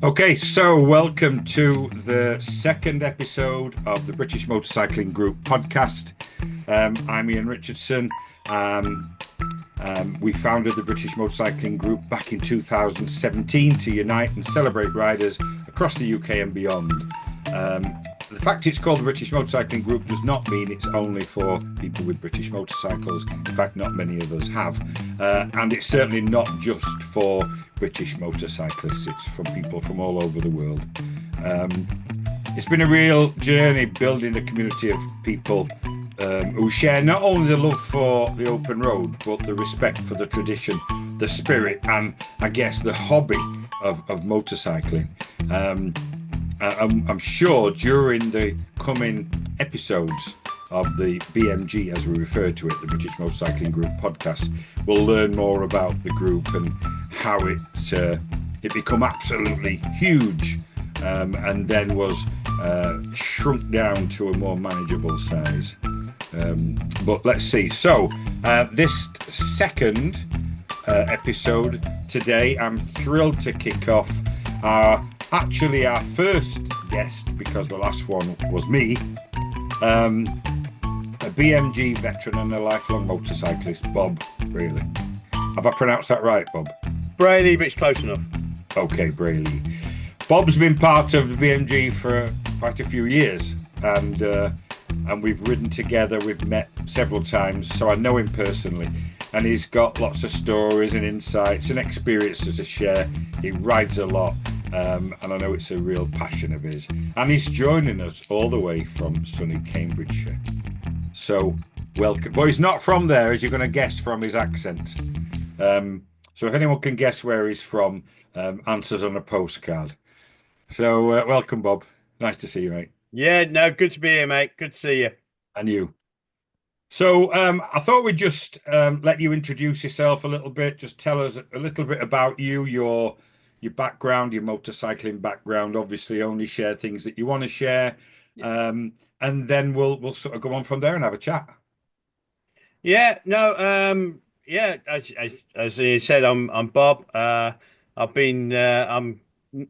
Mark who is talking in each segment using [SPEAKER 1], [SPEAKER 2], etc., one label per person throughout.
[SPEAKER 1] Okay, so welcome to the second episode of the British Motorcycling Group podcast. I'm Ian Richardson. We founded the British Motorcycling Group back in 2017 to unite and celebrate riders across the UK and beyond. The fact it's called the British Motorcycling Group does not mean it's only for people with British motorcycles. In fact, not many of us have. And it's certainly not just for British motorcyclists. It's for people from all over the world. It's been a real journey building the community of people who share not only the love for the open road, but the respect for the tradition, the spirit, and I guess the hobby of motorcycling. I'm sure during the coming episodes of the BMG, as we refer to it, the British Motorcycling Group podcast, we'll learn more about the group and how it become absolutely huge and then was shrunk down to a more manageable size. But let's see. So this second episode today, I'm thrilled to kick off our first guest, because the last one was me, a BMG veteran and a lifelong motorcyclist, Bob Bralee. Have I pronounced that right, Bob?
[SPEAKER 2] Bralee, but it's close enough.
[SPEAKER 1] Okay, Bralee. Bob's been part of the BMG for quite a few years, and we've ridden together. We've met several times, so I know him personally. And he's got lots of stories and insights and experiences to share. He rides a lot, and I know it's a real passion of his. And he's joining us all the way from sunny Cambridgeshire. So welcome. Well, he's not from there, as you're going to guess from his accent. So if anyone can guess where he's from, answers on a postcard. So welcome, Bob. Nice to see you, mate.
[SPEAKER 2] Yeah, no, good to be here, mate. Good to see you.
[SPEAKER 1] And you. So I thought we'd just let you introduce yourself a little bit. Just tell us a little bit about you, your background, your motorcycling background. Obviously, only share things that you want to share, and then we'll sort of go on from there and have a chat.
[SPEAKER 2] Yeah, no, yeah, as you said, I'm Bob. I'm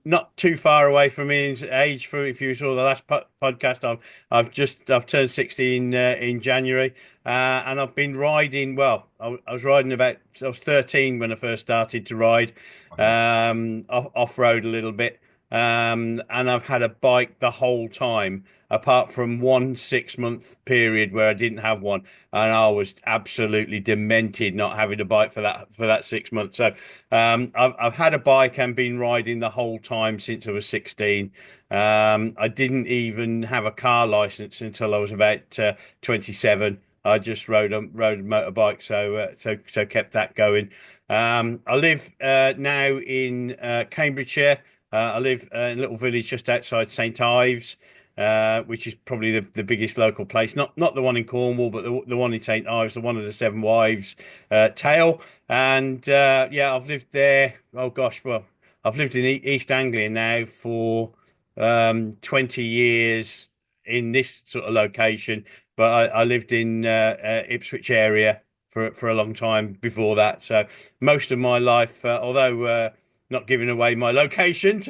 [SPEAKER 2] not too far away from Ian's age. For if you saw the last podcast, I've turned 16 in January, and I've been riding. Well, I was riding I was 13 when I first started to ride, off road a little bit, and I've had a bike the whole time, apart from one 6 month period where I didn't have one, and I was absolutely demented not having a bike for that 6 months. So I've had a bike and been riding the whole time since I was 16. I didn't even have a car license until I was about 27. I just rode a motorbike, so kept that going. I live now in Cambridgeshire. I live in a little village just outside St Ives, which is probably the biggest local place. Not the one in Cornwall, but the one in St Ives, the one of the Seven Wives tale. And yeah, I've lived there. Oh gosh, well, I've lived in East Anglia now for 20 years in this sort of location. But I lived in Ipswich area for a long time before that. So most of my life, although not giving away my location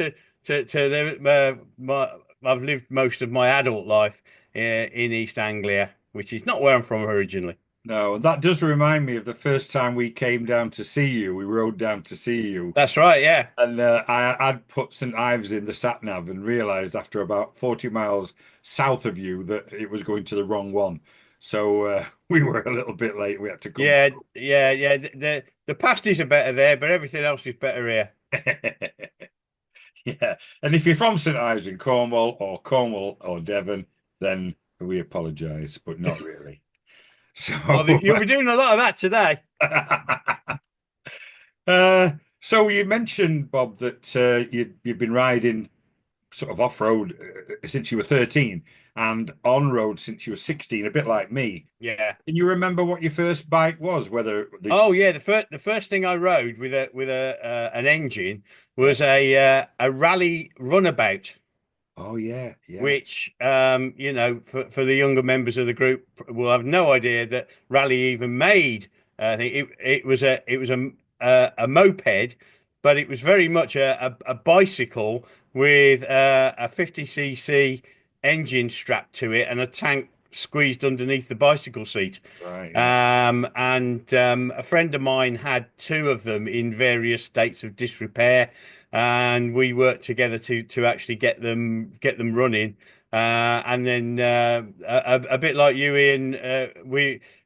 [SPEAKER 2] I've lived most of my adult life in East Anglia, which is not where I'm from originally.
[SPEAKER 1] No, that does remind me of the first time we came down to see you. We rode down to see you.
[SPEAKER 2] That's right, yeah.
[SPEAKER 1] And I'd put St Ives in the sat nav and realised after about 40 miles south of you that it was going to the wrong one. So we were a little bit late. We had to come
[SPEAKER 2] Yeah, yeah. The pasties are better there, but everything else is better here.
[SPEAKER 1] back. Yeah. And if you're from St Ives in Cornwall or Devon, then we apologise, but not really. So
[SPEAKER 2] Well, you'll be doing a lot of that today.
[SPEAKER 1] so you mentioned, Bob, that you've been riding sort of off-road since you were 13 and on-road since you were 16, a bit like me.
[SPEAKER 2] Yeah.
[SPEAKER 1] Can you remember what your first bike was?
[SPEAKER 2] Oh yeah, the first thing I rode with a an engine was a rally runabout.
[SPEAKER 1] Oh yeah, yeah.
[SPEAKER 2] Which for the younger members of the group will have no idea that Rally even made. I think it was a moped but it was very much a bicycle with a 50cc engine strapped to it and a tank squeezed underneath the bicycle seat.
[SPEAKER 1] Right. Yeah.
[SPEAKER 2] And a friend of mine had two of them in various states of disrepair, and we worked together to actually get them running. And then a bit like you, Ian,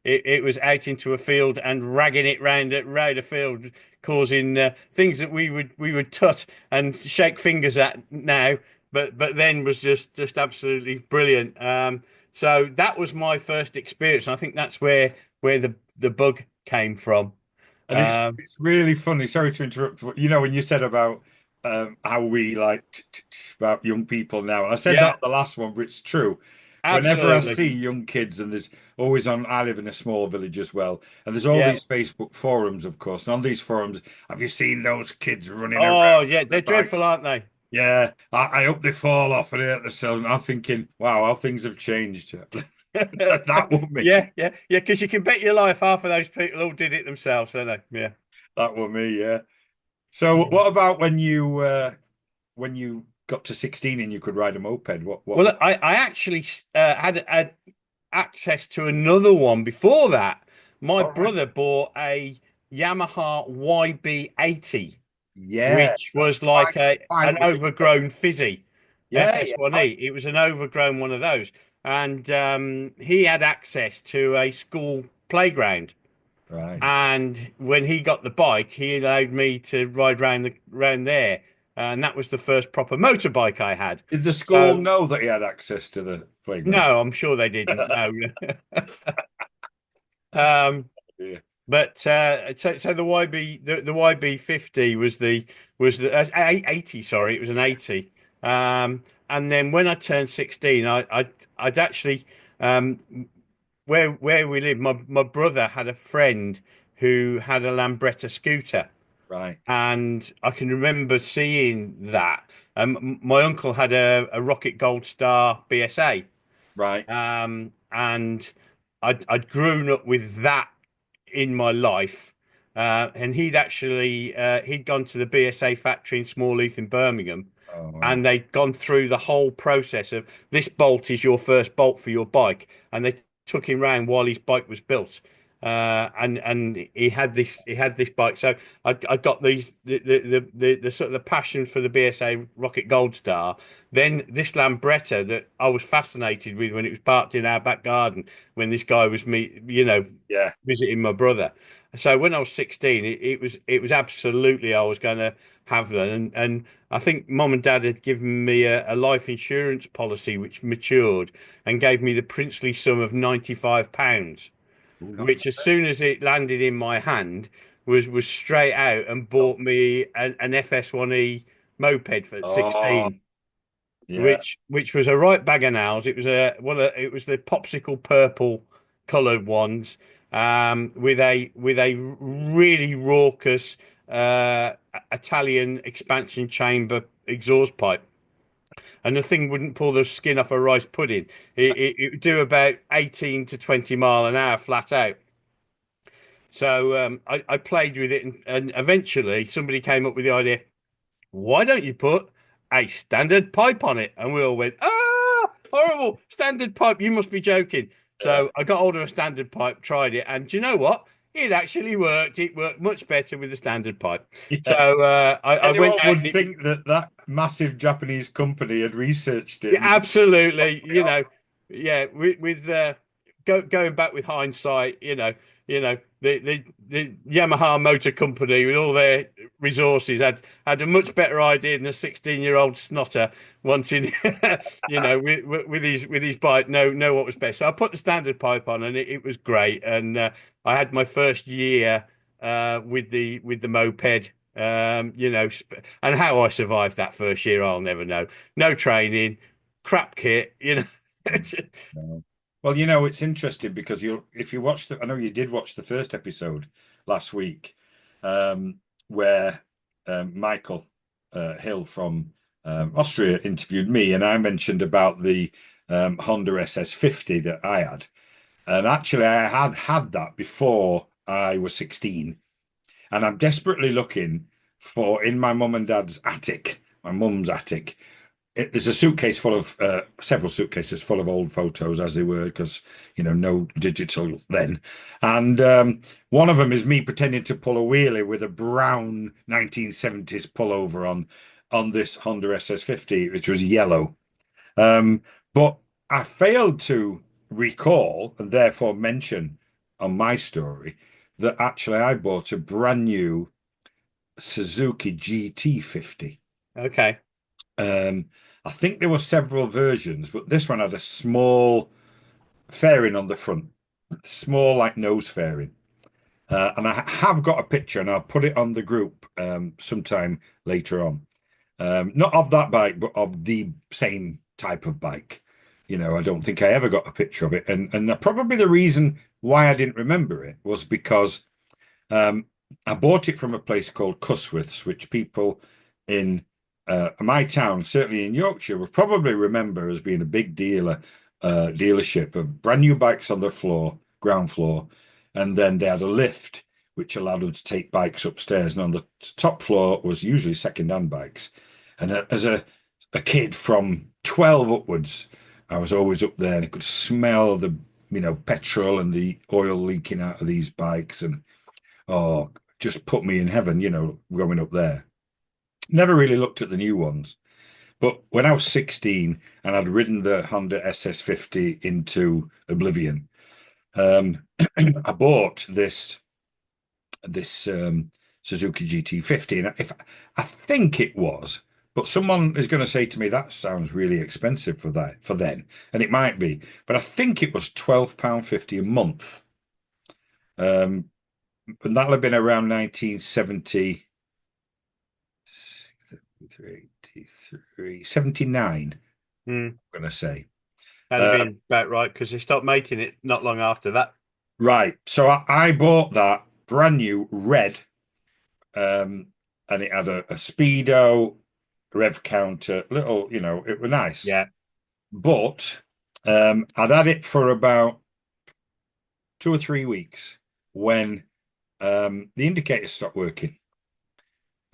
[SPEAKER 2] it was out into a field and ragging it round a field, causing things that we would tut and shake fingers at now, but then was just absolutely brilliant. So that was my first experience, and I think that's where the bug came from.
[SPEAKER 1] And it's
[SPEAKER 2] Um,
[SPEAKER 1] it's really funny. Sorry to interrupt, but when you said about how we like about young people now, and I said
[SPEAKER 2] yeah,
[SPEAKER 1] that the last one, but it's true. Whenever I
[SPEAKER 2] absolutely.
[SPEAKER 1] see young kids, and there's always on, I live in a small village as well, and there's all
[SPEAKER 2] Yeah.
[SPEAKER 1] these Facebook forums, of course. And on these forums, have you seen those kids running around
[SPEAKER 2] Oh, yeah,
[SPEAKER 1] on their
[SPEAKER 2] they're dreadful,
[SPEAKER 1] bikes?
[SPEAKER 2] aren't they?
[SPEAKER 1] Yeah, I hope they fall off and hurt themselves. And I'm thinking, wow, how things have changed. That was me.
[SPEAKER 2] Yeah, yeah, yeah. Because you can bet your life half of those people all did it themselves, don't they? Yeah.
[SPEAKER 1] That was me. Yeah. So,
[SPEAKER 2] Yeah.
[SPEAKER 1] what about when you got to 16 and you could ride a moped? What was
[SPEAKER 2] Well, I actually had access to another one before that. My
[SPEAKER 1] all right?
[SPEAKER 2] brother bought a Yamaha YB80,
[SPEAKER 1] Yeah,
[SPEAKER 2] which
[SPEAKER 1] that
[SPEAKER 2] was like an
[SPEAKER 1] bike with the
[SPEAKER 2] overgrown fizzy
[SPEAKER 1] yeah, yeah,
[SPEAKER 2] FS1E. It was an overgrown one of those, and he had access to a school playground.
[SPEAKER 1] right.
[SPEAKER 2] And when he got the bike, he allowed me to ride round there, and that was the first proper motorbike I had.
[SPEAKER 1] Did the school
[SPEAKER 2] So
[SPEAKER 1] know that he had access to the playground?
[SPEAKER 2] no, I'm sure they didn't. No. Um,
[SPEAKER 1] Yeah,
[SPEAKER 2] but so the YB50 was the 80, sorry, it was an 80. And then when I turned 16, I'd actually um, where we live, my brother had a friend who had a Lambretta scooter,
[SPEAKER 1] right,
[SPEAKER 2] and I can remember seeing that. My uncle had a Rocket Gold Star BSA,
[SPEAKER 1] right,
[SPEAKER 2] and I'd grown up with that in my life. And he'd gone to the BSA factory in Smallheath in Birmingham,
[SPEAKER 1] oh, wow.
[SPEAKER 2] and they'd gone through the whole process of this bolt is your first bolt for your bike, and they took him round while his bike was built. And he had this bike, so I got the sort of the passion for the BSA Rocket Gold Star. Then this Lambretta that I was fascinated with when it was parked in our back garden when this guy was
[SPEAKER 1] Yeah,
[SPEAKER 2] visiting my brother. So when I was 16, it was absolutely I was going to have that, and I think mom and dad had given me a life insurance policy which matured and gave me the princely sum of £95,
[SPEAKER 1] ooh, not
[SPEAKER 2] which as soon as it landed in my hand was straight out and
[SPEAKER 1] bad.
[SPEAKER 2] bought me an FS1E moped for
[SPEAKER 1] Oh,
[SPEAKER 2] 16,
[SPEAKER 1] yeah.
[SPEAKER 2] which was a right bag of nails. It was it was the popsicle purple coloured ones, with a really raucous Italian expansion chamber exhaust pipe, and the thing wouldn't pull the skin off a rice pudding. It would do about 18 to 20 mile an hour flat out. So I played with it, and eventually somebody came up with the idea, why don't you put a standard pipe on it? And we all went, ah, horrible, standard pipe. You must be joking.
[SPEAKER 1] Yeah.
[SPEAKER 2] So I got hold of a standard pipe, tried it, and do you know what? It actually worked. It worked much better with the standard pipe.
[SPEAKER 1] Yeah.
[SPEAKER 2] So I went
[SPEAKER 1] Anyone
[SPEAKER 2] out
[SPEAKER 1] would
[SPEAKER 2] and it,
[SPEAKER 1] think that that massive Japanese company had researched it
[SPEAKER 2] yeah,
[SPEAKER 1] and
[SPEAKER 2] absolutely,
[SPEAKER 1] yeah,
[SPEAKER 2] yeah, with going back with hindsight, the Yamaha Motor Company with all their resources had a much better idea than a 16-year-old snotter wanting, with his bike, know what was best. So I put the standard pipe on, and it was great, and I had my first year with the moped. And how I survived that first year, I'll never know. No training, crap kit.
[SPEAKER 1] no. Well, it's interesting because if you watch I know you did watch the first episode last week, um, where Michael Hill from Austria interviewed me, and I mentioned about the Honda SS50 that I had, and actually I had that before I was 16, and I'm desperately looking for in my mum and dad's attic, my mum's attic. There's a suitcase full of several suitcases full of old photos as they were, because no digital then. And one of them is me pretending to pull a wheelie with a brown 1970s pullover on this Honda SS50, which was yellow. But I failed to recall and therefore mention on my story that actually I bought a brand new Suzuki GT50.
[SPEAKER 2] Okay.
[SPEAKER 1] I think there were several versions, but this one had a small fairing on the front, small like nose fairing. And I have got a picture, and I'll put it on the group sometime later on. Not of that bike, but of the same type of bike. I don't think I ever got a picture of it, and probably the reason why I didn't remember it was because I bought it from a place called Cusworths, which people in my town, certainly in Yorkshire, will probably remember as being a big dealership of brand new bikes on the ground floor, and then they had a lift which allowed them to take bikes upstairs. And on the top floor was usually second-hand bikes. And as a kid from 12 upwards, I was always up there, and I could smell the petrol and the oil leaking out of these bikes, and just put me in heaven, going up there. Never really looked at the new ones. But when I was 16 and I'd ridden the Honda SS50 into oblivion, I bought this Suzuki GT50, and I think it was, but someone is going to say to me that sounds really expensive for then, and it might be, but I think it was £12.50 a month, and that'll have been around 1970. 79, I'm going to say.
[SPEAKER 2] That'd have been about right, because they stopped making it not long after that.
[SPEAKER 1] Right. So I bought that brand new red, and it had a speedo, rev counter, little, it was nice.
[SPEAKER 2] Yeah.
[SPEAKER 1] But I'd had it for about 2 or 3 weeks when the indicator stopped working.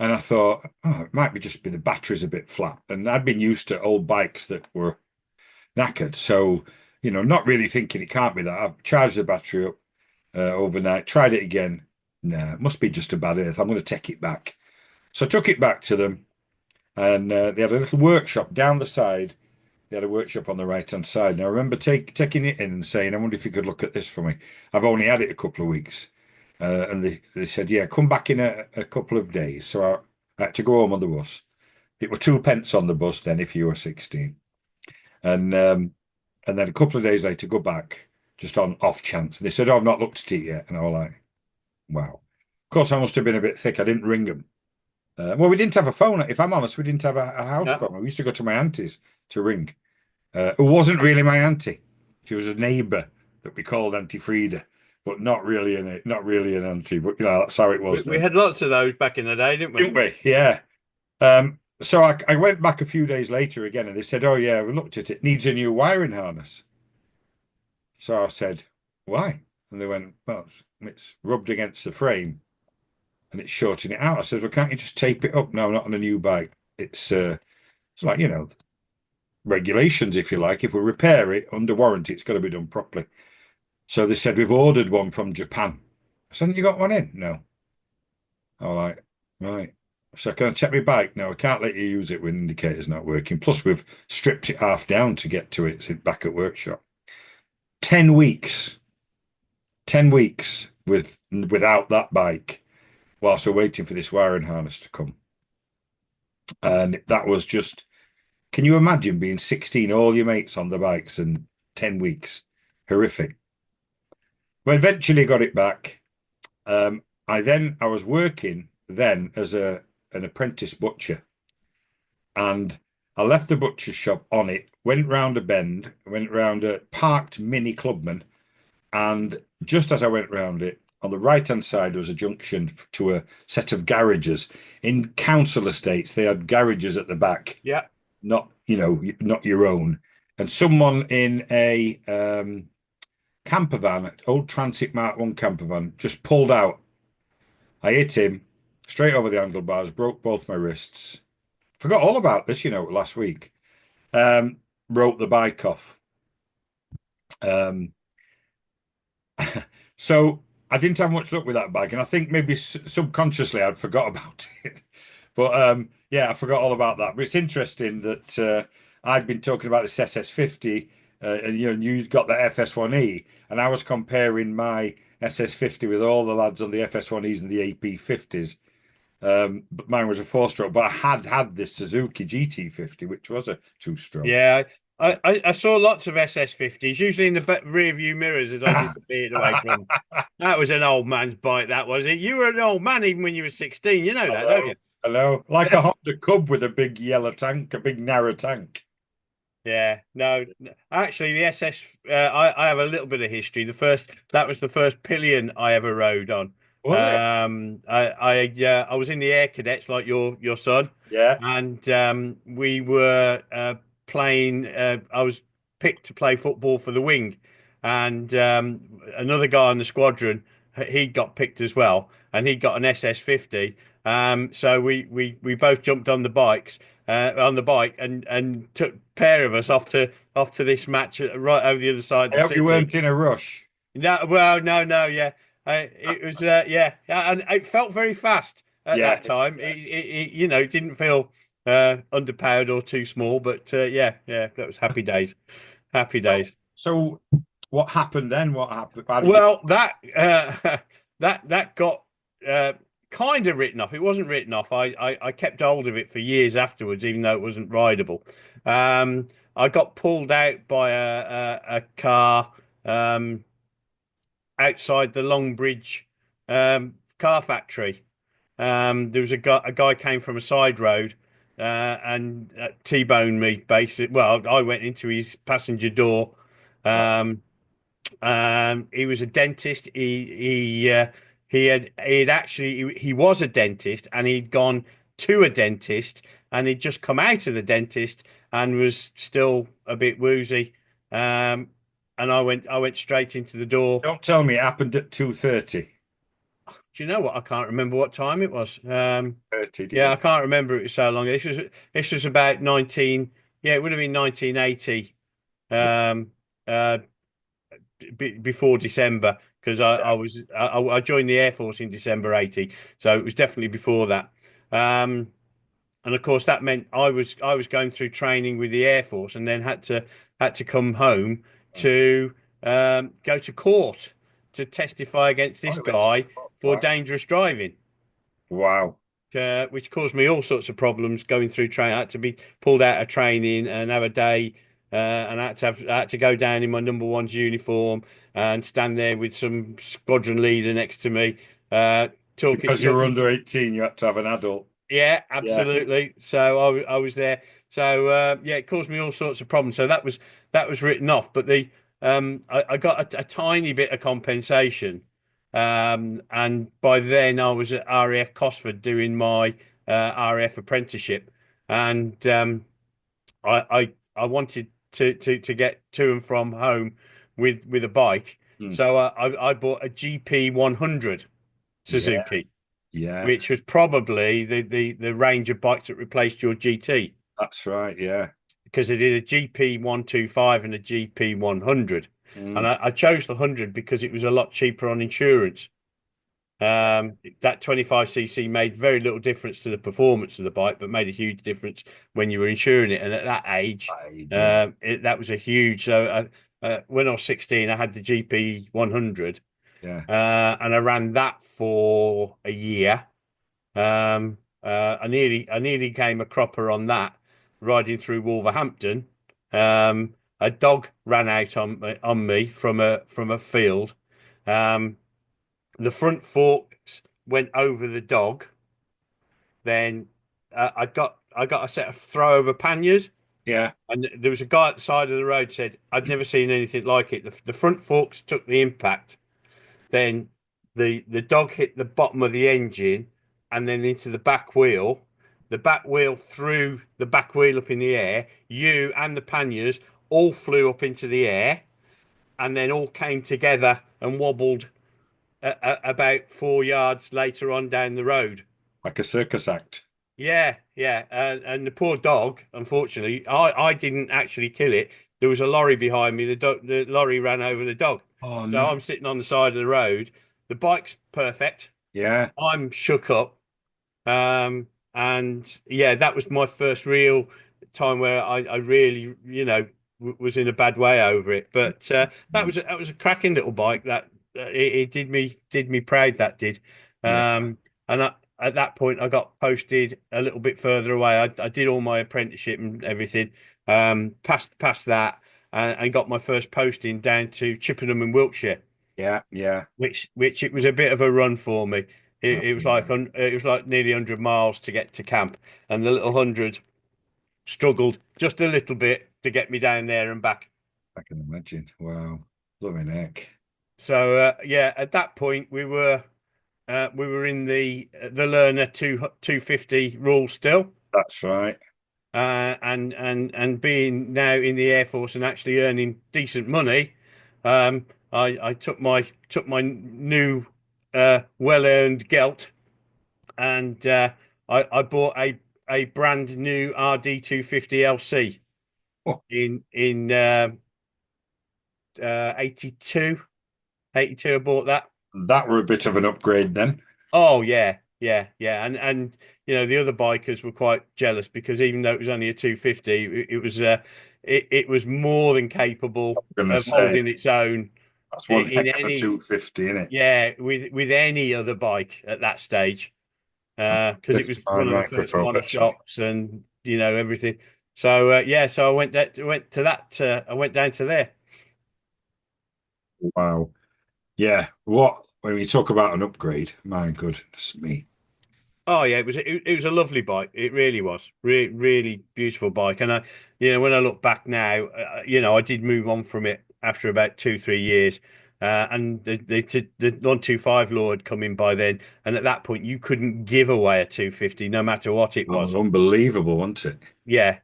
[SPEAKER 1] And I thought, it might just be the battery's a bit flat. And I'd been used to old bikes that were knackered. So, not really thinking it can't be that. I've charged the battery up overnight, tried it again. Nah, it must be just a bad earth. I'm going to take it back. So I took it back to them, and they had a little workshop down the side. They had a workshop on the right-hand side. And I remember taking it in and saying, I wonder if you could look at this for me. I've only had it a couple of weeks. And they said, yeah, come back in a couple of days. So I had to go home on the bus. It were 2p on the bus then if you were 16. And then a couple of days later, go back just on off chance. And they said, oh, I've not looked at it yet. And I was like, wow. Of course, I must have been a bit thick. I didn't ring them. Well, we didn't have a phone. If I'm honest, we didn't have a house phone. We used to go to my auntie's to ring, who wasn't really my auntie. She was a neighbour that we called Auntie Frida, but not really an auntie. But that's how it was.
[SPEAKER 2] We had lots of those back in the day, didn't we?
[SPEAKER 1] Didn't we? Yeah. So I went back a few days later again, and they said, "Oh yeah, we looked at it. Needs a new wiring harness." So I said, "Why?" And they went, "Well, it's rubbed against the frame, and it's shorting it out." I said, "Well, can't you just tape it up?" No, not on a new bike. It's like regulations, if you like. If we repair it under warranty, it's got to be done properly. So they said, we've ordered one from Japan. I said, you got one in? No. I was like, right. So can I check my bike? No, I can't let you use it when the indicator's not working. Plus, we've stripped it half down to get to it back at workshop. 10 weeks. 10 weeks without that bike whilst we're waiting for this wiring harness to come. And that was just, can you imagine being 16, all your mates on the bikes, and 10 weeks? Horrific. We eventually got it back. I was working then as an apprentice butcher, and I left the butcher's shop on it, went round a bend, went round a parked Mini Clubman, and just as I went round it, on the right-hand side was a junction to a set of garages. In council estates, they had garages at the back.
[SPEAKER 2] Yeah.
[SPEAKER 1] Not your own. And someone in a camper van, old Transit Mark 1 camper van, just pulled out. I hit him, straight over the handlebars, broke both my wrists. Forgot all about this, last week. Wrote the bike off. Um, so I didn't have much luck with that bike, and I think maybe subconsciously I'd forgot about it. But yeah, I forgot all about that. But it's interesting that I'd been talking about this SS50, and you got the FS1E, and I was comparing my SS50 with all the lads on the FS1Es and the AP50s. But mine was a four-stroke, but I had this Suzuki GT50, which was a two-stroke.
[SPEAKER 2] Yeah, I saw lots of SS50s, usually in the rear view mirrors as I disappeared away from. That was an old man's bike, that was it. You were an old man even when you were 16. You know that, don't
[SPEAKER 1] Hello,
[SPEAKER 2] you?
[SPEAKER 1] hello, like a Honda Cub with a big yellow tank, a big narrow tank.
[SPEAKER 2] Yeah, no, actually, the SS. I have a little bit of history. That was the first pillion I ever rode on.
[SPEAKER 1] Was it?
[SPEAKER 2] I was in the Air Cadets like your son,
[SPEAKER 1] Yeah.
[SPEAKER 2] and we were playing. I was picked to play football for the wing, and another guy on the squadron, he got picked as well, and he got an SS50. So we both jumped on the bikes on the bike and took a pair of us off to this match right over the other side of
[SPEAKER 1] I
[SPEAKER 2] the
[SPEAKER 1] hope you
[SPEAKER 2] city.
[SPEAKER 1] weren't in a rush.
[SPEAKER 2] No, well, no, yeah, it was yeah, and it felt very fast at
[SPEAKER 1] Yeah.
[SPEAKER 2] that time. It didn't feel underpowered or too small, but yeah, that was happy days, happy days.
[SPEAKER 1] So what happened then? What happened? How did you?
[SPEAKER 2] Well, that that got uh, kind of written off. It wasn't written off. I kept hold of it for years afterwards, even though it wasn't rideable. I got pulled out by a car outside the Longbridge car factory. There was a guy came from a side road and T-boned me. Basically, well, I went into his passenger door.
[SPEAKER 1] Oh,
[SPEAKER 2] Um, he was a dentist. He had actually he was a dentist and he'd gone to a dentist and he'd just come out of the dentist and was still a bit woozy. Um, and I went straight into the door.
[SPEAKER 1] don't tell me it happened at 2:30.
[SPEAKER 2] Do you know what? I can't remember what time it was.
[SPEAKER 1] 30, did
[SPEAKER 2] Yeah, I
[SPEAKER 1] it?
[SPEAKER 2] can't remember. It was so long. This was about 19. Yeah, it would have been 1980.
[SPEAKER 1] Yeah.
[SPEAKER 2] Um, uh, before December because I joined the Air Force in December 80, so it was definitely before that. Um, and of course that meant I was going through training with the Air Force and then had to come home to go to court to testify against
[SPEAKER 1] Oh,
[SPEAKER 2] this
[SPEAKER 1] it went to
[SPEAKER 2] guy
[SPEAKER 1] court.
[SPEAKER 2] for
[SPEAKER 1] Wow.
[SPEAKER 2] dangerous driving.
[SPEAKER 1] Wow.
[SPEAKER 2] Which caused me all sorts of problems going through training. I had to be pulled out of training and have a day, and I had to go down in my number one's uniform and stand there with some squadron leader next to me, talking,
[SPEAKER 1] Because you were
[SPEAKER 2] talking.
[SPEAKER 1] under 18, you had to have an adult.
[SPEAKER 2] Yeah,
[SPEAKER 1] Yeah.
[SPEAKER 2] absolutely. So I was there. So yeah, it caused me all sorts of problems. So that was written off. But I got a tiny bit of compensation. And by then I was at RAF Cosford doing my RAF apprenticeship, and I wanted to get to and from home with a bike.
[SPEAKER 1] Hmm.
[SPEAKER 2] So I bought a GP 100
[SPEAKER 1] Yeah.
[SPEAKER 2] Suzuki,
[SPEAKER 1] Yeah.
[SPEAKER 2] which was probably the range of bikes that replaced your GT
[SPEAKER 1] That's right. Yeah.
[SPEAKER 2] because they did a GP 125 and a GP 100. And
[SPEAKER 1] Mm.
[SPEAKER 2] I chose the 100 because it was a lot cheaper on insurance. That 25cc made very little difference to the performance of the bike, but made a huge difference when you were insuring it. And at that age,
[SPEAKER 1] Yeah.
[SPEAKER 2] that was a huge. So when I was 16, I had the GP 100,
[SPEAKER 1] Yeah.
[SPEAKER 2] and I ran that for a year. I nearly came a cropper on that riding through Wolverhampton. A dog ran out on me from a field. Um, the front forks went over the dog. Then I got a set of throw over panniers,
[SPEAKER 1] Yeah.
[SPEAKER 2] and there was a guy at the side of the road said I'd never seen anything like it. The front forks took the impact, then the dog hit the bottom of the engine and then into the back wheel. The back wheel threw the back wheel up in the air. You and the panniers all flew up into the air and then all came together and wobbled about 4 yards later on down the road.
[SPEAKER 1] like a circus act.
[SPEAKER 2] Yeah, yeah, and the poor dog. Unfortunately, I didn't actually kill it. There was a lorry behind me. The lorry ran over the dog,
[SPEAKER 1] Oh
[SPEAKER 2] so
[SPEAKER 1] no.
[SPEAKER 2] I'm sitting on the side of the road. The bike's perfect.
[SPEAKER 1] Yeah.
[SPEAKER 2] I'm shook up. And yeah, that was my first real time where I really, was in a bad way over it. But that was a cracking little bike. It did me proud. That did.
[SPEAKER 1] Yeah.
[SPEAKER 2] And at that point, I got posted a little bit further away. I did all my apprenticeship and everything. Past that, and got my first posting down to Chippenham in Wiltshire,
[SPEAKER 1] Yeah. Yeah.
[SPEAKER 2] which it was a bit of a run for me.
[SPEAKER 1] Oh,
[SPEAKER 2] It was like nearly 100 miles to get to camp, and the little 100 struggled just a little bit to get me down there and back.
[SPEAKER 1] I can imagine. Wow. Loving heck.
[SPEAKER 2] So yeah, at that point we were in the learner 250 rule still,
[SPEAKER 1] That's right.
[SPEAKER 2] and being now in the Air Force and actually earning decent money. I took my new well earned gelt, and I bought a brand new RD 250 LC
[SPEAKER 1] Oh,
[SPEAKER 2] in 82. 82 I bought that.
[SPEAKER 1] that were a bit of an upgrade then.
[SPEAKER 2] Oh yeah, yeah, yeah. And the other bikers were quite jealous because even though it was only a 250, it was more than capable
[SPEAKER 1] I'm gonna
[SPEAKER 2] of
[SPEAKER 1] say
[SPEAKER 2] holding its own
[SPEAKER 1] that's one
[SPEAKER 2] in
[SPEAKER 1] heck of a
[SPEAKER 2] any,
[SPEAKER 1] 250, isn't it?
[SPEAKER 2] yeah, with any other bike at that stage. Because it was
[SPEAKER 1] 55
[SPEAKER 2] one of the first
[SPEAKER 1] microfoot.
[SPEAKER 2] monoshops and everything. So yeah, so went to that. I went down to there.
[SPEAKER 1] Wow. Yeah. What when we talk about an upgrade, my goodness me.
[SPEAKER 2] Oh yeah, it was a lovely bike. It really was. Really beautiful bike. And when I look back now, I did move on from it after about 2 3 years. And the 125 law had come in by then, and at that point you couldn't give away a 250 no matter what it
[SPEAKER 1] Oh,
[SPEAKER 2] was.
[SPEAKER 1] unbelievable, wasn't it?
[SPEAKER 2] Yeah,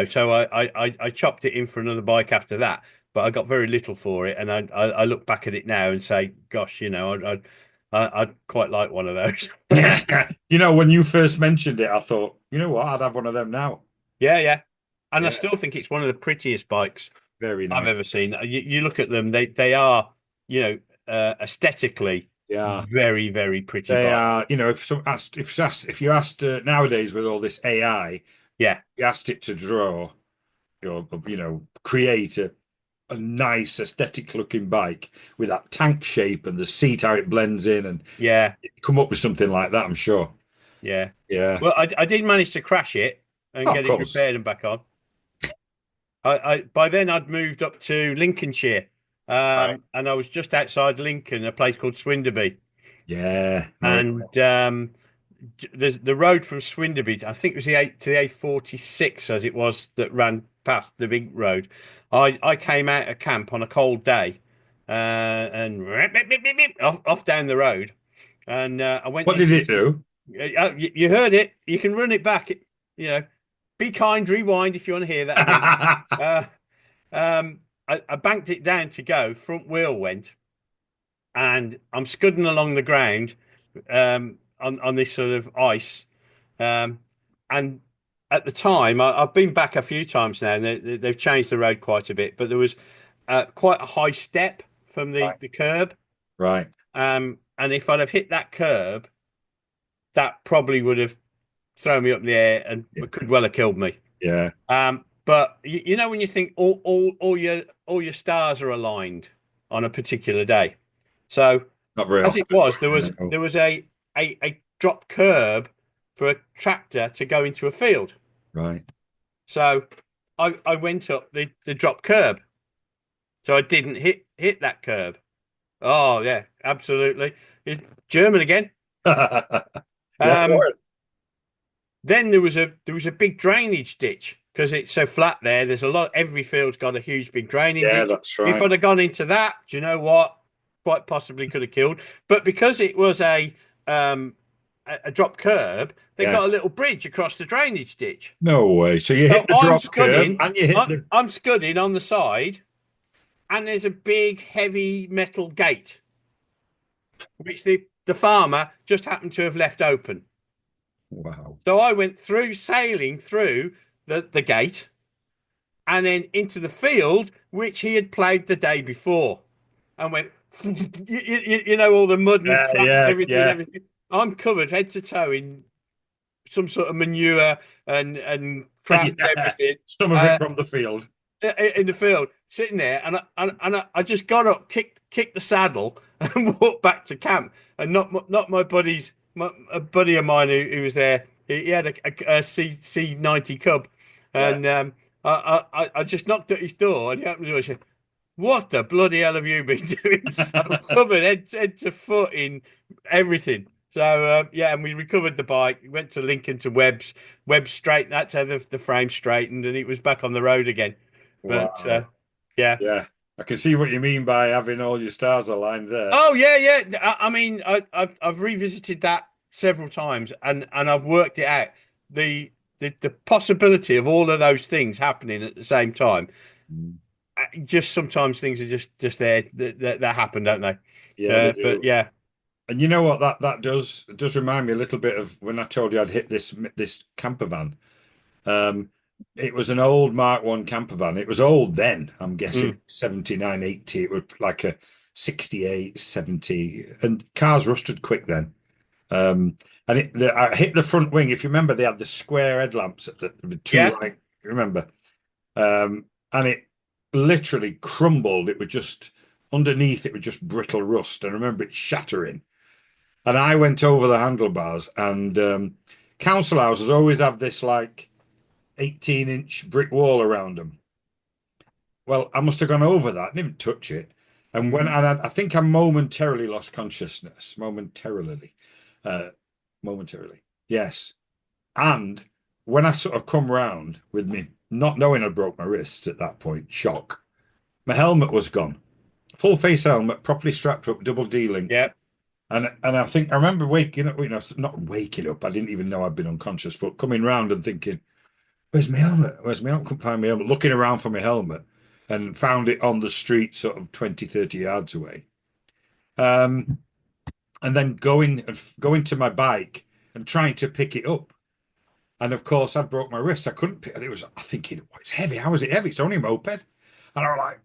[SPEAKER 2] so I chopped it in for another bike after that, but I got very little for it, and I look back at it now and say, gosh, I'd quite like one of those.
[SPEAKER 1] Yeah. When you first mentioned it, I thought, you know what, I'd have one of them now.
[SPEAKER 2] Yeah, yeah. And I
[SPEAKER 1] Yeah,
[SPEAKER 2] still think it's one of the prettiest bikes
[SPEAKER 1] very
[SPEAKER 2] I've
[SPEAKER 1] nice.
[SPEAKER 2] ever seen. You look at them, they are, aesthetically
[SPEAKER 1] Yeah.
[SPEAKER 2] very, very pretty
[SPEAKER 1] They
[SPEAKER 2] bike.
[SPEAKER 1] are, if you asked nowadays with all this AI,
[SPEAKER 2] Yeah,
[SPEAKER 1] you asked it to draw or create a nice aesthetic looking bike with that tank shape and the seat how it blends in and
[SPEAKER 2] yeah,
[SPEAKER 1] come up with something like that, I'm sure.
[SPEAKER 2] yeah.
[SPEAKER 1] Yeah.
[SPEAKER 2] Well, I did manage to crash it and
[SPEAKER 1] Oh, of
[SPEAKER 2] get it
[SPEAKER 1] course.
[SPEAKER 2] repaired and back on. By then I'd moved up to Lincolnshire,
[SPEAKER 1] Right.
[SPEAKER 2] and I was just outside Lincoln, a place called Swinderby,
[SPEAKER 1] Yeah. No,
[SPEAKER 2] and the road from Swinderby, I think it was the A46 as it was that ran past the big road. I came out of camp on a cold day, and off down the road, and I went
[SPEAKER 1] what did
[SPEAKER 2] into
[SPEAKER 1] it
[SPEAKER 2] this.
[SPEAKER 1] do?
[SPEAKER 2] You heard it. You can run it back. You know, be kind. Rewind if you want to hear that again. Uh, I banked it down to go. Front wheel went, and I'm scudding along the ground on this sort of ice. Um, and at the time, I've been back a few times now, and they've changed the road quite a bit. But there was quite a high step from
[SPEAKER 1] Right.
[SPEAKER 2] the curb,
[SPEAKER 1] Right.
[SPEAKER 2] and if I'd have hit that curb, that probably would have thrown me up in the air and
[SPEAKER 1] Yeah.
[SPEAKER 2] could well have killed me.
[SPEAKER 1] Yeah.
[SPEAKER 2] But when you think all your stars are aligned on a particular day. So
[SPEAKER 1] Not very
[SPEAKER 2] as
[SPEAKER 1] often.
[SPEAKER 2] it was,
[SPEAKER 1] No.
[SPEAKER 2] there was a drop curb for a tractor to go into a field.
[SPEAKER 1] Right.
[SPEAKER 2] So I went up the drop curb. So I didn't hit that curb. Oh yeah, absolutely. It's German again.
[SPEAKER 1] Go
[SPEAKER 2] Um,
[SPEAKER 1] for it.
[SPEAKER 2] Then there was a big drainage ditch because it's so flat there. There's a lot. Every field's got a huge big draining
[SPEAKER 1] Yeah,
[SPEAKER 2] ditch.
[SPEAKER 1] that's
[SPEAKER 2] If
[SPEAKER 1] right.
[SPEAKER 2] I'd have gone into that, do you know what? Quite possibly could have killed. But because it was um a drop curb, they
[SPEAKER 1] Yeah.
[SPEAKER 2] got a little bridge across the drainage ditch.
[SPEAKER 1] No way. So you
[SPEAKER 2] So
[SPEAKER 1] hit the drop curb and you hit the.
[SPEAKER 2] I'm scudding on the side, and there's a big heavy metal gate which the farmer just happened to have left open.
[SPEAKER 1] Wow.
[SPEAKER 2] So I went through sailing through the gate and then into the field, which he had played the day before, and went, you know, all the mud and
[SPEAKER 1] Yeah,
[SPEAKER 2] crap,
[SPEAKER 1] yeah,
[SPEAKER 2] everything,
[SPEAKER 1] yeah.
[SPEAKER 2] everything. I'm covered head to toe in some sort of manure and crap and
[SPEAKER 1] Yeah.
[SPEAKER 2] everything.
[SPEAKER 1] Some of it
[SPEAKER 2] Uh,
[SPEAKER 1] from the field.
[SPEAKER 2] in the field, sitting there, I just got up, kicked the saddle, and walked back to camp. And not my buddies, a buddy of mine who was there. He had a C90 Cub,
[SPEAKER 1] Yeah.
[SPEAKER 2] and I just knocked at his door, and he opened the door. And said, "What the bloody hell have you been doing?" I'm covered head to foot in everything. So yeah, and we recovered the bike. Went to Lincoln to Webb's straight. That's how the frame straightened, and it was back on the road again. But
[SPEAKER 1] Wow.
[SPEAKER 2] yeah.
[SPEAKER 1] Yeah. I can see what you mean by having all your stars aligned there.
[SPEAKER 2] Oh yeah, yeah. I mean, I've revisited that several times, and I've worked it out. The possibility of all of those things happening at the same time.
[SPEAKER 1] Mm.
[SPEAKER 2] Just sometimes things are just there that happen, don't they?
[SPEAKER 1] Yeah, they
[SPEAKER 2] But
[SPEAKER 1] do.
[SPEAKER 2] yeah.
[SPEAKER 1] And you know what that does? It does remind me a little bit of when I told you I'd hit this camper van. Um, it was an old Mark One camper van. It was old then. I'm guessing
[SPEAKER 2] Mm.
[SPEAKER 1] 79, 80. It was like a 68, 70, and cars rusted quick then. Um, and I hit the front wing. If you remember, they had the square headlamps at the two,
[SPEAKER 2] Yeah.
[SPEAKER 1] like, remember? And it literally crumbled. It was just underneath, it was just brittle rust. And I remember it shattering. And I went over the handlebars, and council houses always have this like 18-inch brick wall around them. Well, I must have gone over that, didn't touch it. And
[SPEAKER 2] Mm.
[SPEAKER 1] I think I momentarily lost consciousness, uh, momentarily, yes. And when I sort of come round with me, not knowing I broke my wrists at that point, shock, my helmet was gone. Full face helmet, properly strapped up, double D linked.
[SPEAKER 2] Yeah.
[SPEAKER 1] And I think I remember waking up, not waking up, I didn't even know I'd been unconscious, but coming round and thinking, where's my helmet? Where's my helmet? Couldn't find my helmet. Looking around for my helmet and found it on the street, sort of 20, 30 yards away. Um, and then going to my bike and trying to pick it up. And of course, I broke my wrist. I couldn't pick it. Was I'm thinking, oh, it's heavy. How is it heavy? It's only a moped. And I was like,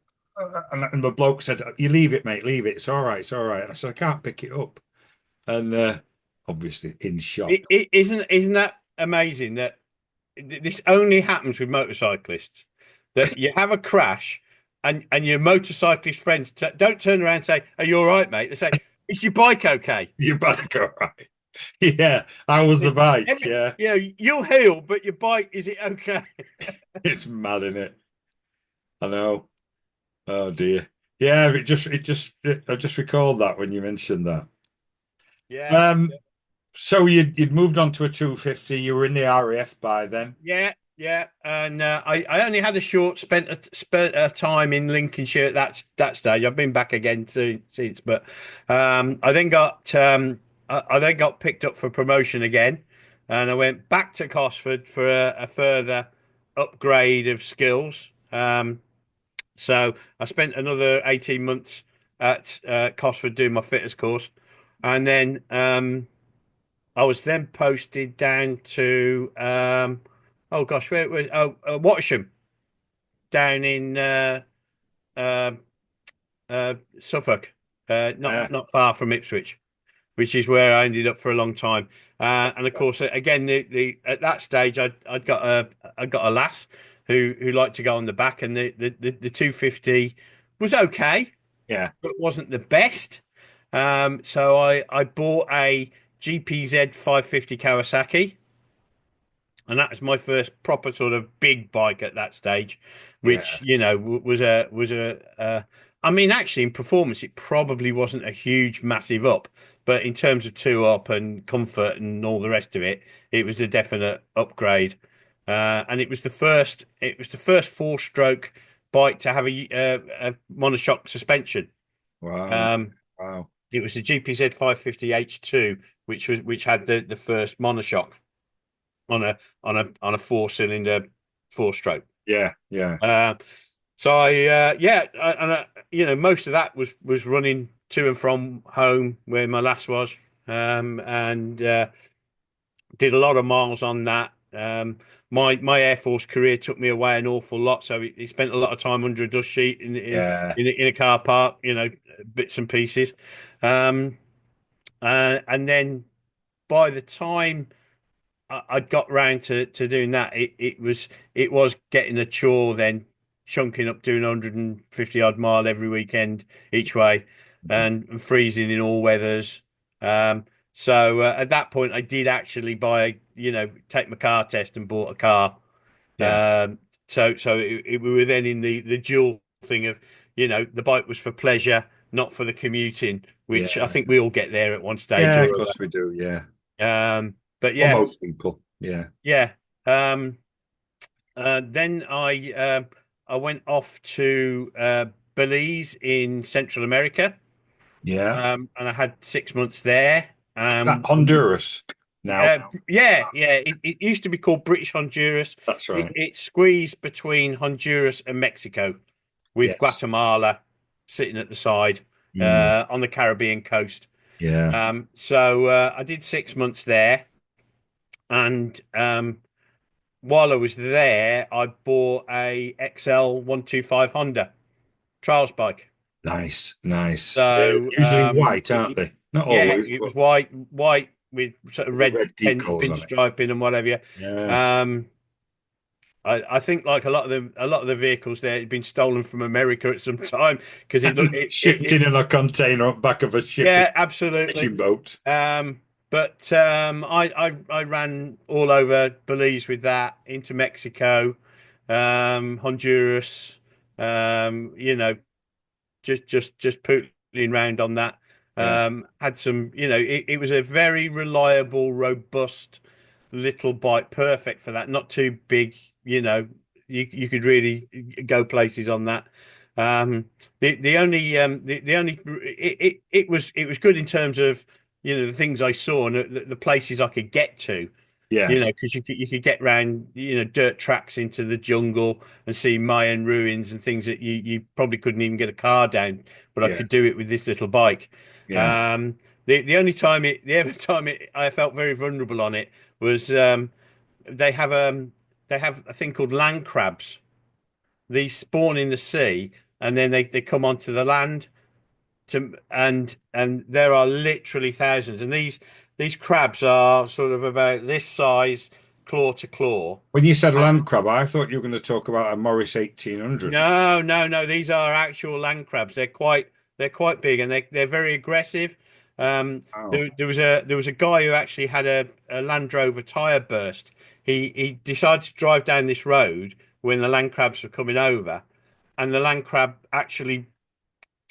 [SPEAKER 1] and the bloke said, "You leave it, mate. Leave it. It's all right. It's all right." And I said, "I can't pick it up." And obviously in shock.
[SPEAKER 2] Isn't that amazing that this only happens with motorcyclists? That you have a crash and your motorcyclist friends don't turn around and say, "Are you all right, mate?" They say, "Is your bike okay?"
[SPEAKER 1] Your bike, all right? Yeah, I was the bike.
[SPEAKER 2] Every,
[SPEAKER 1] Yeah,
[SPEAKER 2] you know, you'll heal, but your bike, is it okay?
[SPEAKER 1] it's mad in it. I know. Oh dear. Yeah, I just recalled that when you mentioned that.
[SPEAKER 2] Yeah.
[SPEAKER 1] Um, so you'd moved on to a 250. You were in the RAF by then.
[SPEAKER 2] Yeah, yeah, and I only had a short spent a time in Lincolnshire at that stage. I've been back again since, but I then got I then got picked up for promotion again, and I went back to Cosford for a further upgrade of skills. So I spent another 18 months at Cosford doing my fitters course, and then I was then posted down to oh gosh, where was Watsham down in uh, Suffolk,
[SPEAKER 1] Yeah,
[SPEAKER 2] not far from Ipswich, which is where I ended up for a long time. And of course, again, the at that stage, I got a lass who liked to go on the back, and the 250 was okay,
[SPEAKER 1] yeah,
[SPEAKER 2] but wasn't the best. So I bought a GPZ 550 Kawasaki, and that was my first proper sort of big bike at that stage,
[SPEAKER 1] yeah.
[SPEAKER 2] which was a I mean, actually in performance it probably wasn't a huge massive up, but in terms of two up and comfort and all the rest of it, it was a definite upgrade. And it was the first four-stroke bike to have a monoshock suspension.
[SPEAKER 1] Wow,
[SPEAKER 2] um
[SPEAKER 1] wow.
[SPEAKER 2] it was the GPZ 550 H2, which had the first monoshock on a four-cylinder four-stroke.
[SPEAKER 1] Yeah, yeah,
[SPEAKER 2] Uh, so you know, most of that was running to and from home where my lass was, and Did a lot of miles on that. My Air Force career took me away an awful lot, so he spent a lot of time under a dust sheet
[SPEAKER 1] Yeah,
[SPEAKER 2] in a car park, bits and pieces. Um, and then by the time I'd got round to doing that, it was getting a chore then, chunking up doing 150 odd mile every weekend each way, and freezing in all weathers. So at that point, I did actually take my car test and bought a car.
[SPEAKER 1] yeah,
[SPEAKER 2] We were then in the dual thing of, the bike was for pleasure, not for the commuting, which I
[SPEAKER 1] yeah,
[SPEAKER 2] think we all get there at one stage
[SPEAKER 1] yeah.
[SPEAKER 2] or
[SPEAKER 1] Of
[SPEAKER 2] other.
[SPEAKER 1] course we do. Yeah,
[SPEAKER 2] But
[SPEAKER 1] or
[SPEAKER 2] yeah,
[SPEAKER 1] most people. Yeah,
[SPEAKER 2] yeah. Um, then I went off to Belize in Central America,
[SPEAKER 1] yeah.
[SPEAKER 2] and I had 6 months there.
[SPEAKER 1] That Honduras now.
[SPEAKER 2] Yeah. It used to be called British Honduras.
[SPEAKER 1] That's
[SPEAKER 2] It,
[SPEAKER 1] right.
[SPEAKER 2] it's squeezed between Honduras and Mexico, with
[SPEAKER 1] Yes.
[SPEAKER 2] Guatemala sitting at the side
[SPEAKER 1] Mm,
[SPEAKER 2] on the Caribbean coast.
[SPEAKER 1] yeah.
[SPEAKER 2] So I did 6 months there, and while I was there, I bought a XL 125 Honda trials bike.
[SPEAKER 1] Nice, nice. They're
[SPEAKER 2] So
[SPEAKER 1] usually white, aren't they? Not
[SPEAKER 2] yeah,
[SPEAKER 1] always,
[SPEAKER 2] it
[SPEAKER 1] but
[SPEAKER 2] was white with sort of
[SPEAKER 1] with the
[SPEAKER 2] red
[SPEAKER 1] red decals on it.
[SPEAKER 2] pinstriping and whatever.
[SPEAKER 1] Yeah.
[SPEAKER 2] Um, I think like a lot of the vehicles there had been stolen from America at some time because it looked
[SPEAKER 1] Shipped in a container on back of a shipping
[SPEAKER 2] yeah, absolutely.
[SPEAKER 1] fishing boat.
[SPEAKER 2] But I ran all over Belize with that, into Mexico, Honduras, you know, just pootling around on that.
[SPEAKER 1] Yeah.
[SPEAKER 2] Had some, it was a very reliable, robust little bike, perfect for that. Not too big, you could really go places on that. The only it was good in terms of the things I saw and the places I could get to,
[SPEAKER 1] Yes.
[SPEAKER 2] because you could get round dirt tracks into the jungle and see Mayan ruins and things that you probably couldn't even get a car down, but I
[SPEAKER 1] Yeah.
[SPEAKER 2] could do it with this little bike.
[SPEAKER 1] Yeah.
[SPEAKER 2] The only time I felt very vulnerable on it was they have they have a thing called land crabs. These spawn in the sea and then they come onto the land and there are literally thousands. And these crabs are sort of about this size, claw to claw.
[SPEAKER 1] When you said
[SPEAKER 2] Uh,
[SPEAKER 1] land crab, I thought you were going to talk about a Morris 1800.
[SPEAKER 2] No, no, no. These are actual land crabs. They're quite big and they're very aggressive. Um,
[SPEAKER 1] Oh,
[SPEAKER 2] there was a guy who actually had a Land Rover tire burst. He decided to drive down this road when the land crabs were coming over, and the land crab actually,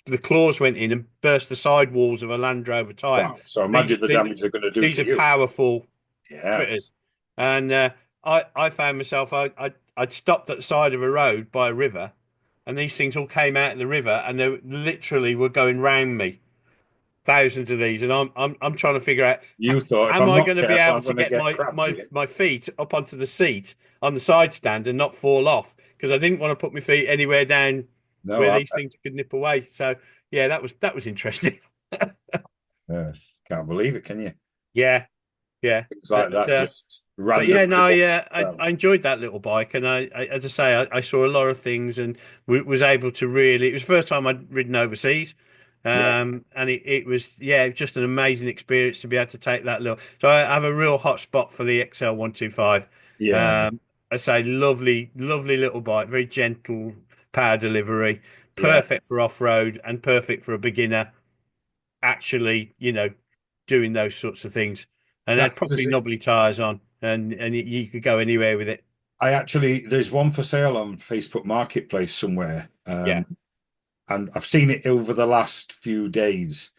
[SPEAKER 2] the claws went in and burst the sidewalls of a Land Rover tire.
[SPEAKER 1] wow. So imagine
[SPEAKER 2] These
[SPEAKER 1] the
[SPEAKER 2] these,
[SPEAKER 1] damage they're going to do
[SPEAKER 2] these
[SPEAKER 1] to
[SPEAKER 2] are
[SPEAKER 1] you.
[SPEAKER 2] powerful
[SPEAKER 1] Yeah.
[SPEAKER 2] critters, and I found myself I'd stopped at the side of a road by a river, and these things all came out of the river, and they literally were going round me, thousands of these, and I'm trying to figure out,
[SPEAKER 1] You thought if
[SPEAKER 2] am
[SPEAKER 1] I'm
[SPEAKER 2] I
[SPEAKER 1] not
[SPEAKER 2] going to be
[SPEAKER 1] careful,
[SPEAKER 2] able
[SPEAKER 1] I'm
[SPEAKER 2] to
[SPEAKER 1] going to
[SPEAKER 2] get
[SPEAKER 1] get
[SPEAKER 2] my
[SPEAKER 1] crabbed
[SPEAKER 2] my
[SPEAKER 1] here.
[SPEAKER 2] my feet up onto the seat on the side stand and not fall off, because I didn't want to put my feet anywhere down
[SPEAKER 1] No,
[SPEAKER 2] where these things could nip away. So yeah, that was interesting.
[SPEAKER 1] can't believe it, can you?
[SPEAKER 2] Yeah, yeah,
[SPEAKER 1] Things
[SPEAKER 2] but
[SPEAKER 1] like that just
[SPEAKER 2] But yeah,
[SPEAKER 1] randomly.
[SPEAKER 2] no, yeah, I enjoyed that little bike, and as I say, I saw a lot of things, and was able to really. It was the first time I'd ridden overseas,
[SPEAKER 1] Yeah.
[SPEAKER 2] and it was, yeah, it was just an amazing experience to be able to take that little. So I have a real hot spot for the XL 125.
[SPEAKER 1] Yeah.
[SPEAKER 2] Um, I say lovely, lovely little bike, very gentle power delivery,
[SPEAKER 1] Yeah.
[SPEAKER 2] perfect for off road, and perfect for a beginner actually, doing those sorts of things. And had
[SPEAKER 1] That
[SPEAKER 2] properly
[SPEAKER 1] is it.
[SPEAKER 2] knobbly tires on, and you could go anywhere with it.
[SPEAKER 1] There's one for sale on Facebook Marketplace somewhere.
[SPEAKER 2] Yeah,
[SPEAKER 1] And I've seen it over the last few days,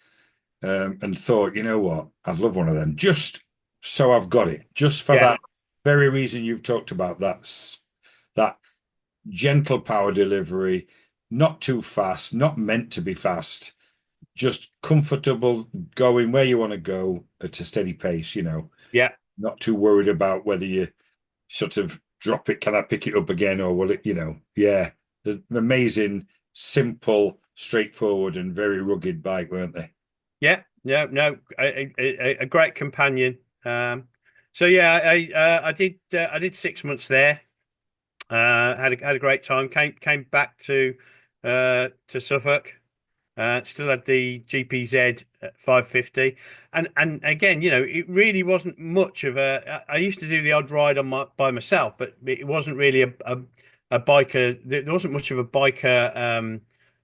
[SPEAKER 1] and thought, you know what, I'd love one of them just so I've got it, just for
[SPEAKER 2] yeah,
[SPEAKER 1] that very reason you've talked about. That's that gentle power delivery, not too fast, not meant to be fast, just comfortable going where you want to go at a steady pace,
[SPEAKER 2] yeah,
[SPEAKER 1] not too worried about whether you sort of drop it, can I pick it up again, or will it, yeah. The amazing, simple, straightforward, and very rugged bike, weren't they?
[SPEAKER 2] yeah. No, no, a great companion. So yeah, I did 6 months there. Had a great time. Came back to Suffolk. Still had the GPZ at 550, and again, it really wasn't much of a. I used to do the odd ride by myself, but it wasn't really a biker. There wasn't much of a biker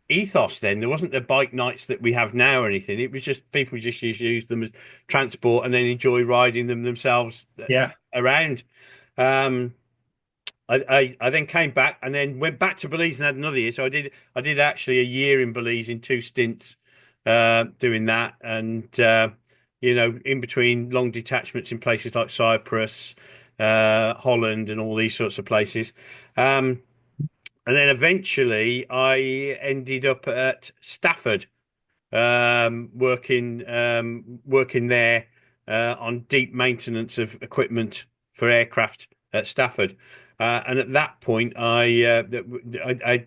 [SPEAKER 2] ethos then. There wasn't the bike nights that we have now or anything. It was just people just used to use them as transport and then enjoy riding them themselves
[SPEAKER 1] Yeah.
[SPEAKER 2] around. Um, I then came back and then went back to Belize and had another year. So I did actually a year in Belize in two stints doing that, and in between long detachments in places like Cyprus, Holland, and all these sorts of places. Um, and then eventually I ended up at Stafford, working there on deep maintenance of equipment for aircraft at Stafford. And at that point, I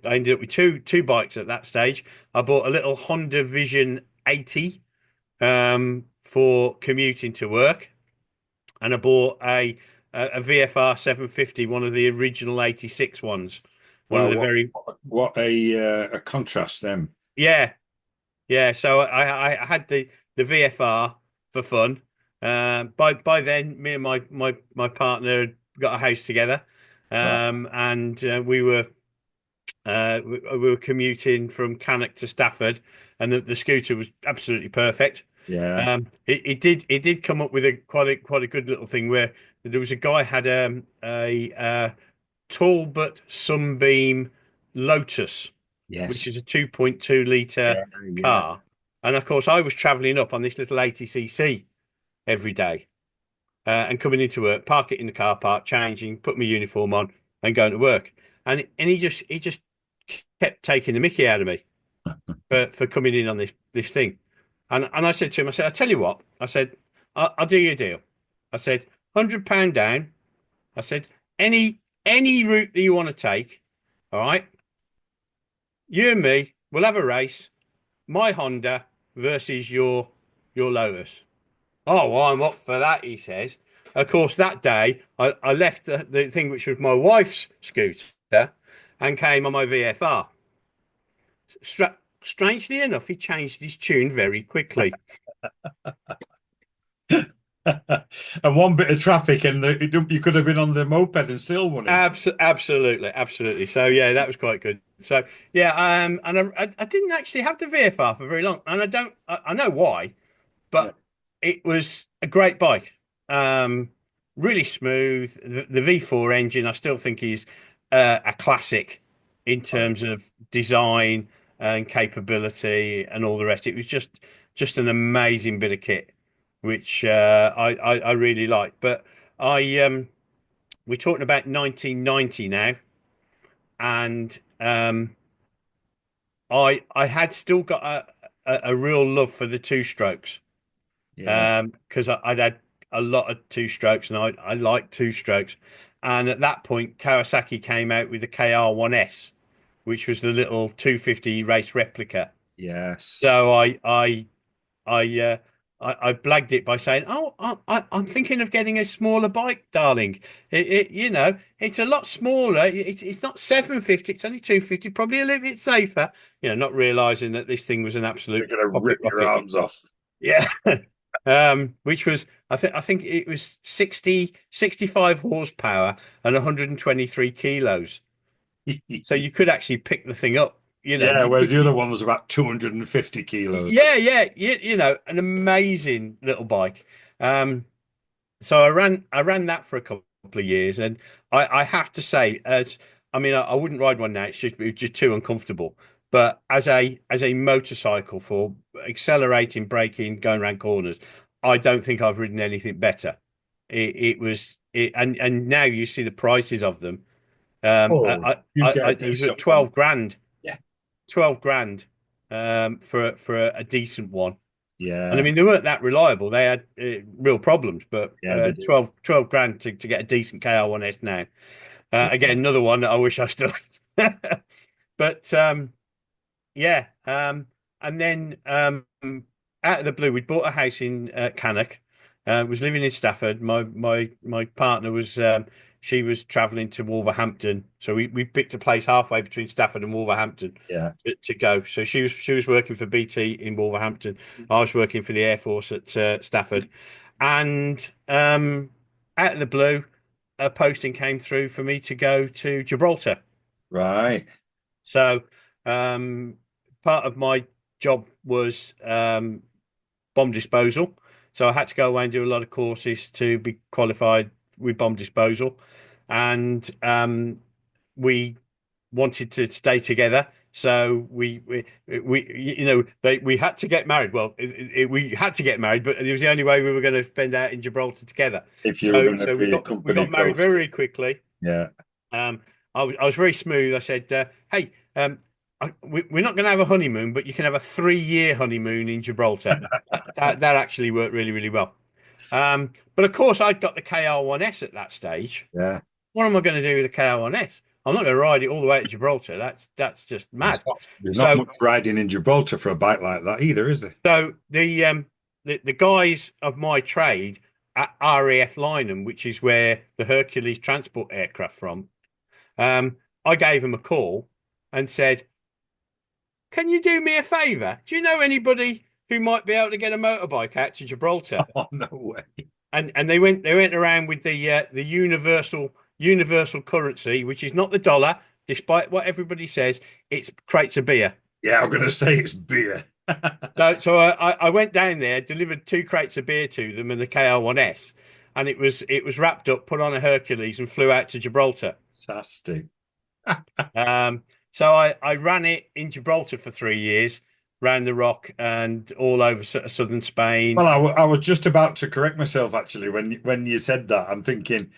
[SPEAKER 2] ended up with two bikes at that stage. I bought a little Honda Vision 80 for commuting to work, and I bought a VFR 750, one of the original 86 ones, one of
[SPEAKER 1] Well,
[SPEAKER 2] the very
[SPEAKER 1] what a contrast then.
[SPEAKER 2] yeah. Yeah, so I had the VFR for fun. By then, me and my partner had got a house together,
[SPEAKER 1] Right.
[SPEAKER 2] and we were commuting from Cannock to Stafford, and the scooter was absolutely perfect.
[SPEAKER 1] Yeah.
[SPEAKER 2] It did come up with a quite a good little thing where there was a guy had a Talbot Sunbeam Lotus, which
[SPEAKER 1] Yes.
[SPEAKER 2] is a 2.2 litre
[SPEAKER 1] Yeah. Yeah.
[SPEAKER 2] car. And of course, I was traveling up on this little 80cc every day, and coming into work, park it in the car park, changing, put my uniform on, and going to work. And he just kept taking the mickey out of me for coming in on this thing. And I said to him, I said, I tell you what, I said, I'll do you a deal. I said, £100 down. I said, any route that you want to take, all right, you and me, we'll have a race. My Honda versus your Lotus. Oh, well, I'm up for that, he says. Of course, that day I left the thing which was my wife's scooter and came on my VFR. Strangely enough, he changed his tune very quickly.
[SPEAKER 1] And one bit of traffic, and you could have been on the moped and still won him.
[SPEAKER 2] Absolutely, absolutely. So yeah, that was quite good. So yeah, and I didn't actually have the VFR for very long, and I know why,
[SPEAKER 1] Yeah.
[SPEAKER 2] but it was a great bike. Um, really smooth. The V4 engine, I still think is a classic in
[SPEAKER 1] Oh,
[SPEAKER 2] terms of design and capability and all the rest. It was just an amazing bit of kit, which I really like. But I we're talking about 1990 now, and I had still got a real love for the two strokes,
[SPEAKER 1] yeah.
[SPEAKER 2] because I'd had a lot of two strokes and I liked two strokes. And at that point, Kawasaki came out with the KR1S, which was the little 250 race replica.
[SPEAKER 1] Yes.
[SPEAKER 2] So I I blagged it by saying, "Oh, I'm thinking of getting a smaller bike, darling. It's a lot smaller. It's not 750. It's only 250. Probably a little bit safer." Not realizing that this thing was an
[SPEAKER 1] You're
[SPEAKER 2] absolute
[SPEAKER 1] gonna
[SPEAKER 2] pocket
[SPEAKER 1] rip your
[SPEAKER 2] rocket.
[SPEAKER 1] arms off.
[SPEAKER 2] Yeah. Which was I think it was 65 horsepower and 123 kilos. So you could actually pick the thing up.
[SPEAKER 1] Yeah, whereas the other one was about 250 kilos.
[SPEAKER 2] Yeah, an amazing little bike. So I ran that for a couple of years, and I have to say, I mean, I wouldn't ride one now. It's just too uncomfortable. But as a motorcycle for accelerating, braking, going around corners, I don't think I've ridden anything better. It was and now you see the prices of them.
[SPEAKER 1] Oh, you get a
[SPEAKER 2] It was at
[SPEAKER 1] decent one.
[SPEAKER 2] 12 grand,
[SPEAKER 1] Yeah.
[SPEAKER 2] 12 grand, for a decent one. And I
[SPEAKER 1] Yeah.
[SPEAKER 2] mean, they weren't that reliable. They had real problems, but
[SPEAKER 1] Yeah, they did.
[SPEAKER 2] 12 grand to get a decent KR1S now. Again, another one that I wish I still had. But yeah. And then out of the blue, we bought a house in Cannock. Was living in Stafford. My partner was she was travelling to Wolverhampton, so we picked a place halfway between Stafford and Wolverhampton
[SPEAKER 1] Yeah.
[SPEAKER 2] to go. So she was working for BT in Wolverhampton. I was working for the Air Force at Stafford, and out of the blue, a posting came through for me to go to Gibraltar.
[SPEAKER 1] Right.
[SPEAKER 2] So um, part of my job was bomb disposal. So I had to go away and do a lot of courses to be qualified with bomb disposal. And we wanted to stay together. So we had to get married. Well, we had to get married, but it was the only way we were going to spend out in Gibraltar together.
[SPEAKER 1] If you were
[SPEAKER 2] So
[SPEAKER 1] going to
[SPEAKER 2] so we
[SPEAKER 1] be a
[SPEAKER 2] got
[SPEAKER 1] company
[SPEAKER 2] married
[SPEAKER 1] post.
[SPEAKER 2] very quickly.
[SPEAKER 1] Yeah.
[SPEAKER 2] Um, I was very smooth. I said, "Hey, we're not going to have a honeymoon, but you can have a 3-year honeymoon in Gibraltar." That actually worked really, really well. But of course, I'd got the KR1S at that stage.
[SPEAKER 1] Yeah.
[SPEAKER 2] What am I going to do with the KR1S? I'm not going to ride it all the way to Gibraltar. That's just mad.
[SPEAKER 1] There's not
[SPEAKER 2] So
[SPEAKER 1] much riding in Gibraltar for a bike like that either, is there?
[SPEAKER 2] so the guys of my trade at RAF Lynham, which is where the Hercules transport aircraft from, um, I gave them a call and said, "Can you do me a favour? Do you know anybody who might be able to get a motorbike out to Gibraltar?"
[SPEAKER 1] Oh, no way.
[SPEAKER 2] And they went around with the universal currency, which is not the dollar, despite what everybody says. It's crates of beer.
[SPEAKER 1] Yeah, I'm going to say it's beer.
[SPEAKER 2] So I went down there, delivered 2 crates of beer to them and the KR1S, and it was wrapped up, put on a Hercules, and flew out to Gibraltar.
[SPEAKER 1] Fantastic.
[SPEAKER 2] So I ran it in Gibraltar for 3 years, ran the Rock and all over southern Spain.
[SPEAKER 1] Well, I was just about to correct myself actually when you said that. I'm thinking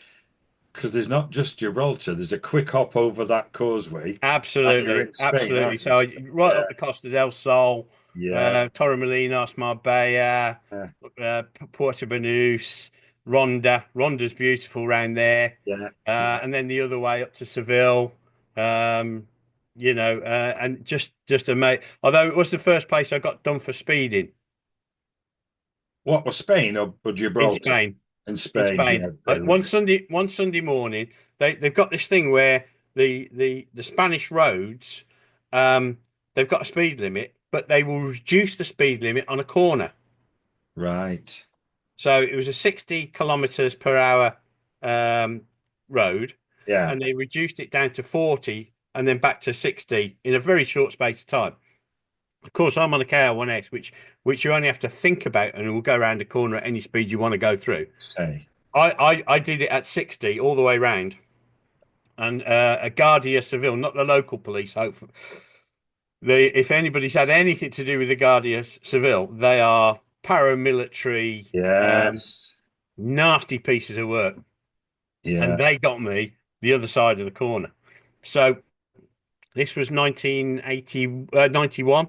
[SPEAKER 1] because there's not just Gibraltar, there's a quick hop over that causeway, and you're
[SPEAKER 2] Absolutely,
[SPEAKER 1] in Spain,
[SPEAKER 2] absolutely.
[SPEAKER 1] aren't you?
[SPEAKER 2] So right
[SPEAKER 1] Yeah,
[SPEAKER 2] up the Costa del Sol,
[SPEAKER 1] yeah,
[SPEAKER 2] Torremolinos, Marbella,
[SPEAKER 1] yeah,
[SPEAKER 2] Puerto Banús, Ronda. Ronda's beautiful round there,
[SPEAKER 1] yeah, yeah.
[SPEAKER 2] and then the other way up to Seville. Um, and just a mate. Although it was the first place I got done for speeding
[SPEAKER 1] What was Spain or
[SPEAKER 2] in
[SPEAKER 1] Gibraltar?
[SPEAKER 2] Spain.
[SPEAKER 1] In
[SPEAKER 2] In
[SPEAKER 1] Spain,
[SPEAKER 2] Spain.
[SPEAKER 1] yeah, they love it.
[SPEAKER 2] One Sunday morning, they've got this thing where the Spanish roads, um, they've got a speed limit, but they will reduce the speed limit on a corner.
[SPEAKER 1] Right.
[SPEAKER 2] So it was a 60 kilometers per hour um, road,
[SPEAKER 1] Yeah,
[SPEAKER 2] and they reduced it down to 40 and then back to 60 in a very short space of time. Of course, I'm on a KR1S, which you only have to think about, and it will go around a corner at any speed you want to go through.
[SPEAKER 1] say.
[SPEAKER 2] I did it at 60 all the way round, and a Guardia Civil, not the local police. Hopefully, if anybody's had anything to do with the Guardia Civil, they are paramilitary,
[SPEAKER 1] Yes.
[SPEAKER 2] nasty pieces of work, and
[SPEAKER 1] Yeah,
[SPEAKER 2] they got me the other side of the corner. So this was 91,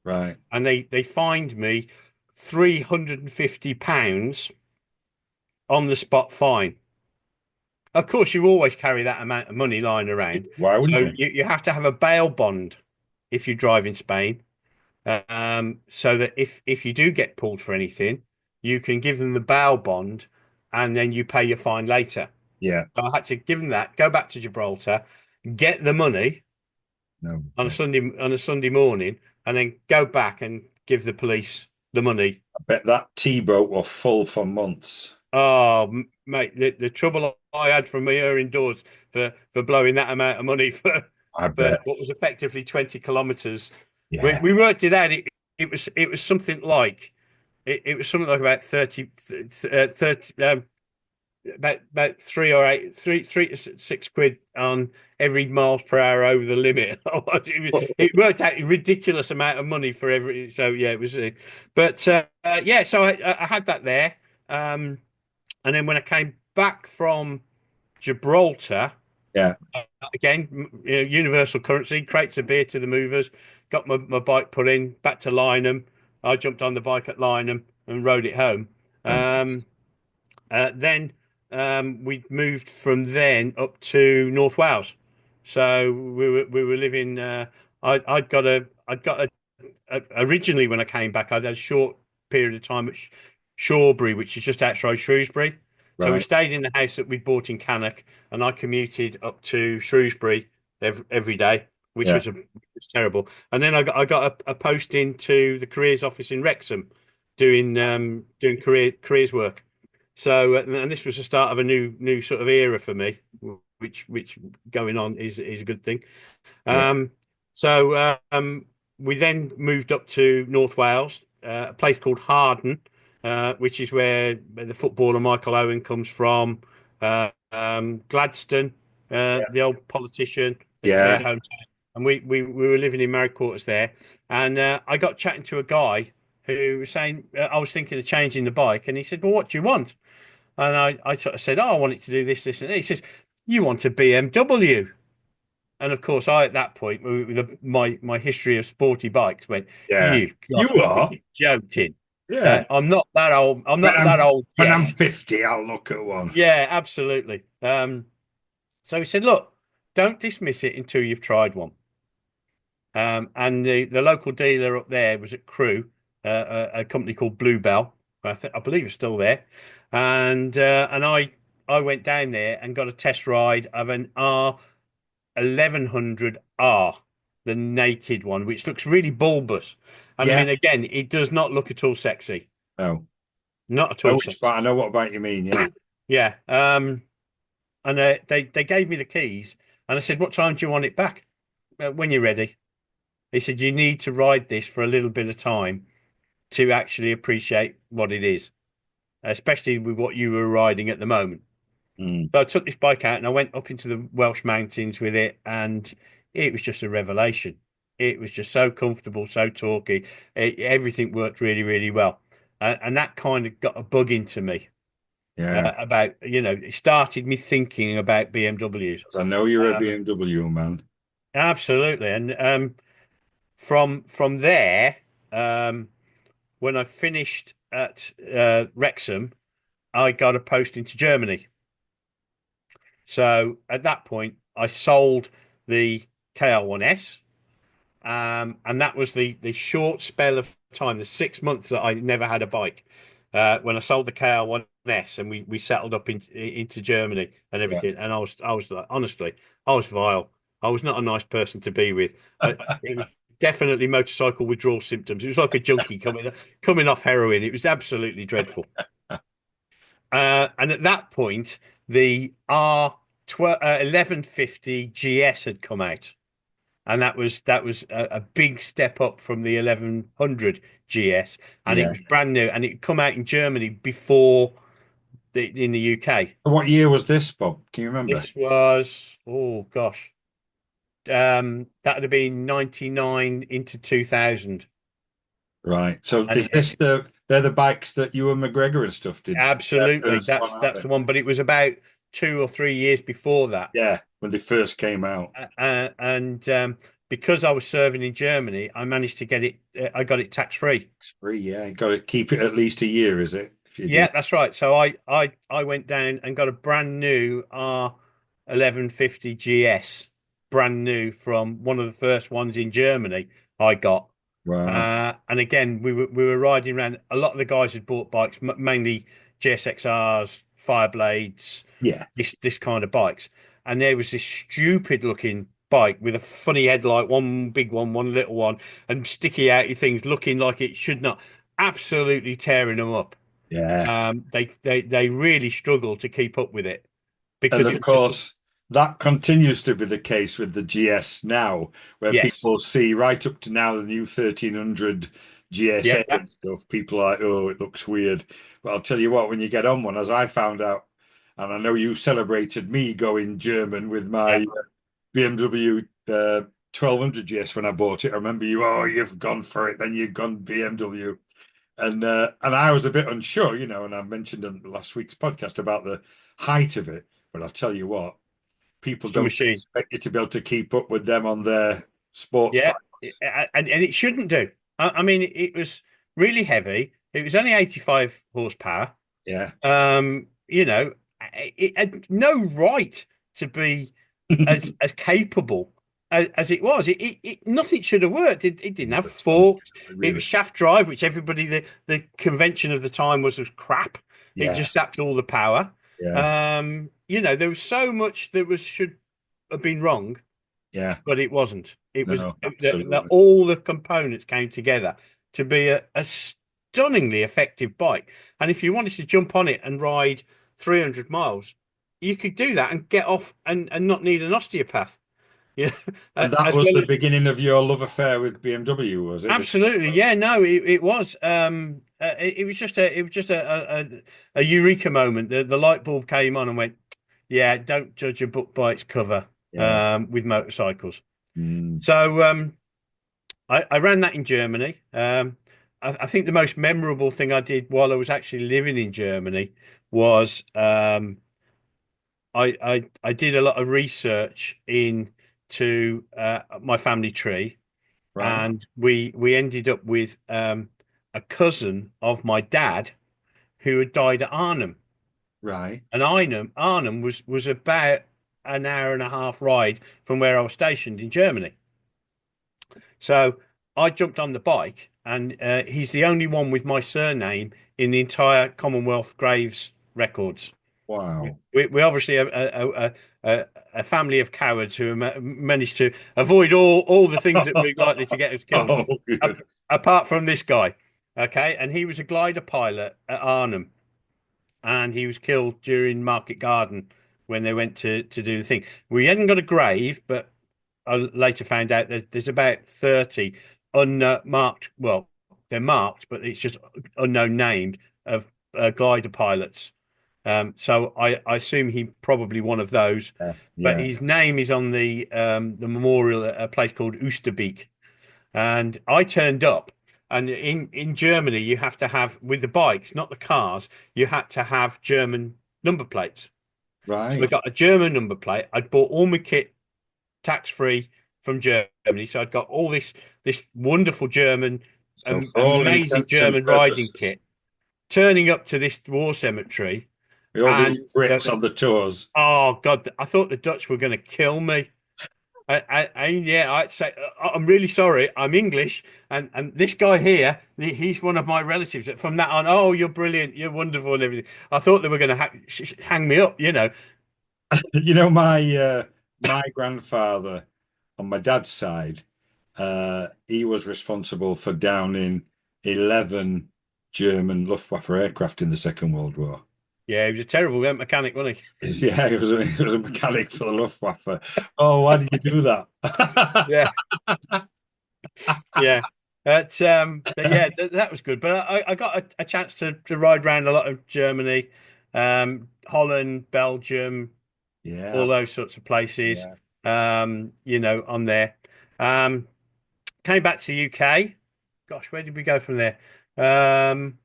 [SPEAKER 1] right.
[SPEAKER 2] and they fined me £350 on the spot fine. Of course, you always carry that amount of money lying around.
[SPEAKER 1] Why wouldn't
[SPEAKER 2] So
[SPEAKER 1] you?
[SPEAKER 2] you have to have a bail bond if you drive in Spain, so that if you do get pulled for anything, you can give them the bail bond and then you pay your fine later.
[SPEAKER 1] Yeah.
[SPEAKER 2] So I had to give them that, go back to Gibraltar, get the money
[SPEAKER 1] No
[SPEAKER 2] on a
[SPEAKER 1] way.
[SPEAKER 2] Sunday morning, and then go back and give the police the money.
[SPEAKER 1] I bet that T-boat was full for months.
[SPEAKER 2] Oh, mate, the trouble I had from here indoors for blowing that amount of money
[SPEAKER 1] I
[SPEAKER 2] for
[SPEAKER 1] bet.
[SPEAKER 2] what was effectively 20 kilometers. We,
[SPEAKER 1] Yeah.
[SPEAKER 2] we worked it out. It was something like it was something like about 30 about 3 or 6 quid on every miles per hour over the limit. It worked out a ridiculous amount of money for every. So yeah, it was. But yeah, so I had that there. Um, and then when I came back from Gibraltar,
[SPEAKER 1] Yeah.
[SPEAKER 2] again, universal currency, crates of beer to the movers, got my bike put in, back to Lynham. I jumped on the bike at Lynham and rode it home. Um,
[SPEAKER 1] Fantastic.
[SPEAKER 2] then we moved from then up to North Wales. So we were living. I'd got a originally when I came back, I had a short period of time Shawbury, which is just outside Shrewsbury. So we
[SPEAKER 1] Right.
[SPEAKER 2] stayed in the house that we'd bought in Cannock, and I commuted up to Shrewsbury every day, which
[SPEAKER 1] Yeah.
[SPEAKER 2] was terrible. And then I got a posting to the careers office in Wrexham, doing careers work. So and this was the start of a new sort of era for me, which going on is a good thing.
[SPEAKER 1] Yeah.
[SPEAKER 2] Um, so we then moved up to North Wales, a place called Harden, which is where the footballer Michael Owen comes from. Gladstone, the old politician, is his
[SPEAKER 1] Yeah.
[SPEAKER 2] hometown. And we were living in married quarters there. And I got chatting to a guy who was saying, I was thinking of changing the bike. And he said, well, what do you want? And I sort of said, oh, I want it to do this, this, and that. He says, you want a BMW. And of course, I at that point, with my history of sporty bikes, went,
[SPEAKER 1] Yeah.
[SPEAKER 2] "You've
[SPEAKER 1] You
[SPEAKER 2] got to
[SPEAKER 1] are.
[SPEAKER 2] be joking!
[SPEAKER 1] Yeah.
[SPEAKER 2] I'm not that old. I'm
[SPEAKER 1] When
[SPEAKER 2] not
[SPEAKER 1] I'm
[SPEAKER 2] that old
[SPEAKER 1] when I'm
[SPEAKER 2] yet."
[SPEAKER 1] 50, I'll look at one.
[SPEAKER 2] Yeah, absolutely. So he said, "Look, don't dismiss it until you've tried one." And the local dealer up there was at Crewe, a company called Bluebell. I believe it's still there. And I went down there and got a test ride of an R 1100R, the naked one, which looks really bulbous. And I
[SPEAKER 1] Yeah.
[SPEAKER 2] mean, again, it does not look at all sexy.
[SPEAKER 1] No.
[SPEAKER 2] Not at
[SPEAKER 1] Oh,
[SPEAKER 2] all
[SPEAKER 1] which
[SPEAKER 2] sexy.
[SPEAKER 1] part? I know what bike you mean. Yeah.
[SPEAKER 2] Yeah. And they gave me the keys, and I said, "What time do you want it back?" When you're ready. He said, "You need to ride this for a little bit of time to actually appreciate what it is, especially with what you were riding at the moment."
[SPEAKER 1] Mm.
[SPEAKER 2] So I took this bike out and I went up into the Welsh mountains with it, and it was just a revelation. It was just so comfortable, so torquey. Everything worked really, really well, and that kind of got a bug into me
[SPEAKER 1] Yeah.
[SPEAKER 2] about, it started me thinking about BMWs.
[SPEAKER 1] 'Cause I know you're a
[SPEAKER 2] Um,
[SPEAKER 1] BMW man.
[SPEAKER 2] Absolutely, and from there, um, when I finished at Wrexham, I got a post into Germany. So at that point, I sold the KR1S, and that was the short spell of time, the 6 months that I never had a bike. When I sold the KR1S, and we settled up into Germany and
[SPEAKER 1] Yeah.
[SPEAKER 2] everything, and I was like, honestly, I was vile. I was not a nice person to be with. It was definitely motorcycle withdrawal symptoms. It was like a junkie coming off heroin. It was absolutely dreadful. And at that point, the R 1150 GS had come out, and that was a big step up from the 1100 GS, and it
[SPEAKER 1] Yeah.
[SPEAKER 2] was brand new, and it come out in Germany before in the UK.
[SPEAKER 1] What year was this, Bob? Can you remember?
[SPEAKER 2] This was, oh gosh, that would have been 99 into 2000.
[SPEAKER 1] Right. So
[SPEAKER 2] And
[SPEAKER 1] is this they're the bikes that you and McGregor and stuff did? Their
[SPEAKER 2] absolutely,
[SPEAKER 1] first one,
[SPEAKER 2] that's
[SPEAKER 1] aren't
[SPEAKER 2] that's
[SPEAKER 1] they?
[SPEAKER 2] the one, but it was about 2 or 3 years before that.
[SPEAKER 1] Yeah, when they first came out.
[SPEAKER 2] And because I was serving in Germany, I managed to get it. I got it tax free.
[SPEAKER 1] It's free, yeah. You got to keep it at least a year, is it? If you do.
[SPEAKER 2] Yeah, that's right. So I went down and got a brand new R 1150 GS, brand new, from one of the first ones in Germany I got.
[SPEAKER 1] Wow.
[SPEAKER 2] And again, we were riding around. A lot of the guys had bought bikes, mainly GSXRs, Fireblades,
[SPEAKER 1] Yeah.
[SPEAKER 2] this kind of bikes. And there was this stupid looking bike with a funny headlight, one big one little one, and sticky outy things looking like it should not. Absolutely tearing them up.
[SPEAKER 1] Yeah.
[SPEAKER 2] They really struggled to keep up with it
[SPEAKER 1] And
[SPEAKER 2] because it
[SPEAKER 1] of
[SPEAKER 2] was just,
[SPEAKER 1] course, that continues to be the case with the GS now, where
[SPEAKER 2] yes,
[SPEAKER 1] people see right up to now the new 1300
[SPEAKER 2] yeah,
[SPEAKER 1] GSA and stuff. People are like, oh, it looks weird. But I'll tell you what, when you get on one, as I found out, and I know you celebrated me going German with
[SPEAKER 2] yeah,
[SPEAKER 1] my BMW 1200 GS when I bought it. I remember you, oh, you've gone for it, then you've gone BMW. And I was a bit unsure, and I mentioned in last week's podcast about the height of it. But I'll tell you what, people
[SPEAKER 2] it's a
[SPEAKER 1] don't
[SPEAKER 2] machine.
[SPEAKER 1] expect you to be able to keep up with them on their sports
[SPEAKER 2] Yeah,
[SPEAKER 1] bikes.
[SPEAKER 2] and it shouldn't do. I mean, it was really heavy. It was only 85 horsepower.
[SPEAKER 1] Yeah.
[SPEAKER 2] It had no right to be as capable. as it was. Nothing should have worked. It didn't have
[SPEAKER 1] That's honest,
[SPEAKER 2] forks. It
[SPEAKER 1] really.
[SPEAKER 2] was shaft drive, which everybody the convention of the time was crap. It
[SPEAKER 1] Yeah,
[SPEAKER 2] just sapped all the power.
[SPEAKER 1] yeah,
[SPEAKER 2] There was so much that was should have been wrong,
[SPEAKER 1] yeah.
[SPEAKER 2] but it wasn't.
[SPEAKER 1] No, absolutely.
[SPEAKER 2] All the components came together to be a stunningly effective bike. And if you wanted to jump on it and ride 300 miles, you could do that and get off and not need an osteopath. Yeah,
[SPEAKER 1] And that
[SPEAKER 2] as
[SPEAKER 1] was
[SPEAKER 2] well
[SPEAKER 1] the
[SPEAKER 2] as
[SPEAKER 1] beginning of your love affair with BMW, was it?
[SPEAKER 2] absolutely, yeah, no, it was. It was just a eureka moment. The light bulb came on and went, yeah, don't judge a book by its cover.
[SPEAKER 1] Yeah.
[SPEAKER 2] With motorcycles.
[SPEAKER 1] Mm,
[SPEAKER 2] So I ran that in Germany. I think the most memorable thing I did while I was actually living in Germany was I did a lot of research into my family tree,
[SPEAKER 1] right,
[SPEAKER 2] and we ended up with a cousin of my dad who had died at Arnhem,
[SPEAKER 1] right.
[SPEAKER 2] and Arnhem was about an hour and a half ride from where I was stationed in Germany. So I jumped on the bike, and he's the only one with my surname in the entire Commonwealth Graves records.
[SPEAKER 1] Wow.
[SPEAKER 2] We obviously a family of cowards who managed to avoid all the things that were likely to get us killed,
[SPEAKER 1] Oh, good.
[SPEAKER 2] apart from this guy. Okay, and he was a glider pilot at Arnhem, and he was killed during Market Garden when they went to do the thing. We hadn't got a grave, but I later found out there's about 30 unmarked. Well, they're marked, but it's just unknown named of glider pilots. So I assume he probably one of those,
[SPEAKER 1] Yeah,
[SPEAKER 2] but
[SPEAKER 1] yeah,
[SPEAKER 2] his name is on the memorial at a place called Oosterbeek. And I turned up, and in Germany you have to have with the bikes, not the cars, you had to have German number plates. So I
[SPEAKER 1] right.
[SPEAKER 2] got a German number plate. I'd bought all my kit tax free from Germany. So I'd got all this wonderful German,
[SPEAKER 1] So for all
[SPEAKER 2] amazing
[SPEAKER 1] intents and
[SPEAKER 2] German riding
[SPEAKER 1] purposes,
[SPEAKER 2] kit. Turning up to this war cemetery,
[SPEAKER 1] with all
[SPEAKER 2] and
[SPEAKER 1] these Brits on the tours.
[SPEAKER 2] oh God, I thought the Dutch were going to kill me. Yeah, I'd say I'm really sorry. I'm English, and this guy here, he's one of my relatives. From that on, oh, you're brilliant, you're wonderful, and everything. I thought they were going to hang me up, you know.
[SPEAKER 1] You know, my grandfather on my dad's side, he was responsible for downing 11 German Luftwaffe aircraft in the Second World War.
[SPEAKER 2] Yeah, he was a terrible mechanic, wasn't
[SPEAKER 1] Yeah, he was a mechanic for the Luftwaffe. Oh, why did you do
[SPEAKER 2] he?
[SPEAKER 1] that?
[SPEAKER 2] Yeah. Yeah, but yeah, that was good. But I got a chance to ride around a lot of Germany, Holland, Belgium,
[SPEAKER 1] Yeah,
[SPEAKER 2] all those sorts of places.
[SPEAKER 1] yeah,
[SPEAKER 2] On there. Um, Came back to the UK. Gosh, where did we go from there? Um,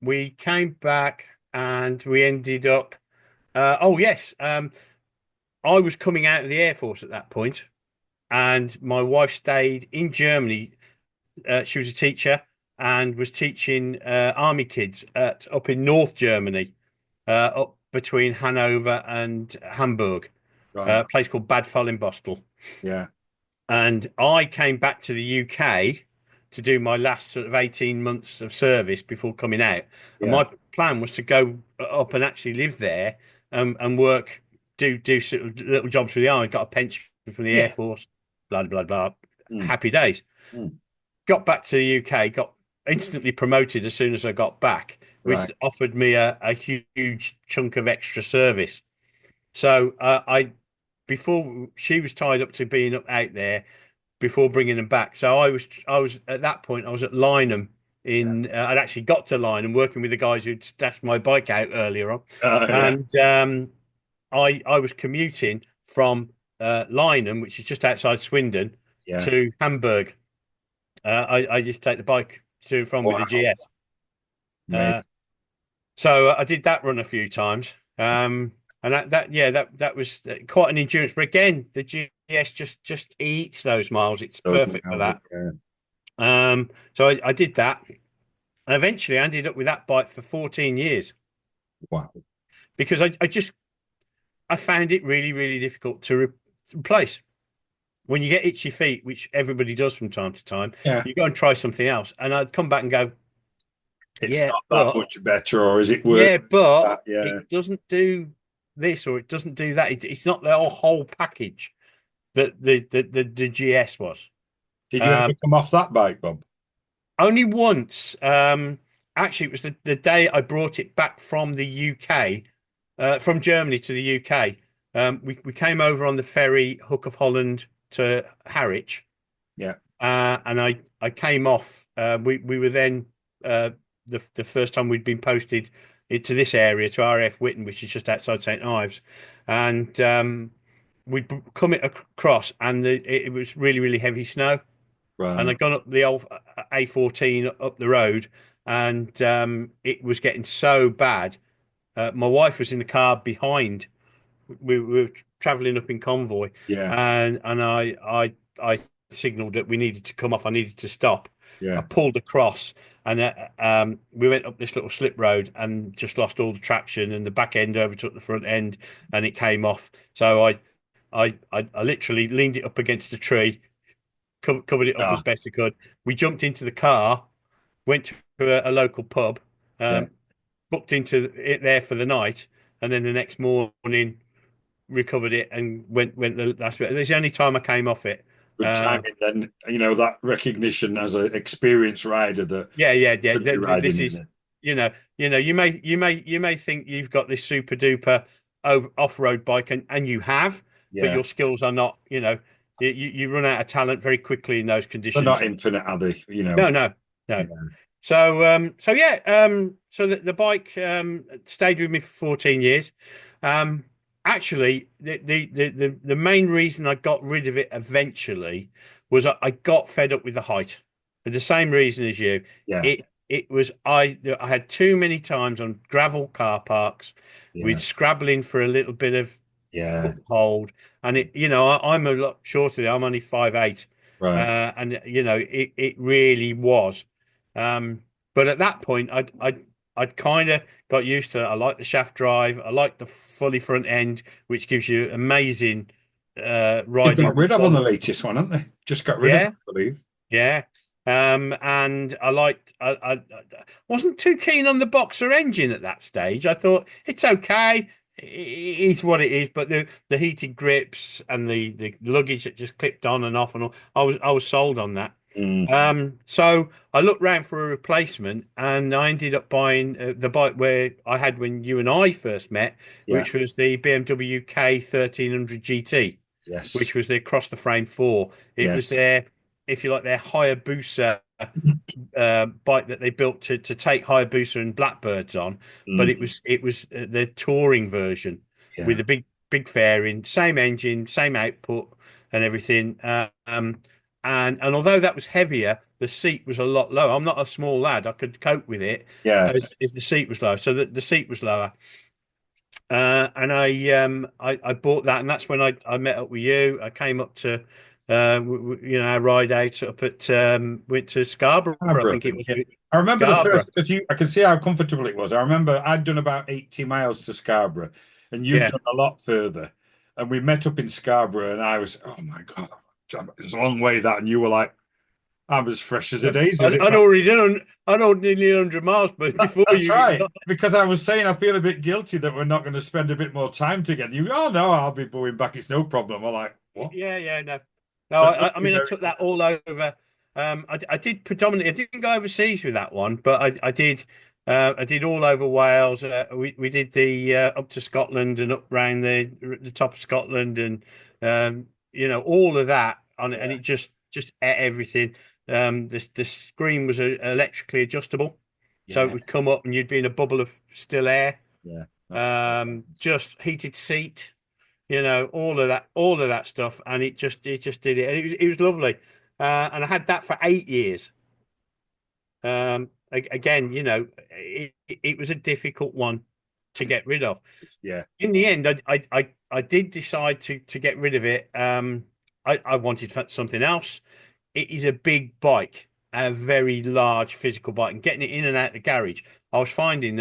[SPEAKER 2] we came back and we ended up. Oh yes, I was coming out of the Air Force at that point, and my wife stayed in Germany. She was a teacher and was teaching army kids up in North Germany, up between Hanover and Hamburg,
[SPEAKER 1] right.
[SPEAKER 2] a place called Bad Fallinbostel.
[SPEAKER 1] Yeah,
[SPEAKER 2] And I came back to the UK to do my last sort of 18 months of service before coming out. And
[SPEAKER 1] yeah,
[SPEAKER 2] my plan was to go up and actually live there, and work, do sort of little jobs for the army. Got a pension from the Air
[SPEAKER 1] yeah.
[SPEAKER 2] Force, blah, blah, blah.
[SPEAKER 1] Mm,
[SPEAKER 2] Happy days.
[SPEAKER 1] mm,
[SPEAKER 2] Got back to the UK, got instantly promoted as soon as I got back, which
[SPEAKER 1] right.
[SPEAKER 2] offered me a huge chunk of extra service. So before she was tied up to being out there before bringing them back. So I was at that point I was at Lynham
[SPEAKER 1] Yeah.
[SPEAKER 2] I'd actually got to Lynham working with the guys who'd stashed my bike out earlier on,
[SPEAKER 1] Yeah,
[SPEAKER 2] and I was commuting from Lynham, which is just outside Swindon,
[SPEAKER 1] yeah.
[SPEAKER 2] to Hamburg. I just take the bike to and from with the
[SPEAKER 1] Wow,
[SPEAKER 2] GS. Uh,
[SPEAKER 1] mate.
[SPEAKER 2] so I did that run a few times. And that was quite an endurance. But again, the GS just eats those miles. It's
[SPEAKER 1] Those
[SPEAKER 2] perfect for
[SPEAKER 1] miles,
[SPEAKER 2] that.
[SPEAKER 1] yeah.
[SPEAKER 2] So I did that. And eventually I ended up with that bike for 14 years
[SPEAKER 1] Wow.
[SPEAKER 2] because I found it really, really difficult to replace. when you get itchy feet, which everybody does from time to time,
[SPEAKER 1] Yeah.
[SPEAKER 2] you go and try something else. And I'd come back and go,
[SPEAKER 1] It's
[SPEAKER 2] yeah,
[SPEAKER 1] not that
[SPEAKER 2] but
[SPEAKER 1] much better, or is it worse?
[SPEAKER 2] yeah, but
[SPEAKER 1] That? Yeah.
[SPEAKER 2] it doesn't do this or it doesn't do that. It's not the whole package that the GS was.
[SPEAKER 1] Did you ever
[SPEAKER 2] Um,
[SPEAKER 1] come off that bike, Bob?
[SPEAKER 2] Only once. Actually, it was the day I brought it back from the UK, from Germany to the UK. We came over on the ferry Hook of Holland to Harwich,
[SPEAKER 1] Yeah.
[SPEAKER 2] and I came off. We were then the first time we'd been posted into this area to RF Whitton, which is just outside St Ives, and we'd come it across, and it was really heavy snow. And
[SPEAKER 1] Right.
[SPEAKER 2] I'd gone up the old A14 up the road, and it was getting so bad. My wife was in the car behind. We were traveling up in convoy,
[SPEAKER 1] Yeah.
[SPEAKER 2] and I signaled that we needed to come off. I needed to stop. I
[SPEAKER 1] Yeah.
[SPEAKER 2] pulled across, and we went up this little slip road and just lost all the traction, and the back end overtook the front end, and it came off. So I literally leaned it up against a tree, covered it up as
[SPEAKER 1] Ah,
[SPEAKER 2] best I could. We jumped into the car, went to a local pub,
[SPEAKER 1] yeah.
[SPEAKER 2] um, booked into it there for the night, and then the next morning recovered it and went the last bit. It's the only time I came off it.
[SPEAKER 1] Good
[SPEAKER 2] Uh,
[SPEAKER 1] timing then. That recognition as an experienced rider that
[SPEAKER 2] yeah.
[SPEAKER 1] should be riding
[SPEAKER 2] This
[SPEAKER 1] in
[SPEAKER 2] is,
[SPEAKER 1] it.
[SPEAKER 2] you may think you've got this super duper off-road bike, and you have, but
[SPEAKER 1] Yeah.
[SPEAKER 2] your skills are not. You run out of talent very quickly in those
[SPEAKER 1] They're not
[SPEAKER 2] conditions.
[SPEAKER 1] infinite, are they?
[SPEAKER 2] No, no, no.
[SPEAKER 1] Yeah.
[SPEAKER 2] So yeah, so the bike stayed with me for 14 years. Um, Actually, the main reason I got rid of it eventually was I got fed up with the height. For the same reason as you.
[SPEAKER 1] Yeah.
[SPEAKER 2] It was I had too many times on gravel car parks with
[SPEAKER 1] Yeah.
[SPEAKER 2] scrabbling for a little bit of
[SPEAKER 1] Yeah.
[SPEAKER 2] foothold, and I'm a lot shorter. I'm only 5'8",
[SPEAKER 1] Right.
[SPEAKER 2] and it really was. But at that point, I'd kind of got used to it. I like the shaft drive. I like the fully front end, which gives you amazing
[SPEAKER 1] They've got
[SPEAKER 2] riding
[SPEAKER 1] rid of on the
[SPEAKER 2] performance.
[SPEAKER 1] latest one, haven't they? Just got rid of it,
[SPEAKER 2] Yeah,
[SPEAKER 1] I believe.
[SPEAKER 2] yeah. And I wasn't too keen on the boxer engine at that stage. I thought it's okay. It's what it is, but the heated grips and the luggage that just clipped on and off and all, I was sold on that.
[SPEAKER 1] Mm,
[SPEAKER 2] So I looked round for a replacement, and I ended up buying the bike where I had when you and I first met,
[SPEAKER 1] yeah.
[SPEAKER 2] which was the BMW K 1300 GT, which
[SPEAKER 1] Yes.
[SPEAKER 2] was their cross the frame four. It was
[SPEAKER 1] Yes.
[SPEAKER 2] their, if you like, their Hayabusa bike that they built to take Hayabusa and Blackbirds on, but
[SPEAKER 1] Mm,
[SPEAKER 2] it was the touring version with
[SPEAKER 1] yeah.
[SPEAKER 2] the big fairing, same engine, same output, and everything. And although that was heavier, the seat was a lot lower. I'm not a small lad; I could cope with it
[SPEAKER 1] Yeah.
[SPEAKER 2] if the seat was low. So the seat was lower. And I bought that, and that's when I met up with you. I came up to our ride out up at went to Scarborough, I
[SPEAKER 1] Scarborough, I
[SPEAKER 2] think it
[SPEAKER 1] think.
[SPEAKER 2] was.
[SPEAKER 1] Yeah. I remember the
[SPEAKER 2] Scarborough.
[SPEAKER 1] first because I can see how comfortable it was. I remember I'd done about 80 miles to Scarborough, and you'd
[SPEAKER 2] Yeah.
[SPEAKER 1] done a lot further. And we met up in Scarborough, and I was, oh my God, it's a long way that. And you were like, I'm as fresh as a daisy as if
[SPEAKER 2] I'd already done I'd already nearly 100 miles, but before
[SPEAKER 1] that's
[SPEAKER 2] you
[SPEAKER 1] right. Because I was saying I feel a bit guilty that we're not going to spend a bit more time together. You, oh no, I'll be going back. It's no problem. I'm like, what?
[SPEAKER 2] yeah, no,
[SPEAKER 1] But no,
[SPEAKER 2] I
[SPEAKER 1] you're
[SPEAKER 2] mean, I
[SPEAKER 1] very
[SPEAKER 2] took that all over. I did predominantly. I didn't go overseas with that one, but I did. I did all over Wales. We did the up to Scotland and up round the top of Scotland, and all of that on it, and
[SPEAKER 1] yeah,
[SPEAKER 2] it just ate everything. The screen was electrically adjustable, so it
[SPEAKER 1] yeah,
[SPEAKER 2] would come up, and you'd be in a bubble of still air.
[SPEAKER 1] yeah. That's great.
[SPEAKER 2] Just heated seat, all of that stuff, and it just did it. And it was lovely, and I had that for 8 years. Again, it was a difficult one to get rid of.
[SPEAKER 1] Yeah,
[SPEAKER 2] In the end, I did decide to get rid of it. I wanted something else. It is a big bike, a very large physical bike, and getting it in and out of the garage, I was finding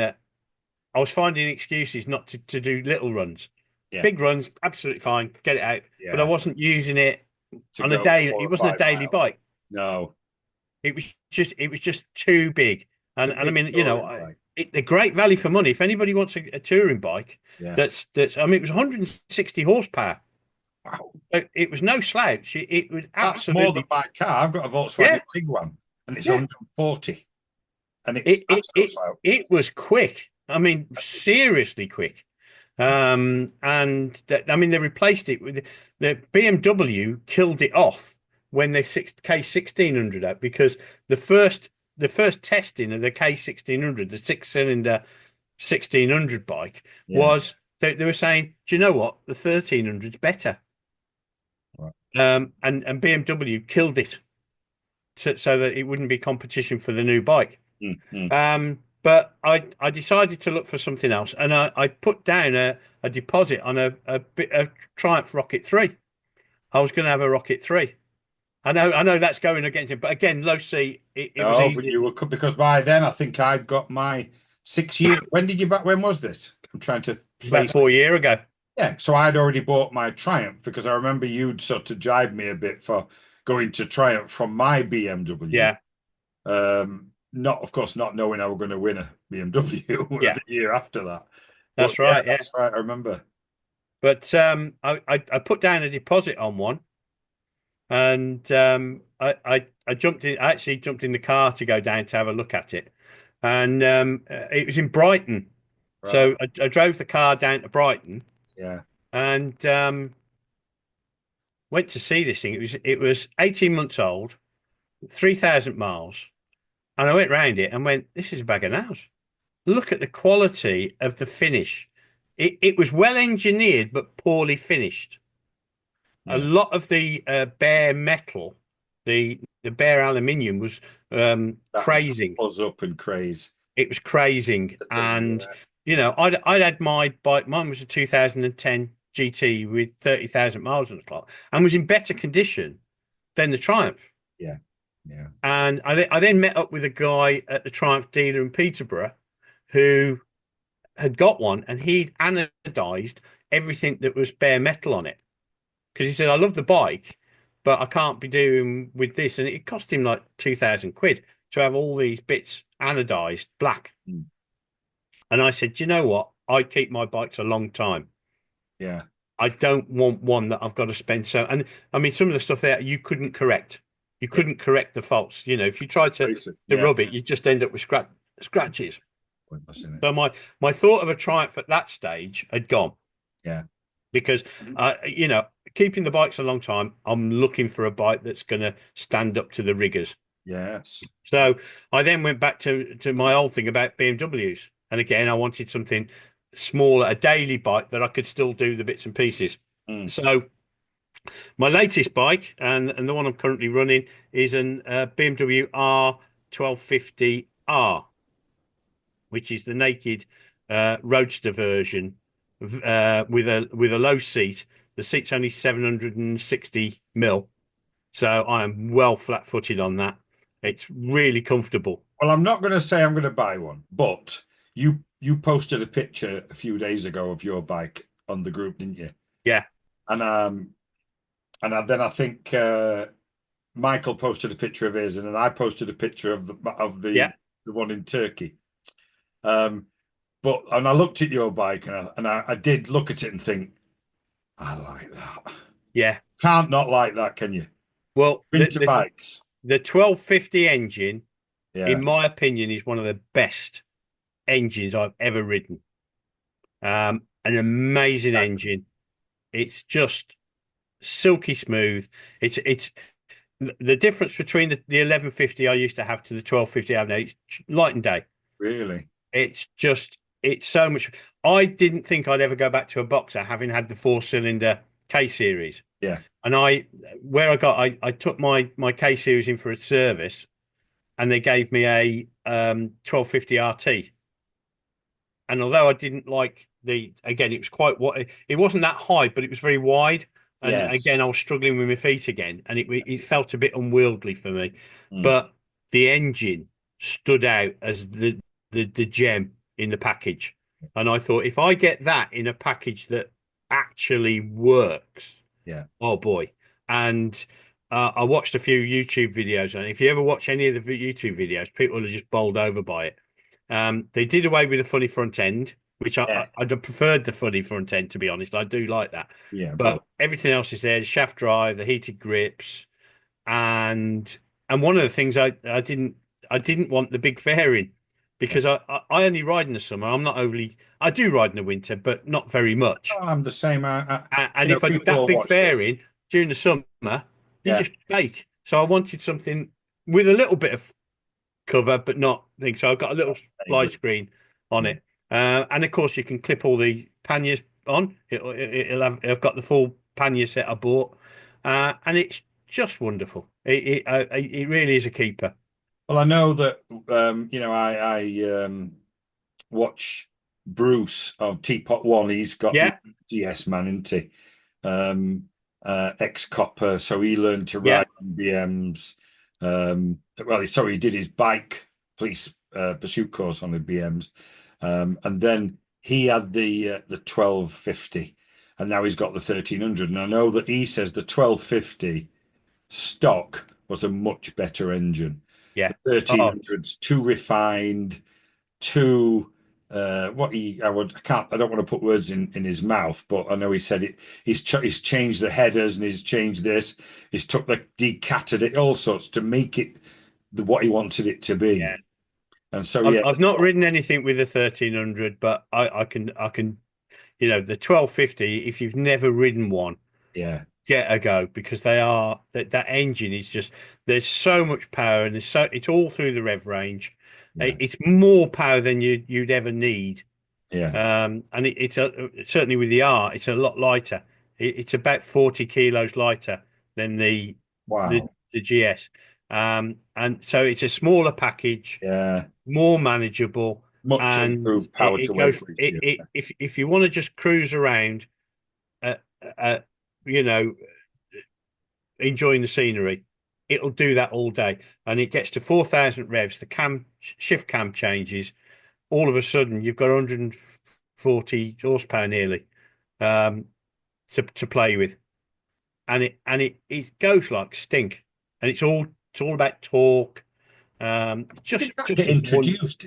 [SPEAKER 2] excuses not to do little runs.
[SPEAKER 1] yeah,
[SPEAKER 2] Big runs, absolutely fine, get it out. But I
[SPEAKER 1] yeah,
[SPEAKER 2] wasn't using it
[SPEAKER 1] to
[SPEAKER 2] on a
[SPEAKER 1] go
[SPEAKER 2] day.
[SPEAKER 1] 4
[SPEAKER 2] It
[SPEAKER 1] or
[SPEAKER 2] wasn't a
[SPEAKER 1] 5
[SPEAKER 2] daily
[SPEAKER 1] miles.
[SPEAKER 2] bike.
[SPEAKER 1] No,
[SPEAKER 2] It was just too big.
[SPEAKER 1] it's
[SPEAKER 2] And
[SPEAKER 1] a
[SPEAKER 2] I
[SPEAKER 1] big
[SPEAKER 2] mean,
[SPEAKER 1] touring bike.
[SPEAKER 2] the great value for money. If anybody wants a touring bike,
[SPEAKER 1] Yeah.
[SPEAKER 2] that's. I mean, it was 160 horsepower.
[SPEAKER 1] Wow.
[SPEAKER 2] It was no slouch. It was
[SPEAKER 1] That's more than
[SPEAKER 2] absolutely.
[SPEAKER 1] my car. I've got a Volkswagen
[SPEAKER 2] Yeah,
[SPEAKER 1] Tiguan, and it's
[SPEAKER 2] yeah.
[SPEAKER 1] 140, and
[SPEAKER 2] It
[SPEAKER 1] that's
[SPEAKER 2] it
[SPEAKER 1] no
[SPEAKER 2] it
[SPEAKER 1] slouch.
[SPEAKER 2] it was quick. I mean, seriously quick. I mean, they replaced it with the BMW killed it off when they K1600 out because the first the first testing of the K1600, the six-cylinder 1600 bike,
[SPEAKER 1] Yeah.
[SPEAKER 2] was they were saying, do you know what? The 1300's better.
[SPEAKER 1] Right.
[SPEAKER 2] And BMW killed it so that it wouldn't be competition for the new bike.
[SPEAKER 1] Mm-hmm.
[SPEAKER 2] But I decided to look for something else, and I put down a deposit on a Triumph Rocket 3. I was going to have a Rocket 3. I know that's going against it, but again, low seat, it was
[SPEAKER 1] Oh, but
[SPEAKER 2] easy.
[SPEAKER 1] you were because by then I think I'd got my 6 year. When did you back? When was this? I'm trying to
[SPEAKER 2] About
[SPEAKER 1] place.
[SPEAKER 2] 4 years ago.
[SPEAKER 1] Yeah, so I'd already bought my Triumph because I remember you'd sort of jibe me a bit for going to Triumph from my BMW.
[SPEAKER 2] Yeah,
[SPEAKER 1] Not, of course, not knowing I were going to win a BMW
[SPEAKER 2] yeah,
[SPEAKER 1] the year after that. But
[SPEAKER 2] that's
[SPEAKER 1] yeah,
[SPEAKER 2] right. Yeah,
[SPEAKER 1] that's right. I remember.
[SPEAKER 2] but I put down a deposit on one, and I jumped in. I actually jumped in the car to go down to have a look at it, and it was in Brighton.
[SPEAKER 1] Right.
[SPEAKER 2] So I drove the car down to Brighton
[SPEAKER 1] Yeah.
[SPEAKER 2] and went to see this thing. It was 18 months old, 3,000 miles, and I went round it and went, "This is a bag of nails. Look at the quality of the finish. It was well engineered but poorly finished. A
[SPEAKER 1] Yeah.
[SPEAKER 2] lot of the bare metal, the bare aluminium was
[SPEAKER 1] That was
[SPEAKER 2] crazing.
[SPEAKER 1] buzz up and craze.
[SPEAKER 2] It was crazing,
[SPEAKER 1] The thing.
[SPEAKER 2] and
[SPEAKER 1] Yeah.
[SPEAKER 2] I'd had my bike. Mine was a 2010 GT with 30,000 miles on the clock, and was in better condition than the Triumph.
[SPEAKER 1] Yeah. Yeah.
[SPEAKER 2] And I then met up with a guy at the Triumph dealer in Peterborough who had got one, and he'd anodized everything that was bare metal on it because he said, "I love the bike, but I can't be doing with this," and it cost him like 2,000 quid to have all these bits anodized black.
[SPEAKER 1] Mm.
[SPEAKER 2] And I said, "Do you know what? I keep my bikes a long time.
[SPEAKER 1] Yeah.
[SPEAKER 2] I don't want one that I've got to spend so." And I mean, some of the stuff there you couldn't correct. You
[SPEAKER 1] Yeah.
[SPEAKER 2] couldn't correct the faults. If you tried to
[SPEAKER 1] Yeah.
[SPEAKER 2] rub it, you just end up with scratches.
[SPEAKER 1] Pointless, isn't it?
[SPEAKER 2] So my thought of a Triumph at that stage had gone
[SPEAKER 1] Yeah.
[SPEAKER 2] because keeping the bikes a long time, I'm looking for a bike that's going to stand up to the riggers.
[SPEAKER 1] Yes.
[SPEAKER 2] So I then went back to my old thing about BMWs. And again, I wanted something smaller, a daily bike that I could still do the bits and pieces.
[SPEAKER 1] Mm.
[SPEAKER 2] So my latest bike and the one I'm currently running is an BMW R1250R, which is the naked roadster version with a low seat. The seat's only 760 mil. So I am well flat-footed on that. It's really comfortable.
[SPEAKER 1] Well, I'm not going to say I'm going to buy one, but you posted a picture a few days ago of your bike on the group, didn't you?
[SPEAKER 2] Yeah,
[SPEAKER 1] Then I think Michael posted a picture of his, and then I posted a picture of
[SPEAKER 2] yeah,
[SPEAKER 1] the one in Turkey. And I looked at your bike, and I did look at it and think, I like that.
[SPEAKER 2] yeah.
[SPEAKER 1] Can't not like that, can you?
[SPEAKER 2] Well,
[SPEAKER 1] Winter bikes.
[SPEAKER 2] the 1250 engine,
[SPEAKER 1] Yeah,
[SPEAKER 2] in my opinion, is one of the best engines I've ever ridden. An amazing engine. It's just silky smooth. It's the difference between the 1150 I used to have to the 1250 I have now. It's light and day.
[SPEAKER 1] really.
[SPEAKER 2] It's so much. I didn't think I'd ever go back to a boxer having had the four-cylinder K series.
[SPEAKER 1] Yeah,
[SPEAKER 2] And I took my K series in for a service, and they gave me a 1250 RT. And although I didn't like again, it was it wasn't that high, but it was very wide. And again,
[SPEAKER 1] yes.
[SPEAKER 2] I was struggling with my feet again, and it felt a bit unwieldy for me.
[SPEAKER 1] Mm.
[SPEAKER 2] But the engine stood out as the gem in the package. And I thought, if I get that in a package that actually works,
[SPEAKER 1] Yeah.
[SPEAKER 2] oh boy, and I watched a few YouTube videos. And if you ever watch any of the YouTube videos, people are just bowled over by it. They did away with the funny front end, which
[SPEAKER 1] Yeah,
[SPEAKER 2] I'd have preferred the funny front end, to be honest. I do like that,
[SPEAKER 1] yeah,
[SPEAKER 2] but
[SPEAKER 1] but
[SPEAKER 2] everything else is there: the shaft drive, the heated grips, and one of the things I didn't want the big fairing
[SPEAKER 1] yeah.
[SPEAKER 2] because I only ride in the summer. I'm not overly. I do ride in the winter, but not very much.
[SPEAKER 1] Oh, I'm the same.
[SPEAKER 2] And if I
[SPEAKER 1] People
[SPEAKER 2] that
[SPEAKER 1] will
[SPEAKER 2] big
[SPEAKER 1] watch this.
[SPEAKER 2] fairing during the summer, you
[SPEAKER 1] Yeah,
[SPEAKER 2] just bake. So I wanted something with a little bit of cover, but not thing. So I've got a little fly
[SPEAKER 1] Avery.
[SPEAKER 2] screen on
[SPEAKER 1] Yeah.
[SPEAKER 2] it, and of course you can clip all the panniers on. It'll have. I've got the full pannier set I bought, and it's just wonderful. It really is a keeper.
[SPEAKER 1] Well, I know that I watch Bruce of Teapot One. He's got the
[SPEAKER 2] Yeah,
[SPEAKER 1] GS man, isn't he? Ex-copper, so he learned to
[SPEAKER 2] yeah,
[SPEAKER 1] ride on BMs. Well, sorry, he did his bike police pursuit course on the BMs, and then he had the 1250, and now he's got the 1300. And I know that he says the 1250 stock was a much better engine.
[SPEAKER 2] yeah.
[SPEAKER 1] The
[SPEAKER 2] Oh,
[SPEAKER 1] 1300's too refined, too I can't I don't want to put words in his mouth, but I know he said it. He's changed the headers and he's changed this. He's took the decatted it all sorts to make it what he wanted it to
[SPEAKER 2] yeah.
[SPEAKER 1] be. And so yeah,
[SPEAKER 2] I've not ridden anything with the 1300, but I can the 1250. If you've never ridden one,
[SPEAKER 1] yeah,
[SPEAKER 2] get a go because they are that engine is just there's so much power and it's all through the rev range.
[SPEAKER 1] yeah,
[SPEAKER 2] It's more power than you'd ever need.
[SPEAKER 1] yeah.
[SPEAKER 2] And it's certainly with the R, it's a lot lighter. It's about 40 kilos lighter than the
[SPEAKER 1] Wow.
[SPEAKER 2] the GS. And so it's a smaller package,
[SPEAKER 1] Yeah.
[SPEAKER 2] more manageable,
[SPEAKER 1] Much
[SPEAKER 2] and
[SPEAKER 1] improved power to weight ratio.
[SPEAKER 2] if you want to just cruise around, uh, uh, you know, enjoying the scenery, it'll do that all day. And it gets to 4,000 revs. The shift cam changes. All of a sudden, you've got 140 horsepower nearly um, to play with, and it goes like stink, and it's all about torque.
[SPEAKER 1] Did that get
[SPEAKER 2] Just wonderful.
[SPEAKER 1] introduced?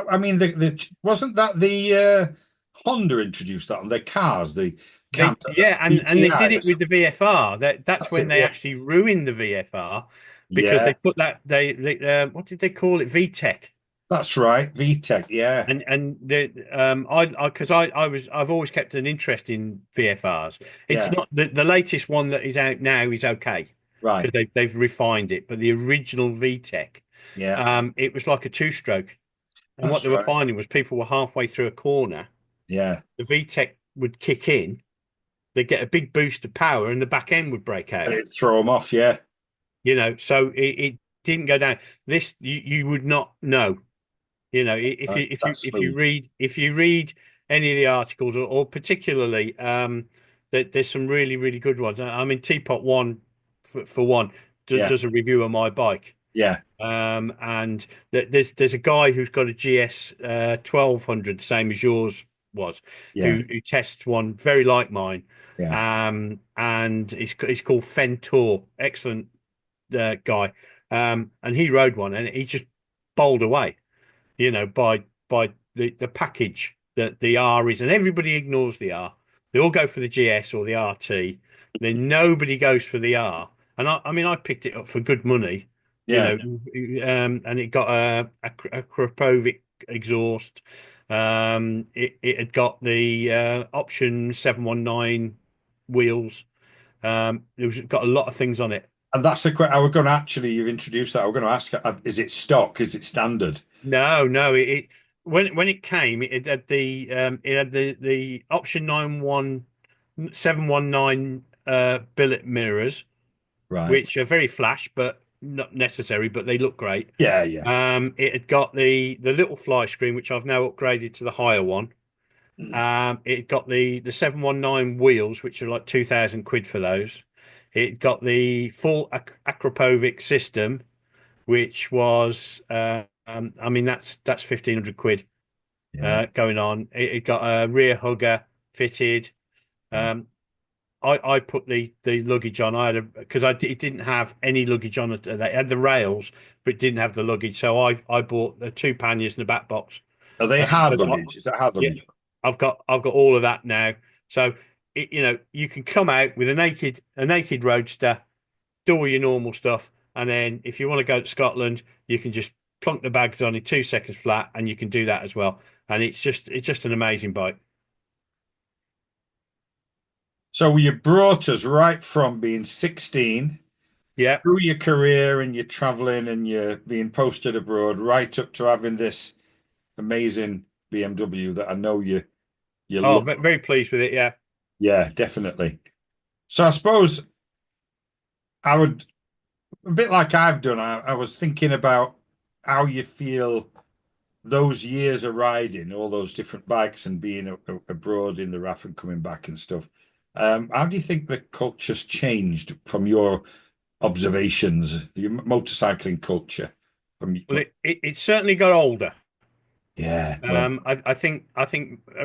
[SPEAKER 1] I mean, the wasn't that the Honda introduced that on their cars, the
[SPEAKER 2] They
[SPEAKER 1] Canter, the
[SPEAKER 2] yeah, and they did
[SPEAKER 1] VTI or
[SPEAKER 2] it with the
[SPEAKER 1] something.
[SPEAKER 2] VFR. That's
[SPEAKER 1] That's
[SPEAKER 2] when
[SPEAKER 1] it.
[SPEAKER 2] they
[SPEAKER 1] Yeah,
[SPEAKER 2] actually ruined the VFR because
[SPEAKER 1] yeah,
[SPEAKER 2] they put that they what did they call it? VTEC.
[SPEAKER 1] that's right. VTEC. Yeah,
[SPEAKER 2] And the I because I've always kept an interest in VFRs. It's
[SPEAKER 1] yeah,
[SPEAKER 2] not the latest one that is out now is okay because
[SPEAKER 1] right.
[SPEAKER 2] they've refined it, but the original VTEC,
[SPEAKER 1] Yeah,
[SPEAKER 2] it was like a two-stroke, and what
[SPEAKER 1] that's
[SPEAKER 2] they were
[SPEAKER 1] right.
[SPEAKER 2] finding was people were halfway through a corner,
[SPEAKER 1] Yeah,
[SPEAKER 2] the VTEC would kick in, they'd get a big boost of power, and the back end would break out.
[SPEAKER 1] and it throw them off. Yeah,
[SPEAKER 2] So it didn't go down. This you would not know.
[SPEAKER 1] that's smooth.
[SPEAKER 2] If you read any of the articles or particularly that there's some really really good ones. I mean, Teapot One for one
[SPEAKER 1] Yeah,
[SPEAKER 2] does a review of my bike,
[SPEAKER 1] yeah,
[SPEAKER 2] and there's a guy who's got a GS 1200, the same as yours was,
[SPEAKER 1] yeah,
[SPEAKER 2] who tests one very like mine,
[SPEAKER 1] yeah.
[SPEAKER 2] and he's called Fentor, excellent guy, and he rode one and he just bowled away by the package that the R is, and everybody ignores the R. They all go for the GS or the RT. Then nobody goes for the R. And I mean, I picked it up for good money, you
[SPEAKER 1] Yeah.
[SPEAKER 2] know, and it got a Krapovic exhaust. It had got the option 719 wheels. It was got a lot of things on it.
[SPEAKER 1] And that's a quick. I was going to actually, you introduced that. I was going to ask, is it stock? Is it standard?
[SPEAKER 2] No. When it came, it had the option 91719 billet mirrors,
[SPEAKER 1] Right.
[SPEAKER 2] which are very flash, but not necessary, but they look great.
[SPEAKER 1] Yeah, yeah.
[SPEAKER 2] It had got the little fly screen, which I've now upgraded to the higher one. It got the 719 wheels, which are like 2,000 quid for those. It got the full Akrapovic system, which was I mean that's 1,500 quid
[SPEAKER 1] Yeah,
[SPEAKER 2] going on. It got a rear hugger fitted.
[SPEAKER 1] yeah.
[SPEAKER 2] Um, I put the luggage on. I had because it didn't have any luggage on it. They had the rails, but it didn't have the luggage. So I bought the two panniers and a back box.
[SPEAKER 1] Are they
[SPEAKER 2] So
[SPEAKER 1] hard luggage? Is that hard
[SPEAKER 2] yeah,
[SPEAKER 1] luggage?
[SPEAKER 2] I've got all of that now. So you can come out with a naked roadster, do all your normal stuff, and then if you want to go to Scotland, you can just plunk the bags on in 2 seconds flat, and you can do that as well. And it's just an amazing bike.
[SPEAKER 1] So you brought us right from being 16
[SPEAKER 2] Yeah.
[SPEAKER 1] through your career and you're traveling and you're being posted abroad, right up to having this amazing BMW that I know you
[SPEAKER 2] Oh,
[SPEAKER 1] love.
[SPEAKER 2] very pleased with it. Yeah.
[SPEAKER 1] Yeah, definitely. So I suppose I would, a bit like I've done, I was thinking about how you feel those years of riding all those different bikes and being abroad in the RAF and coming back and stuff. How do you think the culture's changed from your observations, your motorcycling culture? From,
[SPEAKER 2] Well, it certainly got older.
[SPEAKER 1] yeah, well,
[SPEAKER 2] I think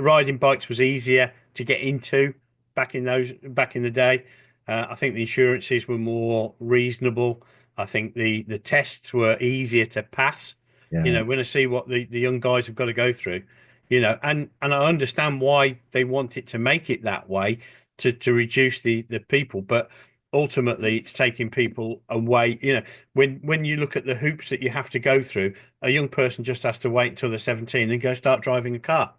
[SPEAKER 2] riding bikes was easier to get into back in the day. I think the insurances were more reasonable. I think the tests were easier to pass.
[SPEAKER 1] yeah,
[SPEAKER 2] When I see what the young guys have got to go through, and I understand why they want it to make it that way to reduce the people, but ultimately it's taking people away. When you look at the hoops that you have to go through, a young person just has to wait until they're 17 and go start driving a car.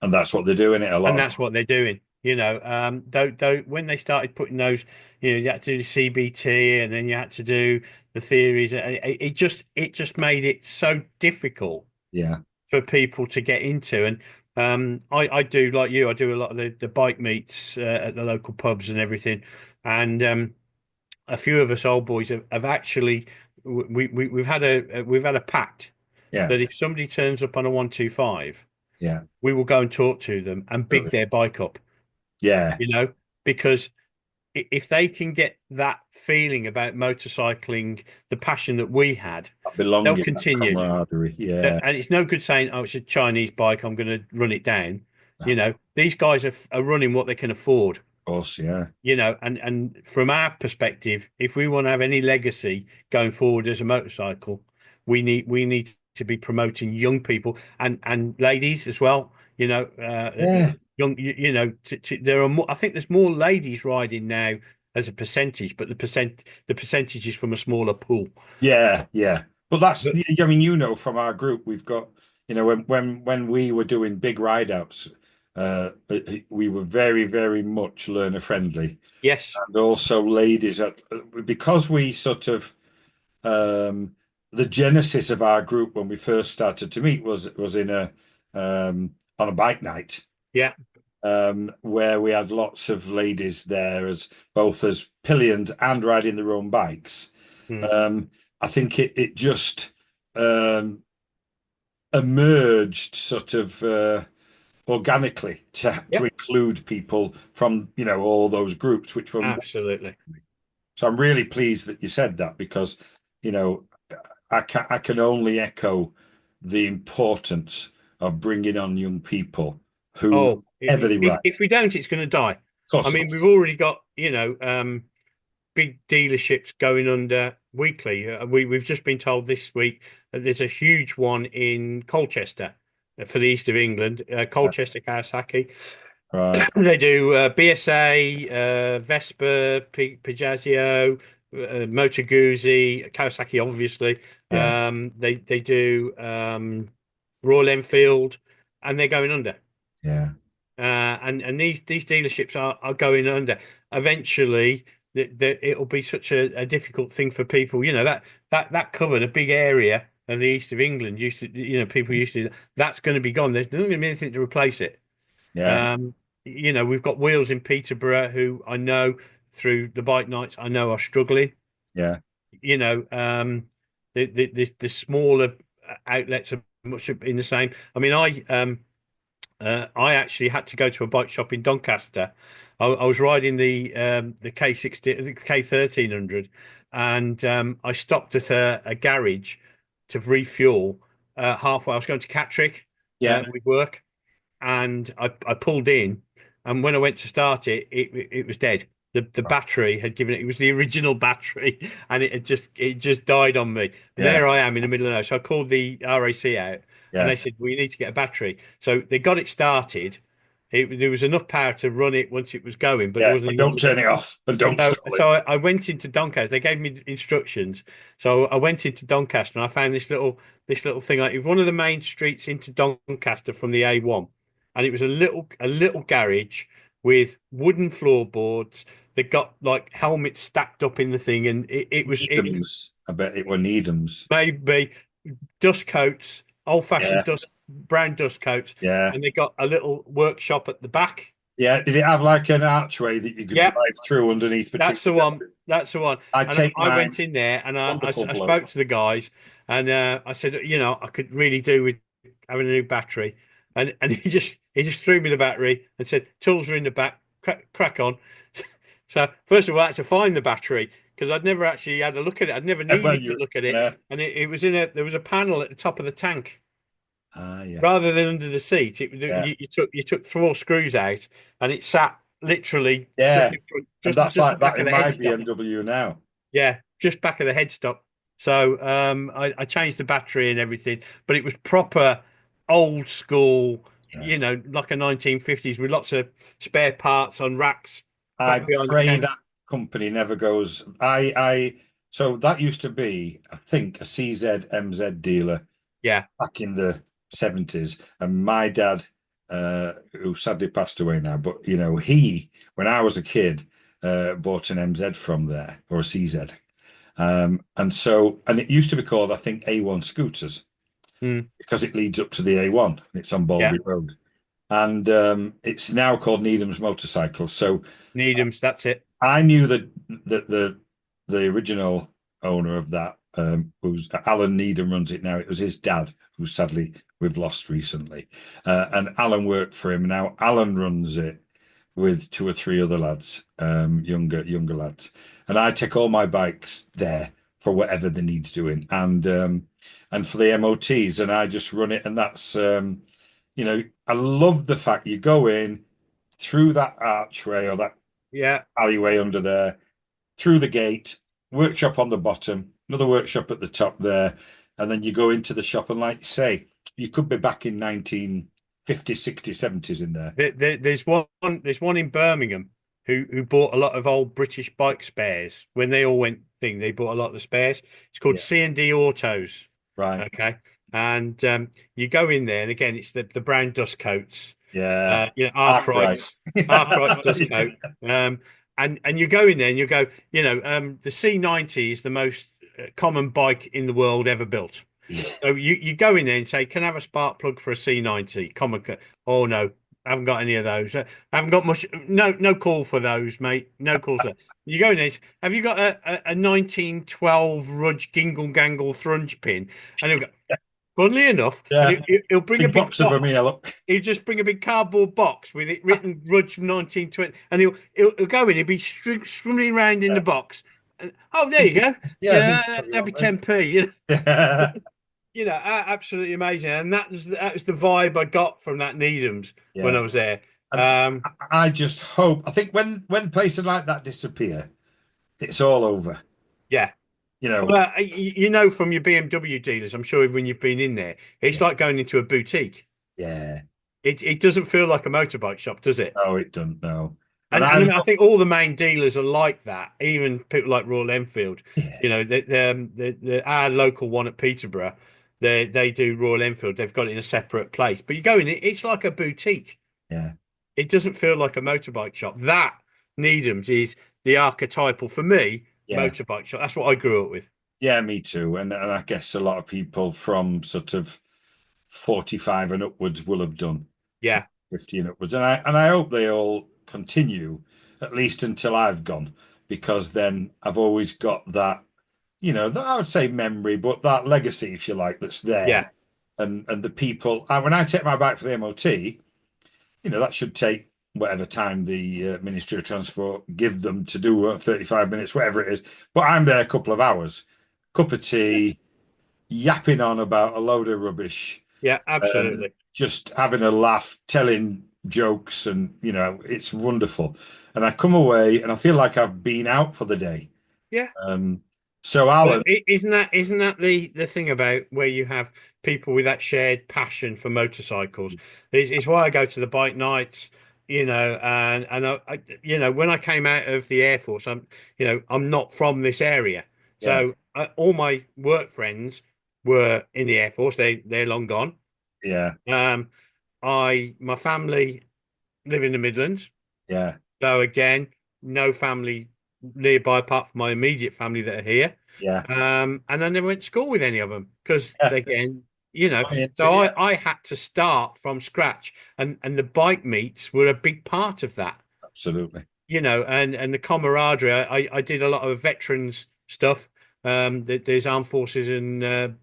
[SPEAKER 1] and that's what they're doing it a
[SPEAKER 2] And
[SPEAKER 1] lot of.
[SPEAKER 2] that's what they're doing. Though when they started putting those, you had to do the CBT and then you had to do the theories. It just made it so difficult
[SPEAKER 1] Yeah,
[SPEAKER 2] for people to get into. And I do like you. I do a lot of the bike meets at the local pubs and everything. And a few of us old boys have actually we've had a pact
[SPEAKER 1] yeah,
[SPEAKER 2] that if somebody turns up on a 125,
[SPEAKER 1] yeah,
[SPEAKER 2] we will go and talk to them and big
[SPEAKER 1] brilliant.
[SPEAKER 2] their bike up,
[SPEAKER 1] Yeah,
[SPEAKER 2] you know, because if they can get that feeling about motorcycling, the passion that we had,
[SPEAKER 1] that
[SPEAKER 2] they'll
[SPEAKER 1] belonging, that
[SPEAKER 2] continue.
[SPEAKER 1] camaraderie. Yeah,
[SPEAKER 2] And it's no good saying, "Oh, it's a Chinese bike. I'm going to run it down."
[SPEAKER 1] no, of
[SPEAKER 2] These guys are running what they can afford.
[SPEAKER 1] course, yeah,
[SPEAKER 2] And from our perspective, if we want to have any legacy going forward as a motorcycle, we need to be promoting young people and ladies as well.
[SPEAKER 1] yeah,
[SPEAKER 2] Young. There are more. I think there's more ladies riding now as a percentage, but the percentage is from a smaller pool.
[SPEAKER 1] yeah, yeah. But that's,
[SPEAKER 2] But
[SPEAKER 1] I mean, from our group, we've got, when we were doing big ride outs, we were very, very much learner friendly.
[SPEAKER 2] yes,
[SPEAKER 1] And also ladies because we sort of um the genesis of our group when we first started to meet was in a on a bike night
[SPEAKER 2] yeah,
[SPEAKER 1] where we had lots of ladies there as both as pillions and riding their own bikes.
[SPEAKER 2] mm,
[SPEAKER 1] I think it just um emerged sort of organically to
[SPEAKER 2] yep,
[SPEAKER 1] include people from all those groups which were.
[SPEAKER 2] absolutely.
[SPEAKER 1] So I'm really pleased that you said that because, you know, I can only echo the importance of bringing on young people who
[SPEAKER 2] Oh,
[SPEAKER 1] ever they
[SPEAKER 2] if
[SPEAKER 1] right.
[SPEAKER 2] if we don't, it's going to die.
[SPEAKER 1] Of
[SPEAKER 2] I
[SPEAKER 1] course,
[SPEAKER 2] mean, we've already got, big dealerships going under weekly. We've just been told this week that there's a huge one in Colchester for the east of England, Colchester Kawasaki.
[SPEAKER 1] right.
[SPEAKER 2] They do BSA, Vespa, Piaggio, Moto Guzzi, Kawasaki, obviously.
[SPEAKER 1] Yeah,
[SPEAKER 2] They do Royal Enfield, and they're going under.
[SPEAKER 1] yeah,
[SPEAKER 2] And these dealerships are going under. Eventually, it'll be such a difficult thing for people. That covered a big area of the east of England. People used to. That's going to be gone. There's not going to be anything to replace it.
[SPEAKER 1] yeah,
[SPEAKER 2] Um, we've got Wheels in Peterborough, who I know through the bike nights, I know are struggling.
[SPEAKER 1] yeah,
[SPEAKER 2] You know, the smaller outlets are much in the same. I mean, I actually had to go to a bike shop in Doncaster. I was riding the K60, the K1300, and I stopped at a garage to refuel halfway. I was going to Catterick
[SPEAKER 1] yeah,
[SPEAKER 2] with work, and I pulled in, and when I went to start it was dead. the battery had given it. It was the original battery, and it just died on me. And
[SPEAKER 1] Yeah,
[SPEAKER 2] there I am in the middle of nowhere. So I called the RAC out, and
[SPEAKER 1] yeah,
[SPEAKER 2] they said, "Well, you need to get a battery." So they got it started. There was enough power to run it once it was going, but there
[SPEAKER 1] yeah.
[SPEAKER 2] wasn't
[SPEAKER 1] But
[SPEAKER 2] enough
[SPEAKER 1] don't
[SPEAKER 2] to
[SPEAKER 1] turn
[SPEAKER 2] get.
[SPEAKER 1] it off and don't
[SPEAKER 2] So,
[SPEAKER 1] stall
[SPEAKER 2] so
[SPEAKER 1] it.
[SPEAKER 2] I went into Doncaster. They gave me instructions. So I went into Doncaster and I found this little thing. It was one of the main streets into Doncaster from the A1, and it was a little garage with wooden floorboards that got like helmets stacked up in the thing, and it
[SPEAKER 1] Needham's. I bet it were Needham's.
[SPEAKER 2] made me dust coats, old-fashioned
[SPEAKER 1] Yeah,
[SPEAKER 2] dust brown dust coats,
[SPEAKER 1] yeah,
[SPEAKER 2] and they got a little workshop at the back.
[SPEAKER 1] yeah. Did it have like an archway that you could
[SPEAKER 2] Yeah,
[SPEAKER 1] drive through underneath between
[SPEAKER 2] that's
[SPEAKER 1] the
[SPEAKER 2] the one.
[SPEAKER 1] buildings?
[SPEAKER 2] That's the one.
[SPEAKER 1] I'd
[SPEAKER 2] And
[SPEAKER 1] take
[SPEAKER 2] I
[SPEAKER 1] mine.
[SPEAKER 2] went in there and I
[SPEAKER 1] Wonderful
[SPEAKER 2] spoke
[SPEAKER 1] bloke.
[SPEAKER 2] to the guys and I said, I could really do with having a new battery. And he just threw me the battery and said, tools are in the back, crack on. So first of all, I had to find the battery because I'd never actually had a look at it. I'd never
[SPEAKER 1] Well,
[SPEAKER 2] needed to
[SPEAKER 1] you,
[SPEAKER 2] look at it.
[SPEAKER 1] yeah.
[SPEAKER 2] And it was there was a panel at the top of the tank
[SPEAKER 1] Ah, yeah,
[SPEAKER 2] rather than under the seat.
[SPEAKER 1] yeah,
[SPEAKER 2] You took four screws out and it sat literally just
[SPEAKER 1] yeah.
[SPEAKER 2] in front,
[SPEAKER 1] And
[SPEAKER 2] just
[SPEAKER 1] that's
[SPEAKER 2] just the
[SPEAKER 1] like that
[SPEAKER 2] back of
[SPEAKER 1] in
[SPEAKER 2] the
[SPEAKER 1] my
[SPEAKER 2] headstock.
[SPEAKER 1] BMW now.
[SPEAKER 2] Yeah, just back of the headstock. So I changed the battery and everything, but it was proper old school,
[SPEAKER 1] Yeah.
[SPEAKER 2] like a 1950s with lots of spare parts on racks
[SPEAKER 1] I
[SPEAKER 2] back behind the
[SPEAKER 1] pray
[SPEAKER 2] counter.
[SPEAKER 1] that company never goes. So that used to be, I think, a CZ MZ dealer
[SPEAKER 2] Yeah,
[SPEAKER 1] back in the 70s. And my dad, who sadly passed away now, but when I was a kid, bought an MZ from there or a CZ. And it used to be called, I think, A1 Scooters
[SPEAKER 2] mm,
[SPEAKER 1] because it leads up to the A1 and it's on
[SPEAKER 2] yeah,
[SPEAKER 1] Balby Road. And it's now called Needham's Motorcycles. So
[SPEAKER 2] Needham's. That's it.
[SPEAKER 1] I knew that the original owner of that, who's Alan Needham, runs it now. It was his dad, who sadly we've lost recently, and Alan worked for him. Now Alan runs it with two or three other lads, younger lads, and I take all my bikes there for whatever they need doing, and for the MOTs, and I just run it, and that's I love the fact you go in through that archway or that
[SPEAKER 2] Yeah.
[SPEAKER 1] alleyway under there, through the gate, workshop on the bottom, another workshop at the top there, and then you go into the shop. And like you say, you could be back in 1950s, 60s, 70s in there.
[SPEAKER 2] There's one in Birmingham who bought a lot of old British bike spares when they all went thing. They bought a lot of the spares. It's called
[SPEAKER 1] Yeah,
[SPEAKER 2] C&D Autos.
[SPEAKER 1] right.
[SPEAKER 2] Okay. And you go in there, and again, it's the brown dust coats,
[SPEAKER 1] Yeah, Arkwright.
[SPEAKER 2] Arkwright dust coat. Um, and you go in there and you go, the C90 is the most common bike in the world ever built.
[SPEAKER 1] Yeah,
[SPEAKER 2] So you go in there and say, "Can I have a spark plug for a C90?" Common. Oh no, I haven't got any of those. I haven't got much. No call for those, mate. No call for that. You go in there. Have you got a 1912 Rudge Gingle Gangle Thrunge pin? And he'll go. Funnily enough, and
[SPEAKER 1] yeah.
[SPEAKER 2] he'll bring a
[SPEAKER 1] Big
[SPEAKER 2] big
[SPEAKER 1] box of them
[SPEAKER 2] box.
[SPEAKER 1] here. Look.
[SPEAKER 2] He'll just bring a big cardboard box with it written Rudge 1920, and he'll go in. He'll be swimming around in the
[SPEAKER 1] Yeah,
[SPEAKER 2] box. And, oh, there you go.
[SPEAKER 1] yeah. I think
[SPEAKER 2] Yeah,
[SPEAKER 1] what you
[SPEAKER 2] that'd be
[SPEAKER 1] want, mate.
[SPEAKER 2] 10p.
[SPEAKER 1] Yeah,
[SPEAKER 2] Absolutely amazing, and that was the vibe I got from that Needham's when
[SPEAKER 1] yeah.
[SPEAKER 2] I was there.
[SPEAKER 1] And I just hope. I think when places like that disappear, it's all over.
[SPEAKER 2] Yeah,
[SPEAKER 1] You know.
[SPEAKER 2] well, from your BMW dealers, I'm sure when you've been in there, it's
[SPEAKER 1] Yeah,
[SPEAKER 2] like going into a boutique.
[SPEAKER 1] yeah.
[SPEAKER 2] It doesn't feel like a motorbike shop, does it?
[SPEAKER 1] No, it doesn't. No. And
[SPEAKER 2] And
[SPEAKER 1] I
[SPEAKER 2] and I
[SPEAKER 1] know.
[SPEAKER 2] think all the main dealers are like that. Even people like Royal Enfield,
[SPEAKER 1] Yeah,
[SPEAKER 2] our local one at Peterborough, they do Royal Enfield. They've got it in a separate place, but you go in, it's like a boutique.
[SPEAKER 1] yeah,
[SPEAKER 2] It doesn't feel like a motorbike shop. That Needham's is the archetypal for me
[SPEAKER 1] yeah,
[SPEAKER 2] motorbike shop. That's what I grew up with.
[SPEAKER 1] yeah. Me too. And I guess a lot of people from sort of 45 and upwards will have done
[SPEAKER 2] Yeah,
[SPEAKER 1] 50 and upwards, and I hope they all continue at least until I've gone, because then I've always got that, that I would say memory, but that legacy, if you like, that's there.
[SPEAKER 2] yeah,
[SPEAKER 1] And the people, when I take my bike for the MOT, that should take whatever time the Ministry of Transport give them to do 35 minutes, whatever it is. But I'm there a couple of hours, cup of tea, yapping on about a load of rubbish,
[SPEAKER 2] yeah, absolutely.
[SPEAKER 1] just having a laugh, telling jokes, and it's wonderful. and I come away and I feel like I've been out for the day.
[SPEAKER 2] Yeah.
[SPEAKER 1] Um, so
[SPEAKER 2] But
[SPEAKER 1] Alan,
[SPEAKER 2] isn't that the thing about where you have people with that shared passion for motorcycles? Is why I go to the bike nights, and when I came out of the Air Force, I'm not from this area,
[SPEAKER 1] yeah,
[SPEAKER 2] so all my work friends were in the Air Force. They're long gone.
[SPEAKER 1] yeah,
[SPEAKER 2] Um, my family live in the Midlands.
[SPEAKER 1] yeah,
[SPEAKER 2] So again, no family nearby apart from my immediate family that are here.
[SPEAKER 1] yeah,
[SPEAKER 2] And I never went to school with any of them because
[SPEAKER 1] yeah.
[SPEAKER 2] again, so
[SPEAKER 1] Yeah,
[SPEAKER 2] I had to start from scratch and the bike meets were a big part of that,
[SPEAKER 1] absolutely.
[SPEAKER 2] and the camaraderie. I did a lot of veterans stuff. There's armed forces and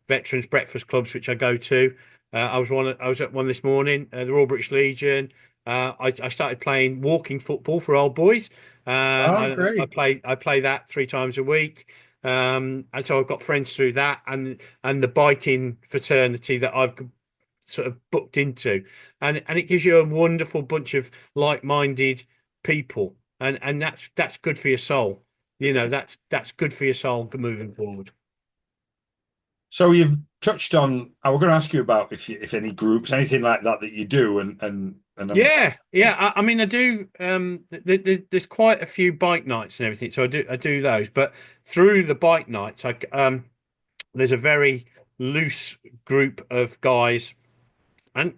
[SPEAKER 2] veterans breakfast clubs which I go to. I was at one this morning, the Royal British Legion. I started playing walking football for old boys.
[SPEAKER 1] Oh,
[SPEAKER 2] I
[SPEAKER 1] great.
[SPEAKER 2] play that 3 times a week. And so I've got friends through that and the biking fraternity that I've sort of booked into, and it gives you a wonderful bunch of like-minded people, and that's good for your soul. That's good for your soul moving forward.
[SPEAKER 1] So you've touched on. I was going to ask you about if any groups, anything like that that you do, and I'm
[SPEAKER 2] Yeah. I mean, I do. There's quite a few bike nights and everything, so I do those. But through the bike nights, there's a very loose group of guys and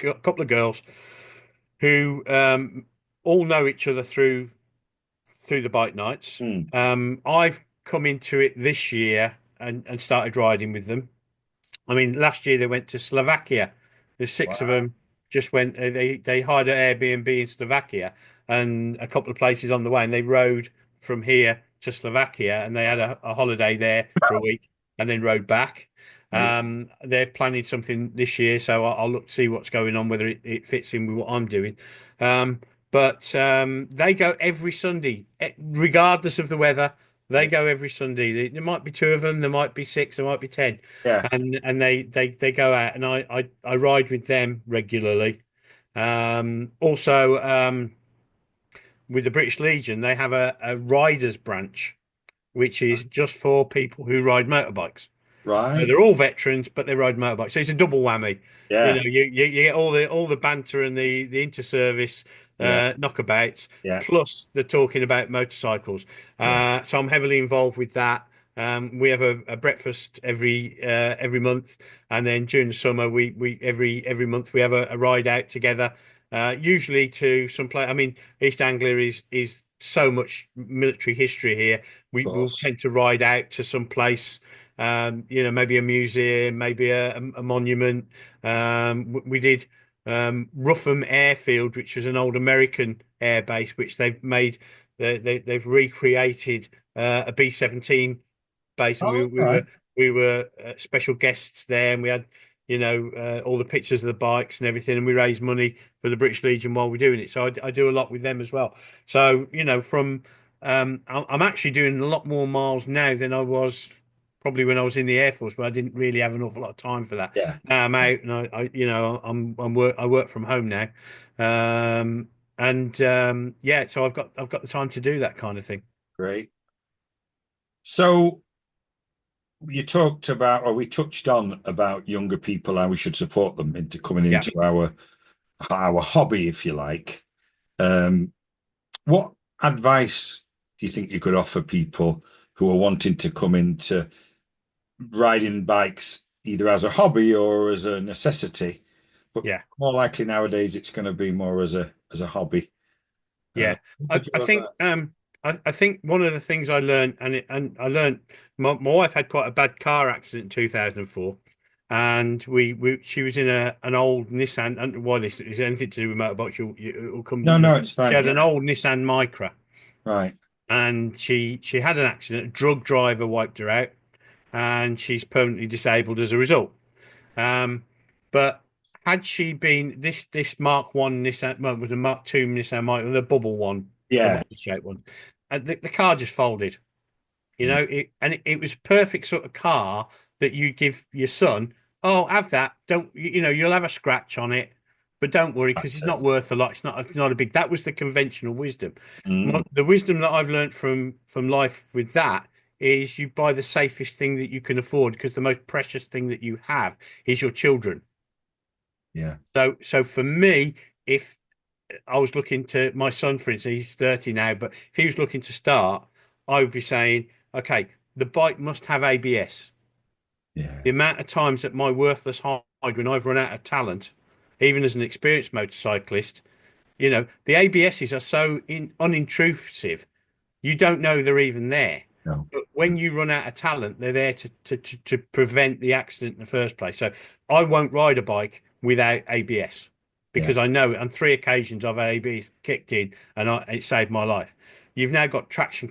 [SPEAKER 2] a couple of girls who all know each other through the bike nights.
[SPEAKER 1] Hmm.
[SPEAKER 2] I've come into it this year and started riding with them. I mean, last year they went to Slovakia. There's six of
[SPEAKER 1] Wow.
[SPEAKER 2] them. Just went. They hired an Airbnb in Slovakia and a couple of places on the way, and they rode from here to Slovakia, and they had a holiday there for a week, and then rode back.
[SPEAKER 1] Amazing.
[SPEAKER 2] They're planning something this year, so I'll look see what's going on, whether it fits in with what I'm doing. Um, but they go every Sunday, regardless of the weather. They
[SPEAKER 1] Yeah.
[SPEAKER 2] go every Sunday. There might be two of them, there might be six, there might be 10,
[SPEAKER 1] Yeah.
[SPEAKER 2] and they go out, and I ride with them regularly. Also, with the British Legion, they have a riders branch, which is just for people who ride motorbikes. So
[SPEAKER 1] Right.
[SPEAKER 2] they're all veterans, but they ride motorbikes. So it's a double whammy.
[SPEAKER 1] Yeah.
[SPEAKER 2] You get all the banter and the inter-service
[SPEAKER 1] Yeah.
[SPEAKER 2] knockabouts,
[SPEAKER 1] Yeah.
[SPEAKER 2] plus the talking about motorcycles.
[SPEAKER 1] Yeah.
[SPEAKER 2] So I'm heavily involved with that. We have a breakfast every month, and then during the summer we every month we have a ride out together. Usually to some place. I mean, East Anglia is so much military history here.
[SPEAKER 1] Of
[SPEAKER 2] We will
[SPEAKER 1] course.
[SPEAKER 2] tend to ride out to some place, maybe a museum, maybe a monument. We did Rougham Airfield, which was an old American air base, which they've made. They've recreated a B-17 base, and we
[SPEAKER 1] Oh,
[SPEAKER 2] we were
[SPEAKER 1] right.
[SPEAKER 2] we were special guests there, and we had all the pictures of the bikes and everything, and we raised money for the British Legion while we're doing it. So I do a lot with them as well. So from I'm actually doing a lot more miles now than I was probably when I was in the Air Force, but I didn't really have an awful lot of time for that.
[SPEAKER 1] Yeah.
[SPEAKER 2] Now I'm out, and I work from home now, and so I've got the time to do that kind of thing.
[SPEAKER 1] Great. So you talked about, or we touched on about younger people, how we should support them into coming
[SPEAKER 2] Yeah.
[SPEAKER 1] into our hobby, if you like. Um, what advice do you think you could offer people who are wanting to come into riding bikes, either as a hobby or as a necessity? But
[SPEAKER 2] Yeah.
[SPEAKER 1] more likely nowadays, it's going to be more as a hobby.
[SPEAKER 2] Yeah,
[SPEAKER 1] What
[SPEAKER 2] I,
[SPEAKER 1] would
[SPEAKER 2] I
[SPEAKER 1] you
[SPEAKER 2] think
[SPEAKER 1] advise?
[SPEAKER 2] I think one of the things I learned, and I learned my wife had quite a bad car accident in 2004, and she was in an old Nissan. I don't know why this is anything to do with motorbikes. It'll
[SPEAKER 1] No,
[SPEAKER 2] come.
[SPEAKER 1] no, it's
[SPEAKER 2] She
[SPEAKER 1] fine.
[SPEAKER 2] had an
[SPEAKER 1] Yeah,
[SPEAKER 2] old Nissan Micra,
[SPEAKER 1] right.
[SPEAKER 2] and she had an accident. A drug driver wiped her out, and she's permanently disabled as a result. Um, but had she been this Mark One Nissan, well, it was a Mark Two Nissan Micra, the bubble one, the
[SPEAKER 1] Yeah.
[SPEAKER 2] body shaped one, and the car just folded.
[SPEAKER 1] Mm.
[SPEAKER 2] It was a perfect sort of car that you give your son. Oh, have that. Don't you'll have a scratch on it, but don't worry because
[SPEAKER 1] That's
[SPEAKER 2] it's
[SPEAKER 1] it.
[SPEAKER 2] not worth a lot. It's not a big. That was the conventional wisdom.
[SPEAKER 1] Mm,
[SPEAKER 2] The wisdom that I've learned from life with that is you buy the safest thing that you can afford because the most precious thing that you have is your children.
[SPEAKER 1] yeah.
[SPEAKER 2] So for me, if I was looking to my son, for instance, he's 30 now, but if he was looking to start, I would be saying, okay, the bike must have ABS.
[SPEAKER 1] Yeah.
[SPEAKER 2] The amount of times that my worthless hide when I've run out of talent, even as an experienced motorcyclist, the ABSs are so unintrusive, you don't know they're even there.
[SPEAKER 1] No.
[SPEAKER 2] But when you run out of talent, they're there to prevent the accident in the first place. So I won't ride a bike without ABS
[SPEAKER 1] Yeah.
[SPEAKER 2] because I know on 3 occasions I've had ABS kicked in and it saved my life. You've now got traction,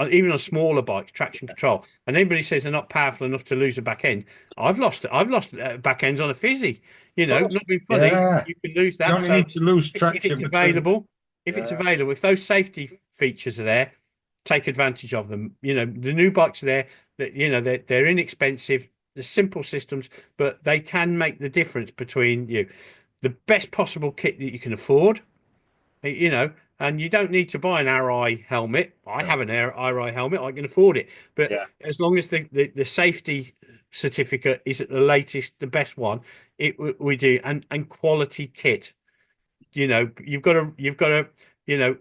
[SPEAKER 2] even on smaller bikes, traction control. And anybody says they're not powerful enough to lose a back end, I've lost back ends on a fizzy.
[SPEAKER 1] Of
[SPEAKER 2] Not
[SPEAKER 1] course.
[SPEAKER 2] being funny,
[SPEAKER 1] Yeah.
[SPEAKER 2] you can lose
[SPEAKER 1] You
[SPEAKER 2] that.
[SPEAKER 1] only
[SPEAKER 2] So
[SPEAKER 1] need to lose
[SPEAKER 2] if it's
[SPEAKER 1] traction between.
[SPEAKER 2] available,
[SPEAKER 1] Yeah.
[SPEAKER 2] if those safety features are there, take advantage of them. The new bikes are there that they're inexpensive, they're simple systems, but they can make the difference between the best possible kit that you can afford, you know, and you don't need to buy an RI helmet. I
[SPEAKER 1] No.
[SPEAKER 2] have an RI helmet, I can afford it. But
[SPEAKER 1] Yeah.
[SPEAKER 2] as long as the safety certificate is at the latest, the best one, we do, and quality kit. You've got to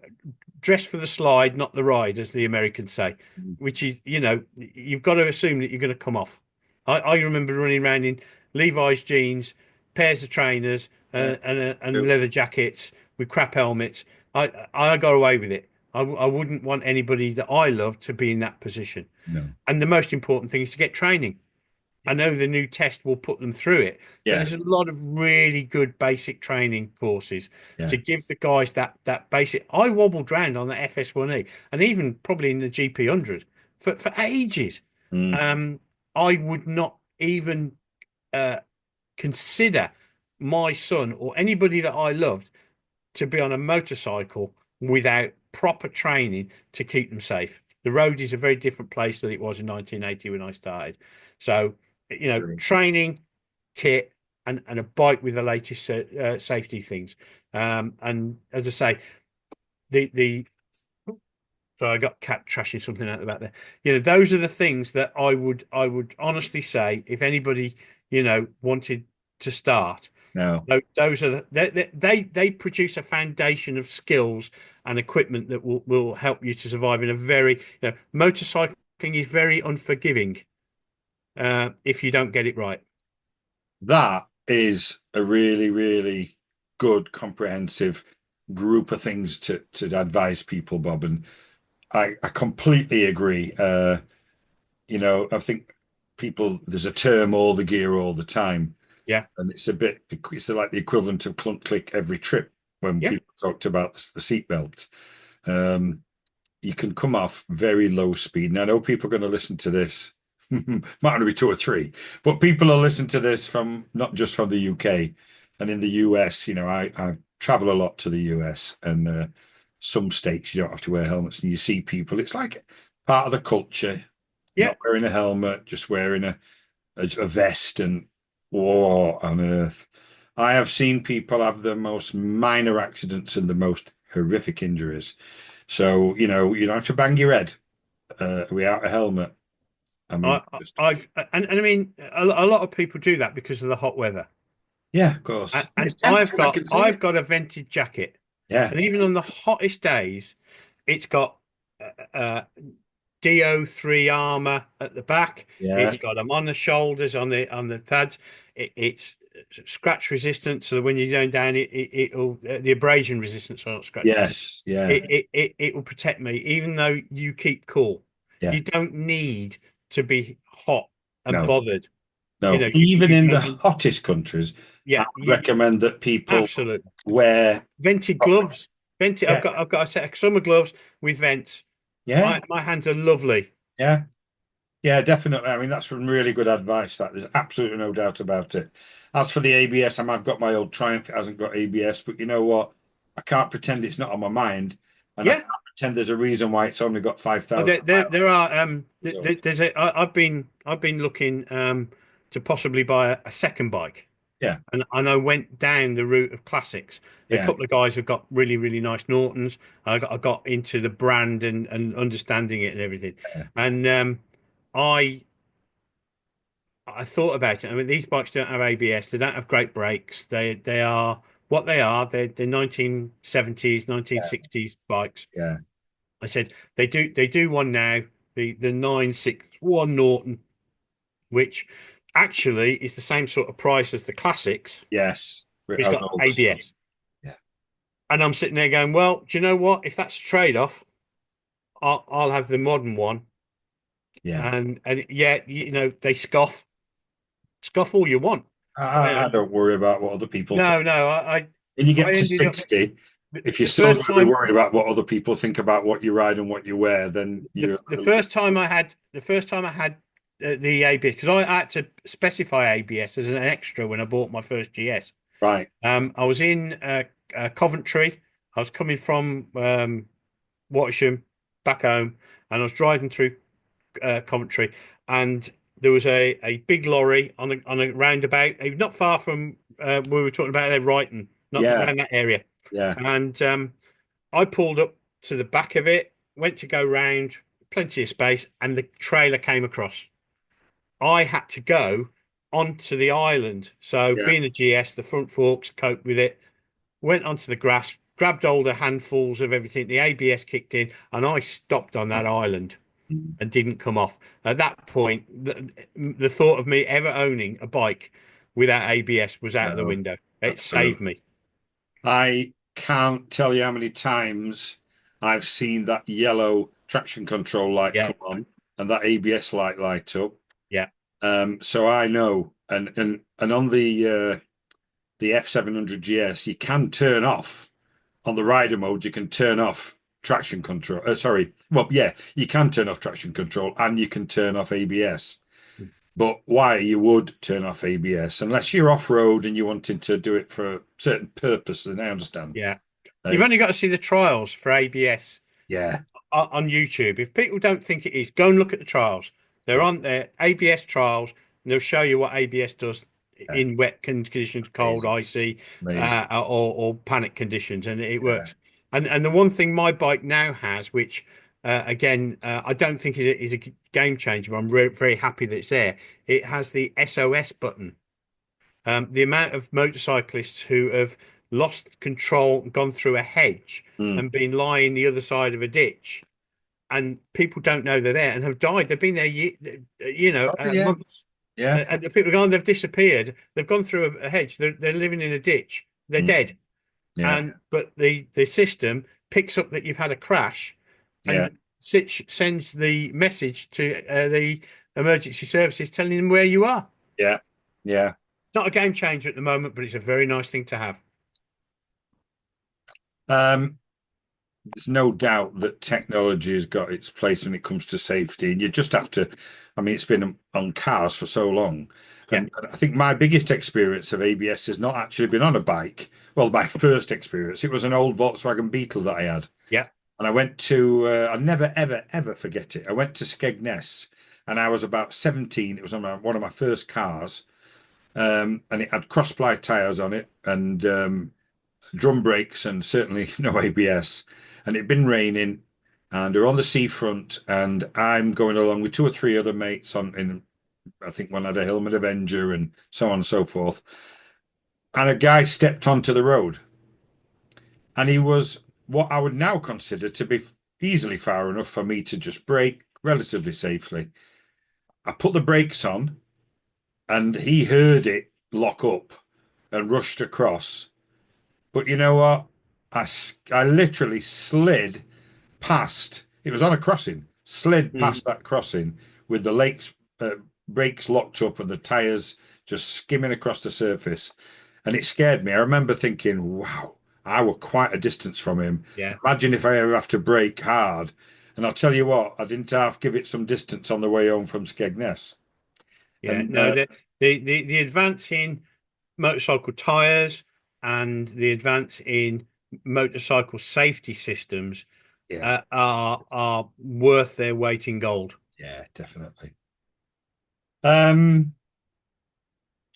[SPEAKER 2] dress for the slide, not the ride, as the Americans say,
[SPEAKER 1] Mm.
[SPEAKER 2] which is, you've got to assume that you're going to come off. I remember running around in Levi's jeans, pairs of trainers,
[SPEAKER 1] Yeah.
[SPEAKER 2] and
[SPEAKER 1] True.
[SPEAKER 2] leather jackets with crap helmets. I got away with it. I wouldn't want anybody that I love to be in that position.
[SPEAKER 1] No.
[SPEAKER 2] And the most important thing is to get training. I know the new test will put them through it, but
[SPEAKER 1] Yeah.
[SPEAKER 2] there's a lot of really good basic training courses
[SPEAKER 1] Yeah.
[SPEAKER 2] to give the guys that basic. I wobbled around on the FS1E and even probably in the GP100 for ages.
[SPEAKER 1] Mm.
[SPEAKER 2] Um, I would not even uh, consider my son or anybody that I loved to be on a motorcycle without proper training to keep them safe. The road is a very different place than it was in 1980 when I started. So,
[SPEAKER 1] True.
[SPEAKER 2] training, kit, and a bike with the latest safety things. And as I say, the so I got cat trashing something out the back there. Those are the things that I would honestly say if anybody wanted to start.
[SPEAKER 1] No.
[SPEAKER 2] Those are they produce a foundation of skills and equipment that will help you to survive in a very motorcycling is very unforgiving if you don't get it right.
[SPEAKER 1] That is a really, really good, comprehensive group of things to advise people, Bob. And I completely agree. I think people, there's a term, all the gear, all the time.
[SPEAKER 2] Yeah,
[SPEAKER 1] And it's like the equivalent of clunk click every trip when
[SPEAKER 2] yeah,
[SPEAKER 1] people talked about the seatbelt. Um, you can come off very low speed. And I know people are going to listen to this. Might only be two or three, but people will listen to this from not just from the UK and in the US. I travel a lot to the US and some states you don't have to wear helmets, and you see people. It's like part of the culture,
[SPEAKER 2] yeah.
[SPEAKER 1] not wearing a helmet, just wearing a vest, and war on earth. I have seen people have the most minor accidents and the most horrific injuries. So, you don't have to bang your head without a helmet. I mean,
[SPEAKER 2] I, I've and I mean a lot of people do that because of the hot weather.
[SPEAKER 1] yeah, of course.
[SPEAKER 2] And
[SPEAKER 1] It's tempting. I can see
[SPEAKER 2] I've
[SPEAKER 1] it.
[SPEAKER 2] got a vented jacket,
[SPEAKER 1] Yeah,
[SPEAKER 2] and even on the hottest days, it's got DO3 armor at the back.
[SPEAKER 1] yeah,
[SPEAKER 2] It's got them on the shoulders, on the pads. It's scratch resistant, so that when you're going down, it'll the abrasion resistant, so not scratch resistant.
[SPEAKER 1] yes, yeah,
[SPEAKER 2] It will protect me, even though you keep cool.
[SPEAKER 1] yeah.
[SPEAKER 2] You don't need to be hot and
[SPEAKER 1] No,
[SPEAKER 2] bothered.
[SPEAKER 1] no. Even
[SPEAKER 2] You
[SPEAKER 1] in the
[SPEAKER 2] can,
[SPEAKER 1] hottest countries, I
[SPEAKER 2] yeah,
[SPEAKER 1] would recommend that people
[SPEAKER 2] absolutely.
[SPEAKER 1] wear.
[SPEAKER 2] Vented gloves. Vented.
[SPEAKER 1] Yeah,
[SPEAKER 2] I've got a set of summer gloves with vents.
[SPEAKER 1] yeah,
[SPEAKER 2] My hands are lovely.
[SPEAKER 1] yeah. Yeah, definitely. I mean, that's some really good advice. That there's absolutely no doubt about it. As for the ABS, I've got my old Triumph. It hasn't got ABS, but you know what? I can't pretend it's not on my mind, and I
[SPEAKER 2] Yeah.
[SPEAKER 1] can't pretend there's a reason why it's only got five
[SPEAKER 2] Oh,
[SPEAKER 1] thousand
[SPEAKER 2] there are
[SPEAKER 1] miles old.
[SPEAKER 2] there's I've been looking to possibly buy a second bike.
[SPEAKER 1] Yeah.
[SPEAKER 2] And I went down the route of classics. A
[SPEAKER 1] Yeah.
[SPEAKER 2] couple of guys have got really, really nice Nortons. I got into the brand and understanding it and everything.
[SPEAKER 1] Yeah.
[SPEAKER 2] And I I thought about it. I mean, these bikes don't have ABS. They don't have great brakes. They are what they are. They're 1970s, 1960s bikes.
[SPEAKER 1] Yeah.
[SPEAKER 2] I said they do one now, the 961 Norton, which actually is the same sort of price as the classics.
[SPEAKER 1] Yes.
[SPEAKER 2] It's
[SPEAKER 1] I
[SPEAKER 2] got
[SPEAKER 1] know the stuff.
[SPEAKER 2] ABS.
[SPEAKER 1] Yeah.
[SPEAKER 2] And I'm sitting there going, well, do you know what? If that's a trade-off, I'll have the modern one.
[SPEAKER 1] Yeah.
[SPEAKER 2] And yeah, they scoff all you want.
[SPEAKER 1] I don't worry about what other people think.
[SPEAKER 2] No, no,
[SPEAKER 1] When you
[SPEAKER 2] I
[SPEAKER 1] get to
[SPEAKER 2] ended up
[SPEAKER 1] 60, if you're
[SPEAKER 2] the
[SPEAKER 1] still
[SPEAKER 2] first
[SPEAKER 1] going to be
[SPEAKER 2] time
[SPEAKER 1] worried about what other people think about what you ride and what you wear, then
[SPEAKER 2] the,
[SPEAKER 1] you're a
[SPEAKER 2] the
[SPEAKER 1] little bit
[SPEAKER 2] first time I had the ABS, because I had to specify ABS as an extra when I bought my first GS.
[SPEAKER 1] right.
[SPEAKER 2] I was in Coventry. I was coming from Watisham back home, and I was driving through Coventry, and there was a big lorry on a roundabout, not far from we were talking about there, Brighton, not
[SPEAKER 1] Yeah.
[SPEAKER 2] around that area.
[SPEAKER 1] Yeah.
[SPEAKER 2] And I pulled up to the back of it, went to go round, plenty of space, and the trailer came across. I had to go onto the island. So,
[SPEAKER 1] Yeah.
[SPEAKER 2] being a GS, the front forks coped with it, went onto the grass, grabbed all the handfuls of everything. The ABS kicked in, and I stopped on that island and didn't come off. At that point, the thought of me ever owning a bike without ABS was out of the
[SPEAKER 1] No,
[SPEAKER 2] window. It saved
[SPEAKER 1] absolutely.
[SPEAKER 2] me.
[SPEAKER 1] I can't tell you how many times I've seen that yellow traction control light
[SPEAKER 2] Yeah,
[SPEAKER 1] come on and that ABS light up.
[SPEAKER 2] yeah,
[SPEAKER 1] So I know, and on the F700 GS, you can turn off on the rider mode. You can turn off traction control. Sorry, well, yeah, you can turn off traction control and you can turn off ABS. But why you would turn off ABS unless you're off road and you're wanting to do it for a certain purpose, then I understand.
[SPEAKER 2] yeah. You've
[SPEAKER 1] Uh,
[SPEAKER 2] only got to see the trials for ABS
[SPEAKER 1] yeah,
[SPEAKER 2] on YouTube. If people don't think it is, go and look at the trials. They're
[SPEAKER 1] yeah,
[SPEAKER 2] on there, ABS trials, and they'll show you what ABS does
[SPEAKER 1] yeah.
[SPEAKER 2] in wet conditions, cold,
[SPEAKER 1] Amazing,
[SPEAKER 2] icy,
[SPEAKER 1] amazing.
[SPEAKER 2] or panic conditions, and it
[SPEAKER 1] Yeah.
[SPEAKER 2] works. And the one thing my bike now has, which again I don't think is a game changer, but I'm very happy that it's there. It has the SOS button. The amount of motorcyclists who have lost control, gone through a hedge,
[SPEAKER 1] Mm.
[SPEAKER 2] and been lying the other side of a ditch, and people don't know they're there and have died. They've been there,
[SPEAKER 1] Oh, yeah,
[SPEAKER 2] months,
[SPEAKER 1] yeah,
[SPEAKER 2] and the people gone. They've disappeared. They've gone through a hedge. They're living in a ditch. They're
[SPEAKER 1] mm.
[SPEAKER 2] dead.
[SPEAKER 1] Yeah,
[SPEAKER 2] And but the system picks up that you've had a crash,
[SPEAKER 1] yeah,
[SPEAKER 2] and sends the message to the emergency services telling them where you are.
[SPEAKER 1] yeah, yeah.
[SPEAKER 2] It's not a game changer at the moment, but it's a very nice thing to have.
[SPEAKER 1] Um, there's no doubt that technology has got its place when it comes to safety, and you just have to. I mean, it's been on cars for so long,
[SPEAKER 2] Yeah,
[SPEAKER 1] and I think my biggest experience of ABS has not actually been on a bike. Well, my first experience, it was an old Volkswagen Beetle that I had,
[SPEAKER 2] yeah.
[SPEAKER 1] and I went to. I'll never, ever, ever forget it. I went to Skegness, and I was about 17. It was on one of my first cars, and it had cross-ply tires on it, and drum brakes and certainly no ABS. And it'd been raining, and we're on the seafront, and I'm going along with two or three other mates on in I think one had a Hillman Avenger and so on and so forth. And a guy stepped onto the road, and he was what I would now consider to be easily far enough for me to just brake relatively safely. I put the brakes on, and he heard it lock up and rushed across. But you know what? I literally slid past. It was on a crossing. Slid
[SPEAKER 2] Mm.
[SPEAKER 1] past that crossing with the lakes brakes locked up and the tires just skimming across the surface, and it scared me. I remember thinking, "Wow, I were quite a distance from him.
[SPEAKER 2] Yeah,
[SPEAKER 1] Imagine if I ever have to brake hard." And I'll tell you what, I didn't half give it some distance on the way home from Skegness.
[SPEAKER 2] yeah.
[SPEAKER 1] And
[SPEAKER 2] No, the advance in motorcycle tires and the advance in motorcycle safety systems
[SPEAKER 1] yeah,
[SPEAKER 2] are worth their weight in gold.
[SPEAKER 1] yeah, definitely. Um,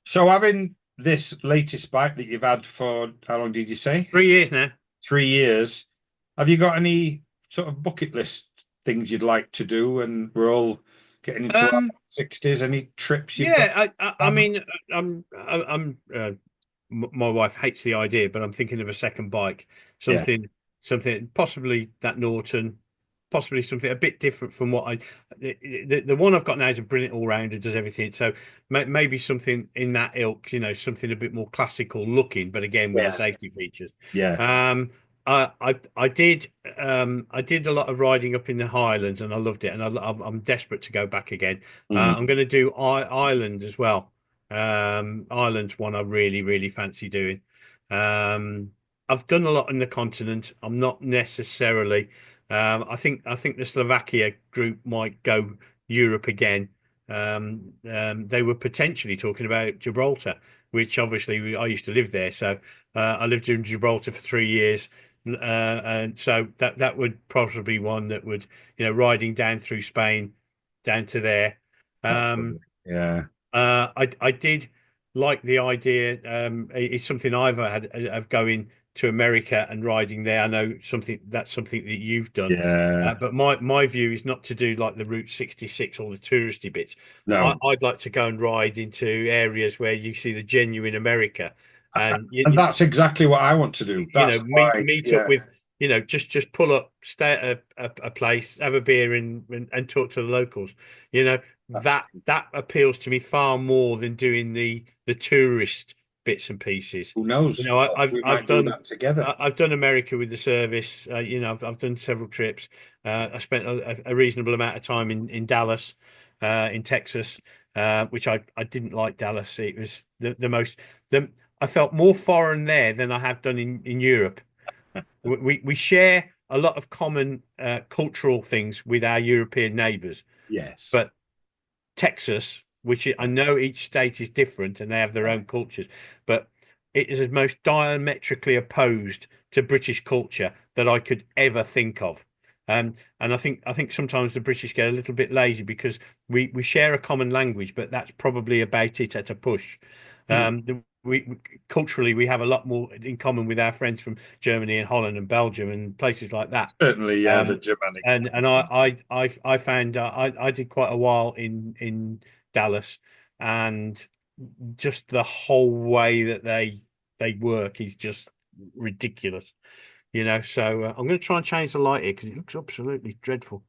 [SPEAKER 1] So having this latest bike that you've had for how long did you say?
[SPEAKER 2] 3 years now.
[SPEAKER 1] 3 years. Have you got any sort of bucket list things you'd like to do? And we're all getting into our
[SPEAKER 2] Um,
[SPEAKER 1] 60s. Any trips you've got
[SPEAKER 2] yeah, I
[SPEAKER 1] planned?
[SPEAKER 2] mean, my wife hates the idea, but I'm thinking of a second bike,
[SPEAKER 1] Yeah,
[SPEAKER 2] something, something, possibly that Norton, possibly something a bit different from what the one I've got now is a brilliant all rounder, does everything. So maybe something in that ilk, something a bit more classical looking, but again with the
[SPEAKER 1] yeah,
[SPEAKER 2] safety features.
[SPEAKER 1] yeah.
[SPEAKER 2] Um, I did a lot of riding up in the Highlands, and I loved it, and I'm desperate to go back again.
[SPEAKER 1] Mm,
[SPEAKER 2] I'm going to do Ireland as well. Ireland's one I really, really fancy doing. Um, I've done a lot in the continent. I'm not necessarily. I think the Slovakia group might go Europe again. They were potentially talking about Gibraltar, which obviously I used to live there, so I lived in Gibraltar for 3 years. And so that would probably be one that would, riding down through Spain, down to there.
[SPEAKER 1] that's
[SPEAKER 2] Um,
[SPEAKER 1] lovely. Yeah,
[SPEAKER 2] I did like the idea. It's something I've had of going to America and riding there. I know something that you've done,
[SPEAKER 1] yeah.
[SPEAKER 2] but my view is not to do like the Route 66 or the touristy bits. But
[SPEAKER 1] No,
[SPEAKER 2] I'd like to go and ride into areas where you see the genuine America, and
[SPEAKER 1] and that's exactly what I want to do. That's
[SPEAKER 2] meet
[SPEAKER 1] why,
[SPEAKER 2] meet up
[SPEAKER 1] yeah,
[SPEAKER 2] with just pull up, stay at a place, have a beer, and talk to the locals. You know
[SPEAKER 1] that's
[SPEAKER 2] that appeals to me far more than doing the tourist bits and pieces.
[SPEAKER 1] who knows? We
[SPEAKER 2] I've
[SPEAKER 1] might do
[SPEAKER 2] done
[SPEAKER 1] that together.
[SPEAKER 2] I've done America with the service. I've done several trips. I spent a reasonable amount of time in Dallas, in Texas, which I didn't like Dallas. It was the most the I felt more foreign there than I have done in Europe. We share a lot of common cultural things with our European neighbours,
[SPEAKER 1] Yes.
[SPEAKER 2] but Texas, which I
[SPEAKER 1] Yeah.
[SPEAKER 2] know each state is different and they have their
[SPEAKER 1] Yeah.
[SPEAKER 2] own cultures, but it is the most diametrically opposed to British culture that I could ever think of. And I think sometimes the British get a little bit lazy because we share a common language, but that's probably about it at a push.
[SPEAKER 1] Hmm.
[SPEAKER 2] We culturally we have a lot more in common with our friends from Germany and Holland and Belgium and places like that.
[SPEAKER 1] Certainly, yeah, the
[SPEAKER 2] Um,
[SPEAKER 1] Germanic
[SPEAKER 2] and
[SPEAKER 1] nations.
[SPEAKER 2] I found I did quite a while in Dallas, and just the whole way that they work is just ridiculous. So I'm going to try and change the light here because it looks absolutely dreadful.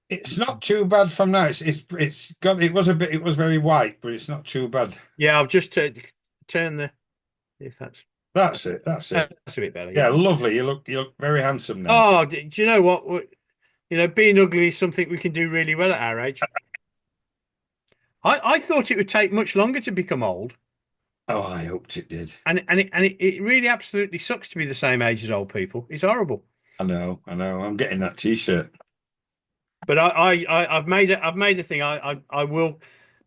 [SPEAKER 1] It's not too bad from now. It's got it was very white, but it's not too bad.
[SPEAKER 2] Yeah, I've just turned the if
[SPEAKER 1] That's it. That's it.
[SPEAKER 2] that's a bit better.
[SPEAKER 1] Yeah,
[SPEAKER 2] Yeah.
[SPEAKER 1] lovely. You look very handsome now.
[SPEAKER 2] Oh, do you know what? Being ugly is something we can do really well at our age. I thought it would take much longer to become old,
[SPEAKER 1] Oh, I hoped it did.
[SPEAKER 2] and it really absolutely sucks to be the same age as old people. It's horrible.
[SPEAKER 1] I know, I know. I'm getting that t-shirt.
[SPEAKER 2] But I've made a thing. I will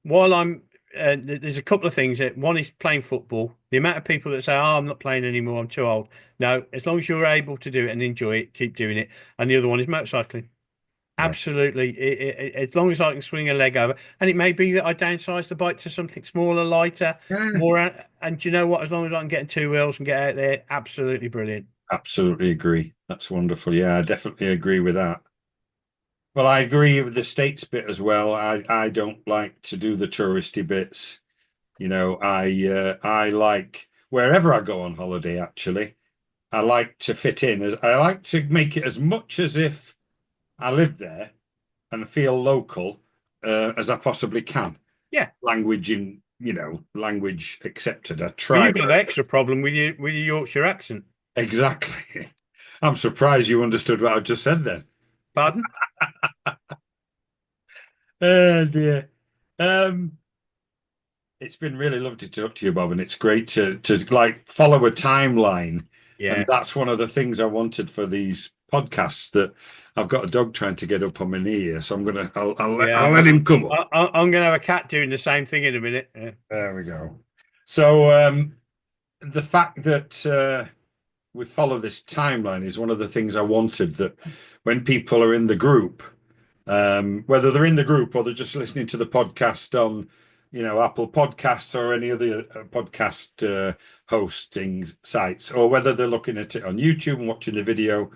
[SPEAKER 2] while I'm there's a couple of things. One is playing football. The amount of people that say, "Oh, I'm not playing anymore. I'm too old." No, as long as you're able to do it and enjoy it, keep doing it. And the other one is motorcycling.
[SPEAKER 1] Yeah.
[SPEAKER 2] Absolutely. As long as I can swing a leg over, and it may be that I downsize the bike to something smaller, lighter,
[SPEAKER 1] Yeah.
[SPEAKER 2] more. And do you know what? As long as I can get in two wheels and get out there, absolutely brilliant.
[SPEAKER 1] Absolutely agree. That's wonderful. Yeah, I definitely agree with that. Well, I agree with the States bit as well. I don't like to do the touristy bits. I like wherever I go on holiday, actually. I like to fit in as I like to make it as much as if I live there and feel local as I possibly can.
[SPEAKER 2] Yeah.
[SPEAKER 1] Language accepted. I
[SPEAKER 2] Well,
[SPEAKER 1] try
[SPEAKER 2] you've got the
[SPEAKER 1] very
[SPEAKER 2] extra problem with your Yorkshire accent.
[SPEAKER 1] exactly. I'm surprised you understood what I just said then.
[SPEAKER 2] Pardon?
[SPEAKER 1] Oh dear. Um, it's been really lovely to talk to you, Bob, and it's great to like follow a timeline. And
[SPEAKER 2] Yeah.
[SPEAKER 1] that's one of the things I wanted for these podcasts that I've got a dog trying to get up on my knee here, so
[SPEAKER 2] Yeah.
[SPEAKER 1] I'll let him come up.
[SPEAKER 2] I'm going to have a cat doing the same thing in a minute. Yeah.
[SPEAKER 1] There we go. So the fact that we follow this timeline is one of the things I wanted that when people are in the group, whether they're in the group or they're just listening to the podcast on Apple Podcasts or any other podcast hosting sites, or whether they're looking at it on YouTube and watching the video.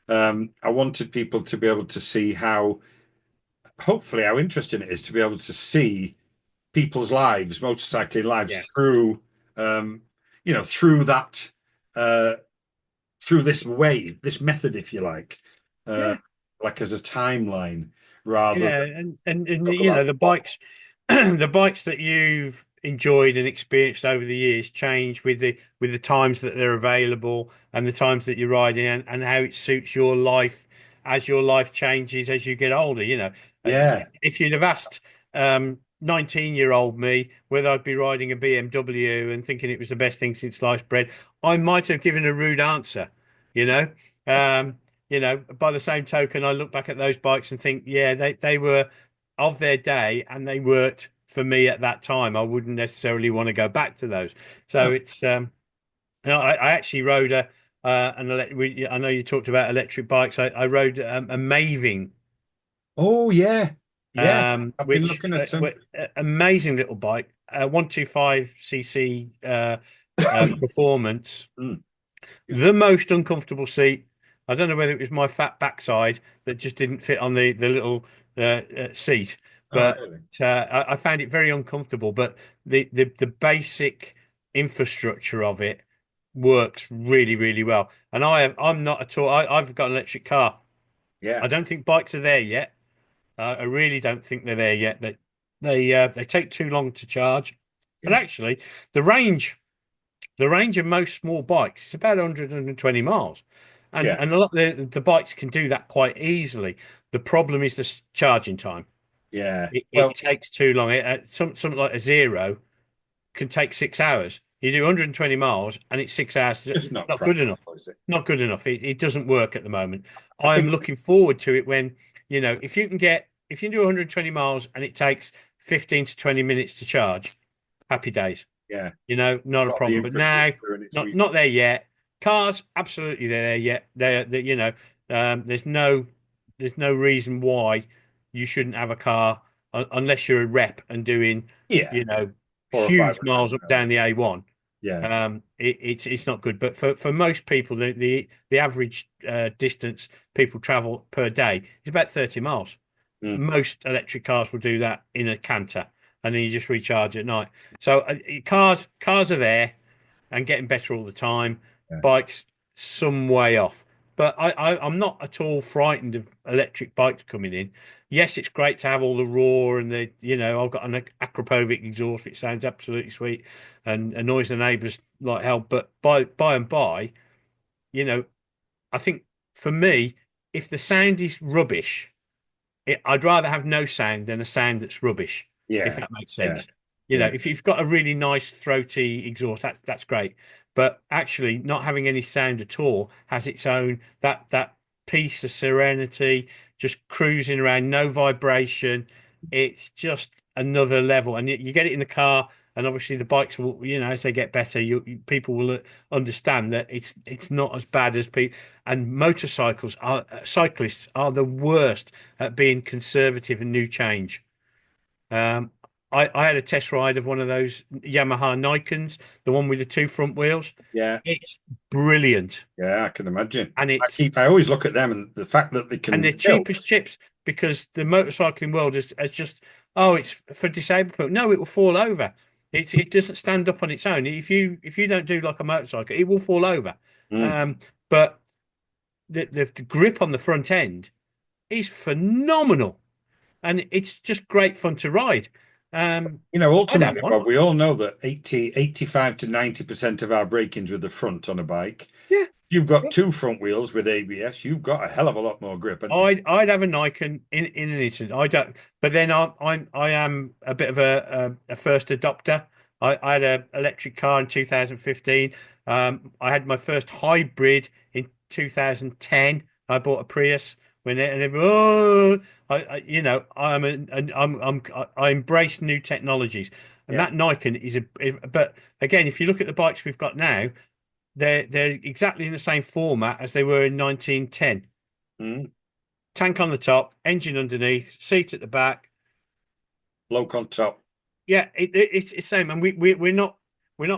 [SPEAKER 1] I wanted people to be able to see hopefully, how interesting it is to be able to see people's lives, motorcycling lives,
[SPEAKER 2] Yeah.
[SPEAKER 1] through, um, through that, uh, through this way, this method, if you uh,
[SPEAKER 2] Yeah.
[SPEAKER 1] like as a timeline rather
[SPEAKER 2] Yeah,
[SPEAKER 1] than
[SPEAKER 2] and
[SPEAKER 1] talk about
[SPEAKER 2] the
[SPEAKER 1] what.
[SPEAKER 2] bikes, the bikes that you've enjoyed and experienced over the years change with the times that they're available and the times that you're riding, and how it suits your life as your life changes as you get older.
[SPEAKER 1] Yeah,
[SPEAKER 2] If you'd have asked 19-year-old me whether I'd be riding a BMW and thinking it was the best thing since sliced bread, I might have given a rude answer. You know. Um, by the same token, I look back at those bikes and think, yeah, they were of their day and they worked for me at that time. I wouldn't necessarily want to go back to those. So
[SPEAKER 1] no.
[SPEAKER 2] it's, I actually rode I know you talked about electric bikes. I rode a Maving,
[SPEAKER 1] Oh yeah, I've been
[SPEAKER 2] which
[SPEAKER 1] looking at some.
[SPEAKER 2] amazing little bike, 125 cc performance.
[SPEAKER 1] Mm, excuse me.
[SPEAKER 2] The most uncomfortable seat. I don't know whether it was my fat backside that just didn't fit on the little seat,
[SPEAKER 1] Oh
[SPEAKER 2] but
[SPEAKER 1] really?
[SPEAKER 2] I found it very uncomfortable. But the basic infrastructure of it works really, really well. And I'm not at all. I've got an electric car.
[SPEAKER 1] Yeah,
[SPEAKER 2] I don't think bikes are there yet. I really don't think they're there yet. They take too long to charge, and
[SPEAKER 1] yeah,
[SPEAKER 2] actually, the range. The range of most small bikes is about 120 miles. And
[SPEAKER 1] yeah,
[SPEAKER 2] and a lot of the bikes can do that quite easily. The problem is the charging time.
[SPEAKER 1] yeah.
[SPEAKER 2] It
[SPEAKER 1] Well,
[SPEAKER 2] takes too long. Something like a zero can take 6 hours. You do 120 miles and it's 6 hours.
[SPEAKER 1] just not
[SPEAKER 2] Not good enough.
[SPEAKER 1] practical, is it?
[SPEAKER 2] Not good enough. It doesn't work at the moment.
[SPEAKER 1] I
[SPEAKER 2] I am
[SPEAKER 1] think.
[SPEAKER 2] looking forward to it when, if you do 120 miles and it takes 15 to 20 minutes to charge, happy days.
[SPEAKER 1] Yeah,
[SPEAKER 2] Not a
[SPEAKER 1] got the
[SPEAKER 2] problem. But now,
[SPEAKER 1] infrastructure and it's
[SPEAKER 2] not there yet. Cars, absolutely they're there yet. There's no reason why you shouldn't have a car unless you're a rep and doing,
[SPEAKER 1] yeah,
[SPEAKER 2] you know,
[SPEAKER 1] four or
[SPEAKER 2] huge
[SPEAKER 1] five hundred
[SPEAKER 2] miles up
[SPEAKER 1] miles.
[SPEAKER 2] down the A1.
[SPEAKER 1] Yeah,
[SPEAKER 2] It's not good. But for most people, the average distance people travel per day is about 30 miles.
[SPEAKER 1] mm,
[SPEAKER 2] Most electric cars will do that in a canter, and then you just recharge at night. So cars are there and getting better all the time.
[SPEAKER 1] yeah,
[SPEAKER 2] Bikes some way off, but I'm not at all frightened of electric bikes coming in. Yes, it's great to have all the roar and I've got an Akrapovic exhaust which sounds absolutely sweet and annoys the neighbours like hell. But by and by, you know, I think for me, if the sound is rubbish. I'd rather have no sound than a sound that's rubbish, if
[SPEAKER 1] yeah,
[SPEAKER 2] that makes
[SPEAKER 1] yeah,
[SPEAKER 2] sense.
[SPEAKER 1] yeah,
[SPEAKER 2] If you've got a really nice throaty exhaust, that's great. But actually, not having any sound at all has its own that peace of serenity, just cruising around, no vibration. It's just another level, and you get it in the car, and obviously the bikes will, as they get better, people will understand that it's not as bad as people. And cyclists are the worst at being conservative and new change. Um, I had a test ride of one of those Yamaha Nikons, the one with the two front wheels.
[SPEAKER 1] yeah,
[SPEAKER 2] It's brilliant,
[SPEAKER 1] yeah. I can imagine.
[SPEAKER 2] and
[SPEAKER 1] I always look at them and the fact that they
[SPEAKER 2] they're
[SPEAKER 1] can
[SPEAKER 2] cheap as
[SPEAKER 1] tilt.
[SPEAKER 2] chips because the motorcycling world has just, oh, it's for disabled people. No, it will fall over. It doesn't stand up on its own. If you don't do like a motorcycle, it will fall over.
[SPEAKER 1] Mm.
[SPEAKER 2] But the grip on the front end is phenomenal, and it's just great fun to ride. I'd have
[SPEAKER 1] Ultimately,
[SPEAKER 2] one.
[SPEAKER 1] Bob, we all know that 85 to 90% of our break-ins with the front on a bike.
[SPEAKER 2] Yeah,
[SPEAKER 1] You've got
[SPEAKER 2] yeah.
[SPEAKER 1] two front wheels with ABS. You've got a hell of a lot more grip, haven't you?
[SPEAKER 2] I'd have a Nikon in an instant. I don't, but then I am a bit of a first adopter. I had an electric car in 2015. I had my first hybrid in 2010. I bought a Prius and everyone, oh, I embrace new technologies, and
[SPEAKER 1] Yeah.
[SPEAKER 2] that Nikon but again, if you look at the bikes we've got now, they're exactly in the same format as they were in 1910.
[SPEAKER 1] Mm.
[SPEAKER 2] Tank on the top, engine underneath, seat at the back.
[SPEAKER 1] Bloke on top.
[SPEAKER 2] Yeah, it's the same, and we're not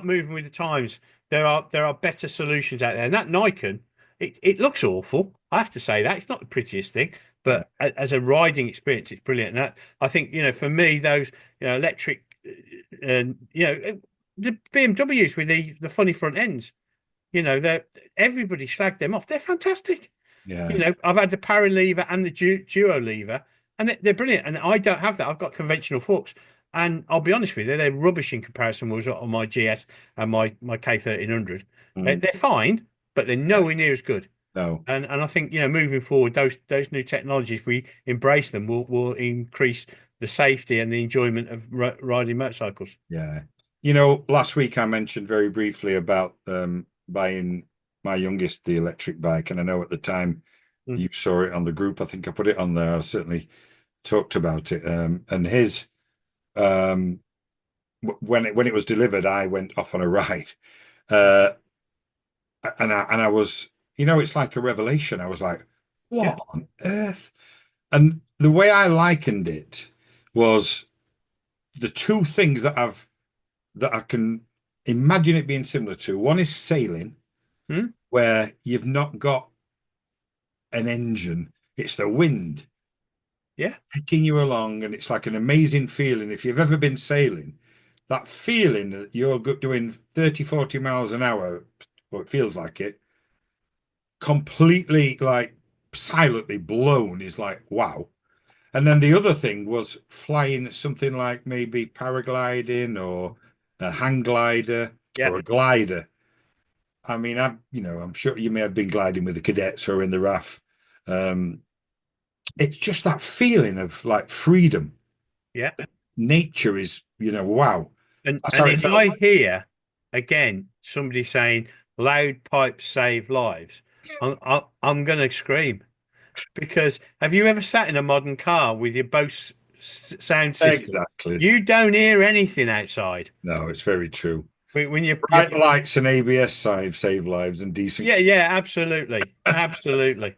[SPEAKER 2] moving with the times. There are better solutions out there, and that Nikon, it looks awful. I have to say that it's not the prettiest thing,
[SPEAKER 1] Yeah.
[SPEAKER 2] but as a riding experience, it's brilliant. And that, I think, for me, those electric, and the BMWs with the funny front ends, they're everybody slagged them off. They're fantastic.
[SPEAKER 1] Yeah.
[SPEAKER 2] I've had the power lever and the duo lever, and they're brilliant. And I don't have that. I've got conventional forks, and I'll be honest with you, they're rubbish in comparison with on my GS and my K1300. They're,
[SPEAKER 1] Mm.
[SPEAKER 2] they're fine, but they're
[SPEAKER 1] Yeah.
[SPEAKER 2] nowhere near as good.
[SPEAKER 1] No.
[SPEAKER 2] And I think moving forward, those new technologies, if we embrace them, will increase the safety and the enjoyment of riding motorcycles.
[SPEAKER 1] Yeah. Last week I mentioned very briefly about buying my youngest the electric bike, and I know at the time
[SPEAKER 2] Mm.
[SPEAKER 1] you saw it on the group. I think I put it on there. I certainly talked about it. And his um, when it was delivered, I went off on a ride, uh, and I was, it's like a revelation. I was like,
[SPEAKER 2] Yeah.
[SPEAKER 1] what on earth? And the way I likened it was the two things that I can imagine it being similar to. One is sailing,
[SPEAKER 2] Mm.
[SPEAKER 1] where you've not got an engine, it's the wind
[SPEAKER 2] Yeah.
[SPEAKER 1] taking you along, and it's like an amazing feeling. If you've ever been sailing, that feeling that you're doing 30, 40 miles an hour, or it feels like it, completely like silently blown is like, wow. And then the other thing was flying something like maybe paragliding or a hang glider
[SPEAKER 2] Yeah.
[SPEAKER 1] or a glider. I mean, I'm sure you may have been gliding with the cadets or in the RAF. Um, it's just that feeling of like freedom.
[SPEAKER 2] Yeah.
[SPEAKER 1] Nature is, wow.
[SPEAKER 2] And
[SPEAKER 1] That's how
[SPEAKER 2] and
[SPEAKER 1] it
[SPEAKER 2] if
[SPEAKER 1] felt
[SPEAKER 2] I
[SPEAKER 1] like.
[SPEAKER 2] hear again somebody saying loud pipes save lives, I'm going to scream because have you ever sat in a modern car with your Bose sound system?
[SPEAKER 1] Exactly.
[SPEAKER 2] You don't hear anything outside.
[SPEAKER 1] No, it's very true.
[SPEAKER 2] When you
[SPEAKER 1] Bright lights and ABS signs save lives and decent.
[SPEAKER 2] yeah, yeah, absolutely, absolutely.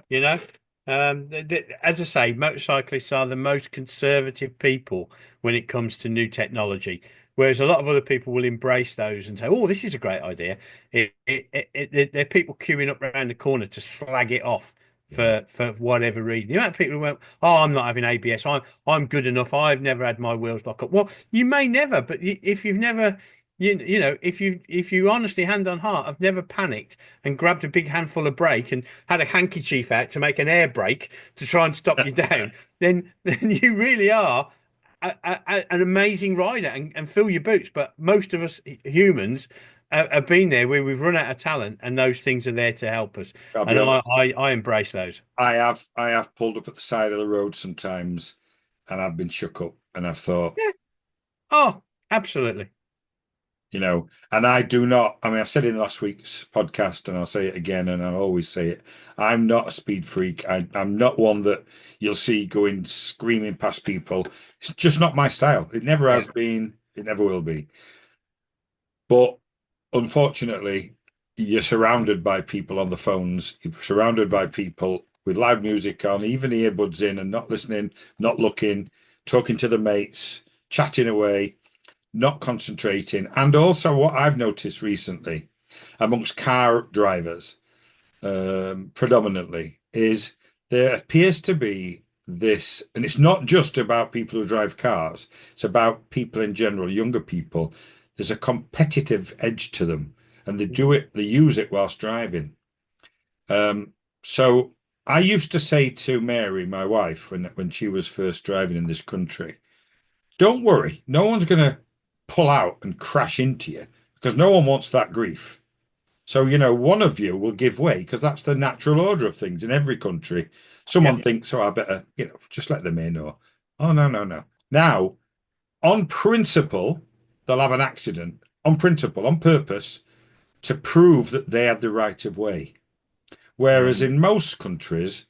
[SPEAKER 2] You know, as I say, motorcyclists are the most conservative people when it comes to new technology, whereas a lot of other people will embrace those and say, "Oh, this is a great idea." They're people queuing up around the corner to slag it off
[SPEAKER 1] Yeah.
[SPEAKER 2] for whatever reason. The amount of people who went, "Oh, I'm not having ABS. I'm good enough. I've never had my wheels lock up." Well, you may never, but if you've never if you honestly, hand on heart, have never panicked and grabbed a big handful of brake and had a handkerchief out to make an air brake to try and stop you down, then you really are an amazing rider and fill your boots. But most of us humans have been there where we've run out of talent, and those things are there to help us.
[SPEAKER 1] I'll be
[SPEAKER 2] And I
[SPEAKER 1] honest.
[SPEAKER 2] I, I embrace those.
[SPEAKER 1] I have pulled up at the side of the road sometimes, and I've been shook up, and I've thought,
[SPEAKER 2] Yeah. Oh, absolutely.
[SPEAKER 1] and I do not. I mean, I said in last week's podcast, and I'll say it again, and I'll always say it. I'm not a speed freak. I'm not one that you'll see going screaming past people. It's just not my style. It never
[SPEAKER 2] Yeah.
[SPEAKER 1] has been. It never will be. But unfortunately, you're surrounded by people on the phones. You're surrounded by people with loud music on, even earbuds in, and not listening, not looking, talking to the mates, chatting away, not concentrating. And also, what I've noticed recently amongst car drivers, predominantly, is there appears to be this, and it's not just about people who drive cars, it's about people in general, younger people. There's a competitive edge to them, and they use it whilst driving. So I used to say to Mary, my wife, when she was first driving in this country, don't worry, no one's going to pull out and crash into you because no one wants that grief. So, one of you will give way because that's the natural order of things in every country.
[SPEAKER 2] Yeah.
[SPEAKER 1] Someone thinks, oh, I better, just let them in, or, oh, no, no, no. Now, on principle, they'll have an accident, on principle, on purpose, to prove that they have the right of way. Whereas
[SPEAKER 2] Mm.
[SPEAKER 1] in most countries,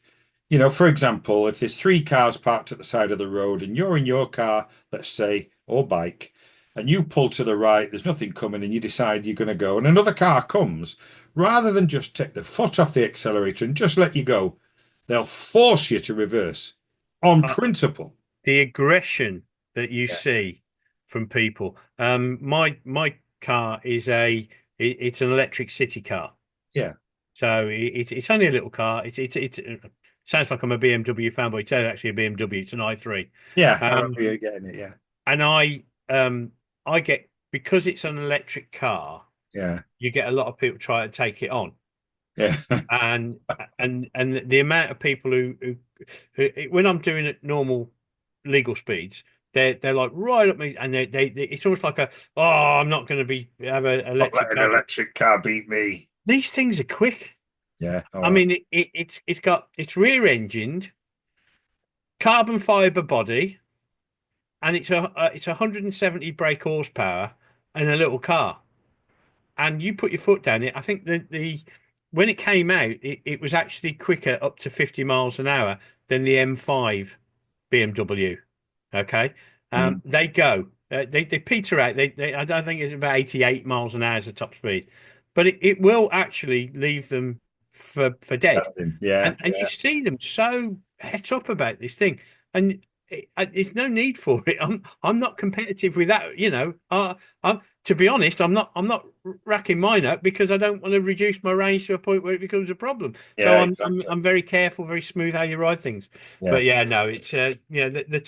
[SPEAKER 1] for example, if there's three cars parked at the side of the road and you're in your car, let's say, or bike, and you pull to the right, there's nothing coming, and you decide you're going to go, and another car comes, rather than just take the foot off the accelerator and just let you go, they'll force you to reverse on
[SPEAKER 2] Uh,
[SPEAKER 1] principle.
[SPEAKER 2] the aggression that you
[SPEAKER 1] Yeah.
[SPEAKER 2] see from people. My car is it's an electric city car.
[SPEAKER 1] Yeah.
[SPEAKER 2] So it's only a little car. It sounds like I'm a BMW fanboy. It's actually a BMW. It's an i3.
[SPEAKER 1] Yeah. I remember
[SPEAKER 2] Um,
[SPEAKER 1] you getting it. Yeah.
[SPEAKER 2] and I get, because it's an electric car,
[SPEAKER 1] Yeah.
[SPEAKER 2] you get a lot of people try to take it on,
[SPEAKER 1] Yeah.
[SPEAKER 2] and the amount of people who when I'm doing it normal legal speeds, they're like right up me, and they it's almost like a, oh, I'm not going to be have an
[SPEAKER 1] Not
[SPEAKER 2] electric
[SPEAKER 1] letting an
[SPEAKER 2] car.
[SPEAKER 1] electric car beat me.
[SPEAKER 2] These things are quick.
[SPEAKER 1] Yeah.
[SPEAKER 2] I
[SPEAKER 1] Oh,
[SPEAKER 2] mean, it's rear engined, carbon fiber body, and it's 170 brake horsepower and a little car. And you put your foot down it. I think the when it came out, it was actually quicker up to 50 miles an hour than the M5 BMW. Okay,
[SPEAKER 1] mm,
[SPEAKER 2] they go. They peter out. I don't think it's about 88 miles an hour as the top speed, but it will actually leave them for dead.
[SPEAKER 1] yeah.
[SPEAKER 2] And you
[SPEAKER 1] Yeah.
[SPEAKER 2] see them so het up about this thing, and there's no need for it. I'm not competitive with that. To be honest, I'm not racking mine up because I don't want to reduce my range to a point where it becomes a problem. So
[SPEAKER 1] Yeah.
[SPEAKER 2] I'm
[SPEAKER 1] Exactly.
[SPEAKER 2] I'm very careful, very smooth how you ride things.
[SPEAKER 1] Yeah.
[SPEAKER 2] But yeah, no, it's the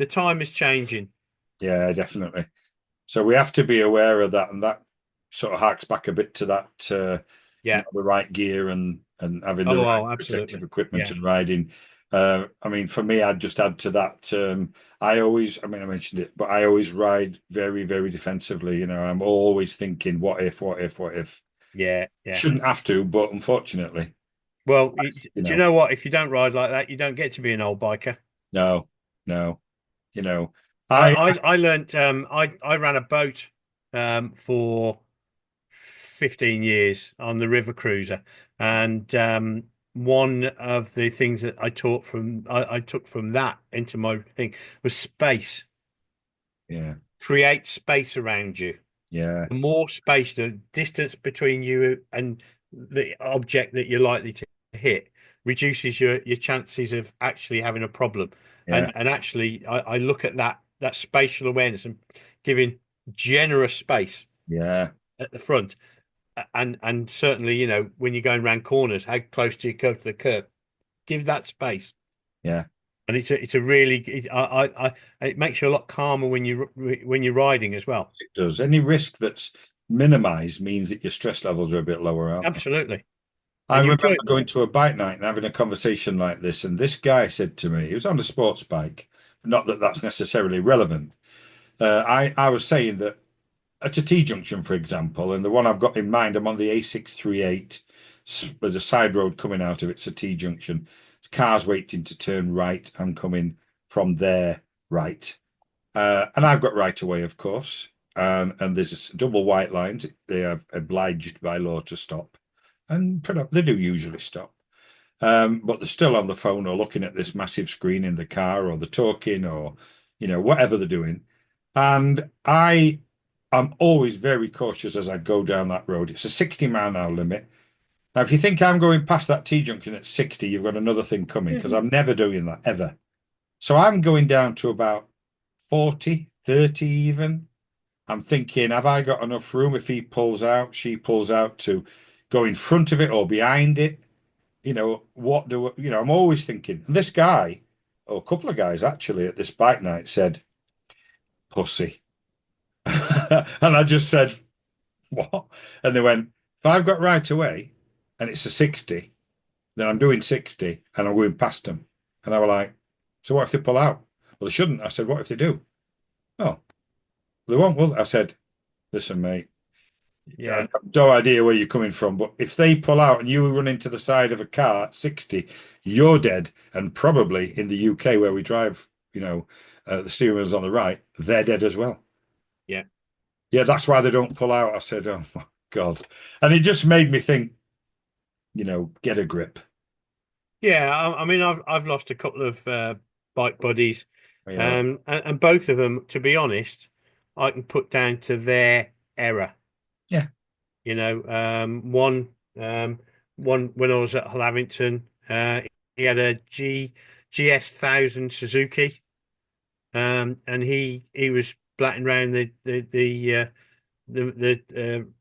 [SPEAKER 2] time is changing.
[SPEAKER 1] Yeah. Definitely. So we have to be aware of that, and that sort of harks back a bit to that,
[SPEAKER 2] Yeah.
[SPEAKER 1] the right gear and having the
[SPEAKER 2] Oh,
[SPEAKER 1] right
[SPEAKER 2] oh,
[SPEAKER 1] protective
[SPEAKER 2] absolutely.
[SPEAKER 1] equipment
[SPEAKER 2] Yeah.
[SPEAKER 1] and riding. I mean, for me, I'd just add to that. I mean, I mentioned it, but I always ride very, very defensively. I'm always thinking, what if, what if, what if?
[SPEAKER 2] Yeah. Yeah.
[SPEAKER 1] Shouldn't have to, but unfortunately,
[SPEAKER 2] Well,
[SPEAKER 1] you
[SPEAKER 2] do you
[SPEAKER 1] know,
[SPEAKER 2] know what? If you don't ride like that, you don't get to be an old biker.
[SPEAKER 1] no, no, you know,
[SPEAKER 2] I
[SPEAKER 1] I,
[SPEAKER 2] I, I learnt I ran a boat for 15 years on the river cruiser, and one of the things that I took from that into my thing was space.
[SPEAKER 1] yeah,
[SPEAKER 2] Create space around you.
[SPEAKER 1] yeah,
[SPEAKER 2] The more space, the distance between you and the object that you're likely to hit reduces your chances of actually having a problem.
[SPEAKER 1] yeah,
[SPEAKER 2] And actually, I look at that spatial awareness and giving generous space
[SPEAKER 1] yeah,
[SPEAKER 2] at the front. And certainly, when you're going around corners, how close do you go to the curb? Give that space.
[SPEAKER 1] yeah.
[SPEAKER 2] And it's a really it makes you a lot calmer when you're riding as well.
[SPEAKER 1] It does. Any risk that's minimized means that your stress levels are a bit lower, aren't they?
[SPEAKER 2] Absolutely.
[SPEAKER 1] I
[SPEAKER 2] And you
[SPEAKER 1] remember
[SPEAKER 2] enjoy it
[SPEAKER 1] going
[SPEAKER 2] more.
[SPEAKER 1] to a bike night and having a conversation like this, and this guy said to me, he was on a sports bike, not that that's necessarily relevant. I was saying that at a T junction, for example, and the one I've got in mind, I'm on the A638. There's a side road coming out of it. It's a T junction. Cars waiting to turn right. I'm coming from their right. And I've got right away, of course. And there's double white lines. They are obliged by law to stop. And they do usually stop. But they're still on the phone or looking at this massive screen in the car, or they're talking, or whatever they're doing. And I'm always very cautious as I go down that road. It's a 60-mile-an-hour limit. Now, if you think I'm going past that T junction at 60, you've got another thing coming, because I'm never doing that ever. So I'm going down to about 40, 30 even. I'm thinking, have I got enough room if he pulls out, she pulls out, to go in front of it or behind it? I'm always thinking. And this guy, or a couple of guys actually at this bike night, said, pussy. And I just said, what? And they went, if I've got right away and it's a 60, then I'm doing 60 and I'm going past them. And I was like, so what if they pull out? Well, they shouldn't. I said, what if they do? Oh, they won't. Well, I said, listen, mate, I
[SPEAKER 2] Yeah.
[SPEAKER 1] have no idea where you're coming from, but if they pull out and you run into the side of a car at 60, you're dead. And probably in the UK where we drive, the steering wheel's on the right, they're dead as well.
[SPEAKER 2] Yeah.
[SPEAKER 1] Yeah, that's why they don't pull out. I said, oh my God. And it just made me think, get a grip.
[SPEAKER 2] Yeah, I mean, I've lost a couple of bike buddies,
[SPEAKER 1] Yeah.
[SPEAKER 2] and both of them, to be honest, I can put down to their error.
[SPEAKER 1] Yeah.
[SPEAKER 2] One, one when I was at Lavington, he had a GS 1000 Suzuki, and he was splatting around the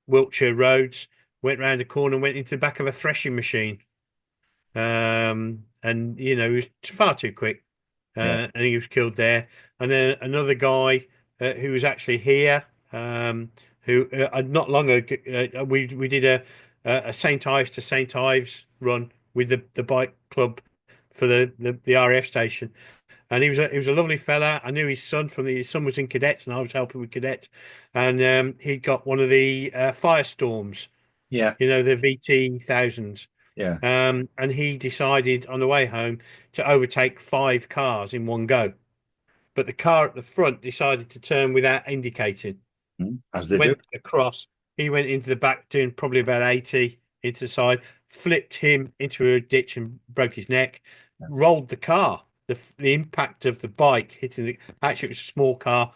[SPEAKER 2] Wiltshire roads. Went round a corner and went into the back of a threshing machine. And he was far too quick,
[SPEAKER 1] Yeah.
[SPEAKER 2] and he was killed there. And then another guy who was actually here, who not long ago we did a St Ives to St Ives run with the bike club for the RAF station, and he was a lovely fella. I knew his son his son was in cadets, and I was helping with cadets, and he got one of the Firestorms,
[SPEAKER 1] Yeah.
[SPEAKER 2] the VT thousands.
[SPEAKER 1] Yeah.
[SPEAKER 2] And he decided on the way home to overtake 5 cars in one go. But the car at the front decided to turn without indicating.
[SPEAKER 1] As they do.
[SPEAKER 2] Went across. He went into the back, doing probably about 80 into the side, flipped him into a ditch and broke his neck, rolled the car. The impact of the bike hitting actually, it was a small car,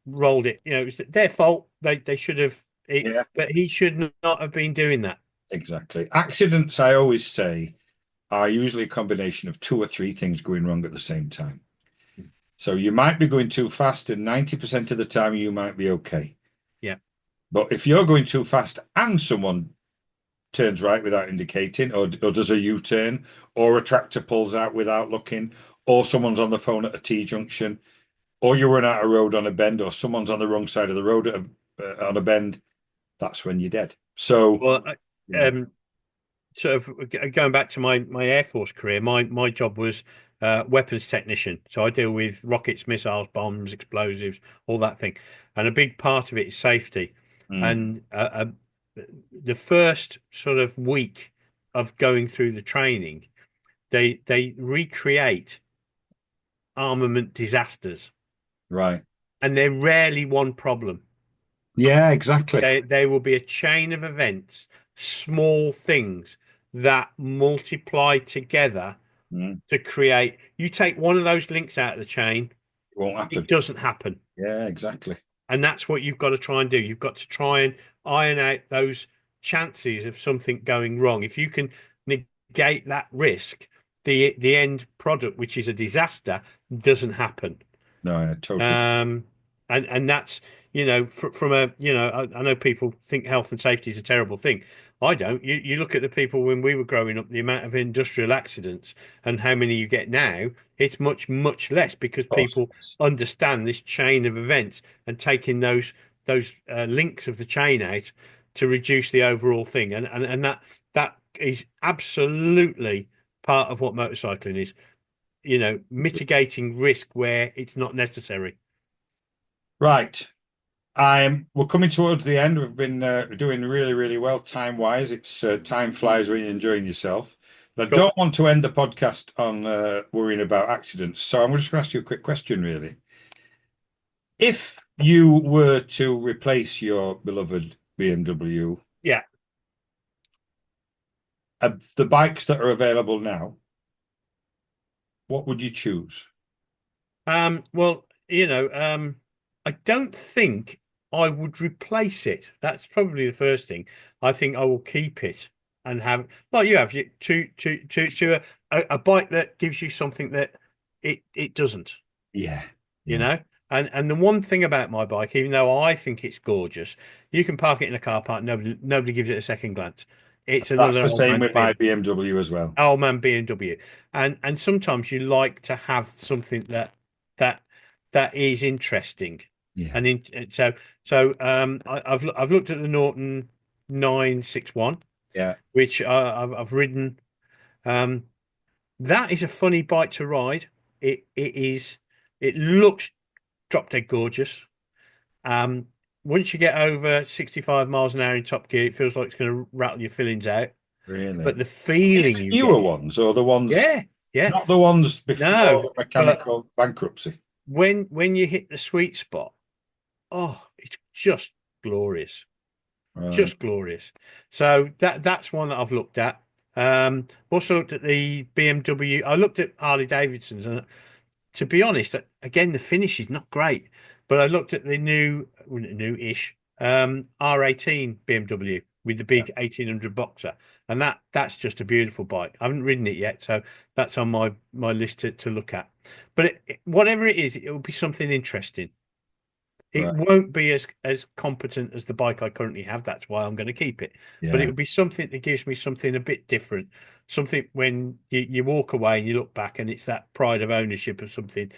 [SPEAKER 2] rolled it. It was their fault. They should have,
[SPEAKER 1] Yeah.
[SPEAKER 2] but he should not have been doing that.
[SPEAKER 1] Exactly. Accidents, I always say, are usually a combination of 2 or 3 things going wrong at the same time. So you might be going too fast, and 90% of the time you might be okay.
[SPEAKER 2] Yeah.
[SPEAKER 1] But if you're going too fast and someone turns right without indicating, or does a U-turn, or a tractor pulls out without looking, or someone's on the phone at a T-junction, or you run out of road on a bend, or someone's on the wrong side of the road on a bend, that's when you're dead. So,
[SPEAKER 2] Well,
[SPEAKER 1] yeah.
[SPEAKER 2] sort of going back to my Air Force career, my job was weapons technician. So I deal with rockets, missiles, bombs, explosives, all that thing. And a big part of it is safety. And the first sort of week of going through the training, they recreate armament disasters,
[SPEAKER 1] Right.
[SPEAKER 2] and they're rarely one problem.
[SPEAKER 1] Yeah, exactly.
[SPEAKER 2] There will be a chain of events, small things that multiply together to create. You take one of those links out of the chain,
[SPEAKER 1] It won't happen.
[SPEAKER 2] it doesn't happen.
[SPEAKER 1] Yeah, exactly.
[SPEAKER 2] And that's what you've got to try and do. You've got to try and iron out those chances of something going wrong. If you can negate that risk, the end product, which is a disaster, doesn't happen.
[SPEAKER 1] No, I totally.
[SPEAKER 2] And that's from a I know people think health and safety is a terrible thing. I don't. You look at the people when we were growing up, the amount of industrial accidents and how many you get now, it's much less because people understand this chain of events and taking those links of the chain out to reduce the overall thing. And that is absolutely part of what motorcycling is. Mitigating risk where it's not necessary.
[SPEAKER 1] Right. We're coming towards the end. We've been doing really, really well time-wise. It's time flies when you're enjoying yourself. But I don't want to end the podcast on worrying about accidents. So I'm just going to ask you a quick question, really. If you were to replace your beloved BMW,
[SPEAKER 2] Yeah,
[SPEAKER 1] the bikes that are available now, what would you choose?
[SPEAKER 2] well, I don't think I would replace it. That's probably the first thing. I think I will keep it and have, well, you have to a bike that gives you something that it doesn't.
[SPEAKER 1] Yeah.
[SPEAKER 2] And the one thing about my bike, even though I think it's gorgeous, you can park it in a car park. Nobody gives it a second glance. It's
[SPEAKER 1] That's
[SPEAKER 2] another
[SPEAKER 1] the
[SPEAKER 2] old
[SPEAKER 1] same
[SPEAKER 2] man
[SPEAKER 1] with my BMW as well.
[SPEAKER 2] old man BMW. And sometimes you like to have something that is interesting.
[SPEAKER 1] Yeah.
[SPEAKER 2] I've looked at the Norton 961,
[SPEAKER 1] Yeah.
[SPEAKER 2] which I've ridden. That is a funny bike to ride. It looks drop dead gorgeous. Once you get over 65 miles an hour in top gear, it feels like it's going to rattle your fillings out.
[SPEAKER 1] Really?
[SPEAKER 2] But the feeling you
[SPEAKER 1] Newer
[SPEAKER 2] get,
[SPEAKER 1] ones or the ones,
[SPEAKER 2] yeah,
[SPEAKER 1] not the ones before
[SPEAKER 2] no,
[SPEAKER 1] mechanical bankruptcy.
[SPEAKER 2] when you hit the sweet spot, oh, it's just glorious.
[SPEAKER 1] Right.
[SPEAKER 2] Just glorious. So that's one that I've looked at. Also looked at the BMW. I looked at Harley Davidson's, and to be honest, again, the finish is not great. But I looked at the new-ish R18 BMW with the big 1800 Boxer, and that's just a beautiful bike. I haven't ridden it yet, so that's on my list to look at. But whatever it is, it will be something interesting. It
[SPEAKER 1] Right.
[SPEAKER 2] won't be as competent as the bike I currently have. That's why I'm going to keep it. But
[SPEAKER 1] Yeah.
[SPEAKER 2] it would be something that gives me something a bit different. Something when you walk away and you look back and it's that pride of ownership of something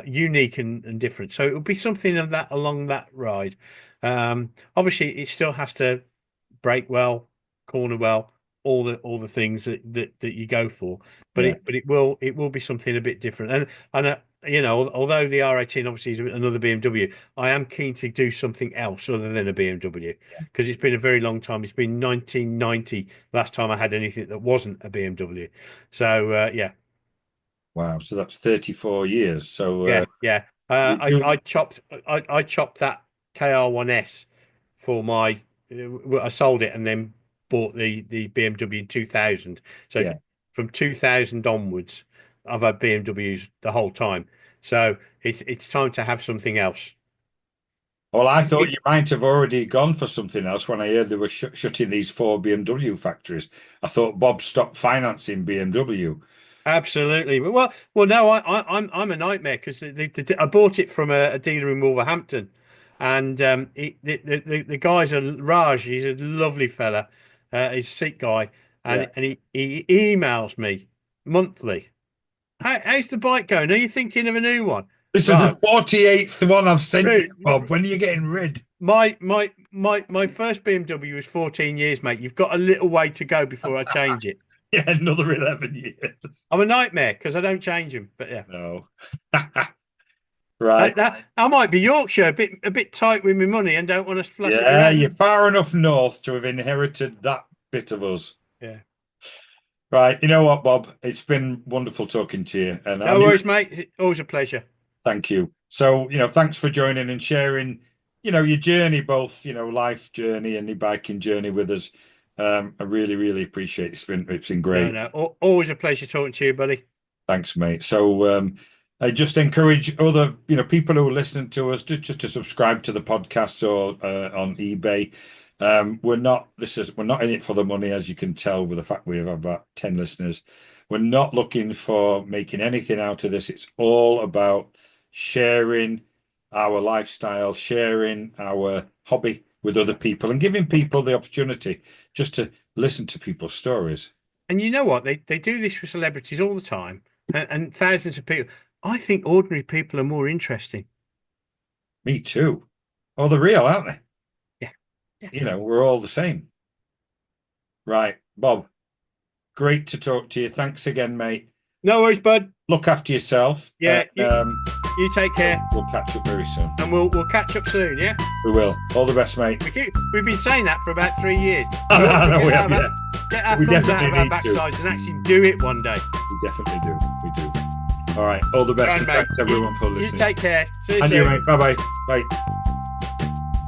[SPEAKER 2] unique and different. So it would be something of that along that ride. Obviously, it still has to brake well, corner well, all the things that you go for. But
[SPEAKER 1] Yeah.
[SPEAKER 2] it will be something a bit different. And although the R18 obviously is another BMW, I am keen to do something else other than a BMW because it's been a very long time. It's been 1990 last time I had anything that wasn't a BMW. So yeah.
[SPEAKER 1] Wow. So that's 34 years. So
[SPEAKER 2] Yeah, yeah.
[SPEAKER 1] you
[SPEAKER 2] I
[SPEAKER 1] do,
[SPEAKER 2] chopped that KR1S for my. I sold it and then bought the BMW in 2000. So
[SPEAKER 1] yeah.
[SPEAKER 2] from 2000 onwards, I've had BMWs the whole time. So it's time to have something else.
[SPEAKER 1] Well, I
[SPEAKER 2] If,
[SPEAKER 1] thought
[SPEAKER 2] if
[SPEAKER 1] you might have already gone for something else when I heard they were shutting these four BMW factories. I thought Bob stopped financing BMW.
[SPEAKER 2] Absolutely. No, I'm a nightmare because I bought it from a dealer in Wolverhampton, and the guys are Raj. He's a lovely fella. He's a Sikh guy,
[SPEAKER 1] Yeah.
[SPEAKER 2] and he emails me monthly. How's the bike going? Are you thinking of a new one,
[SPEAKER 1] This is the
[SPEAKER 2] Raj?
[SPEAKER 1] 48th one I've sent you,
[SPEAKER 2] Mate,
[SPEAKER 1] Bob. When are you getting rid?
[SPEAKER 2] my first BMW was 14 years, mate. You've got a little way to go before I change it.
[SPEAKER 1] Yeah, another 11 years.
[SPEAKER 2] I'm a nightmare because I don't change them. But yeah.
[SPEAKER 1] No. Right.
[SPEAKER 2] I might be Yorkshire, a bit tight with my money, and don't want to flush it
[SPEAKER 1] Yeah, you're
[SPEAKER 2] around.
[SPEAKER 1] far enough north to have inherited that bit of us.
[SPEAKER 2] Yeah.
[SPEAKER 1] Right. You know what, Bob? It's been wonderful talking to you. And I
[SPEAKER 2] No
[SPEAKER 1] knew,
[SPEAKER 2] worries, mate. Always a pleasure.
[SPEAKER 1] thank you. So, thanks for joining and sharing, your journey, both, life journey and your biking journey with us. I really, really appreciate it. It's been
[SPEAKER 2] No,
[SPEAKER 1] great.
[SPEAKER 2] no. Always a pleasure talking to you, buddy.
[SPEAKER 1] Thanks, mate. So I just encourage other, people who listen to us just to subscribe to the podcast or on eBay. We're not in it for the money, as you can tell with the fact we have about 10 listeners. We're not looking for making anything out of this. It's all about sharing our lifestyle, sharing our hobby with other people, and giving people the opportunity just to listen to people's stories.
[SPEAKER 2] And you know what? They do this with celebrities all the time, and thousands of people. I think ordinary people are more interesting.
[SPEAKER 1] Me too. Oh, they're real, aren't they?
[SPEAKER 2] Yeah. Yeah.
[SPEAKER 1] We're all the same. Right, Bob, great to talk to you. Thanks again, mate.
[SPEAKER 2] No worries, bud.
[SPEAKER 1] Look after yourself.
[SPEAKER 2] Yeah. You take care,
[SPEAKER 1] We'll catch up very soon.
[SPEAKER 2] and we'll catch up soon. Yeah.
[SPEAKER 1] We will. All the best, mate.
[SPEAKER 2] We've been saying that for about 3 years.
[SPEAKER 1] I know we have, yeah.
[SPEAKER 2] Get our
[SPEAKER 1] We
[SPEAKER 2] thumbs out of
[SPEAKER 1] definitely
[SPEAKER 2] our
[SPEAKER 1] need to.
[SPEAKER 2] backsides and actually do it one day.
[SPEAKER 1] We definitely do. We do. All right. All the best.
[SPEAKER 2] Right,
[SPEAKER 1] And
[SPEAKER 2] mate.
[SPEAKER 1] thanks, everyone, for
[SPEAKER 2] You
[SPEAKER 1] listening.
[SPEAKER 2] take care. See you
[SPEAKER 1] And
[SPEAKER 2] soon.
[SPEAKER 1] you, mate. Bye-bye. Bye.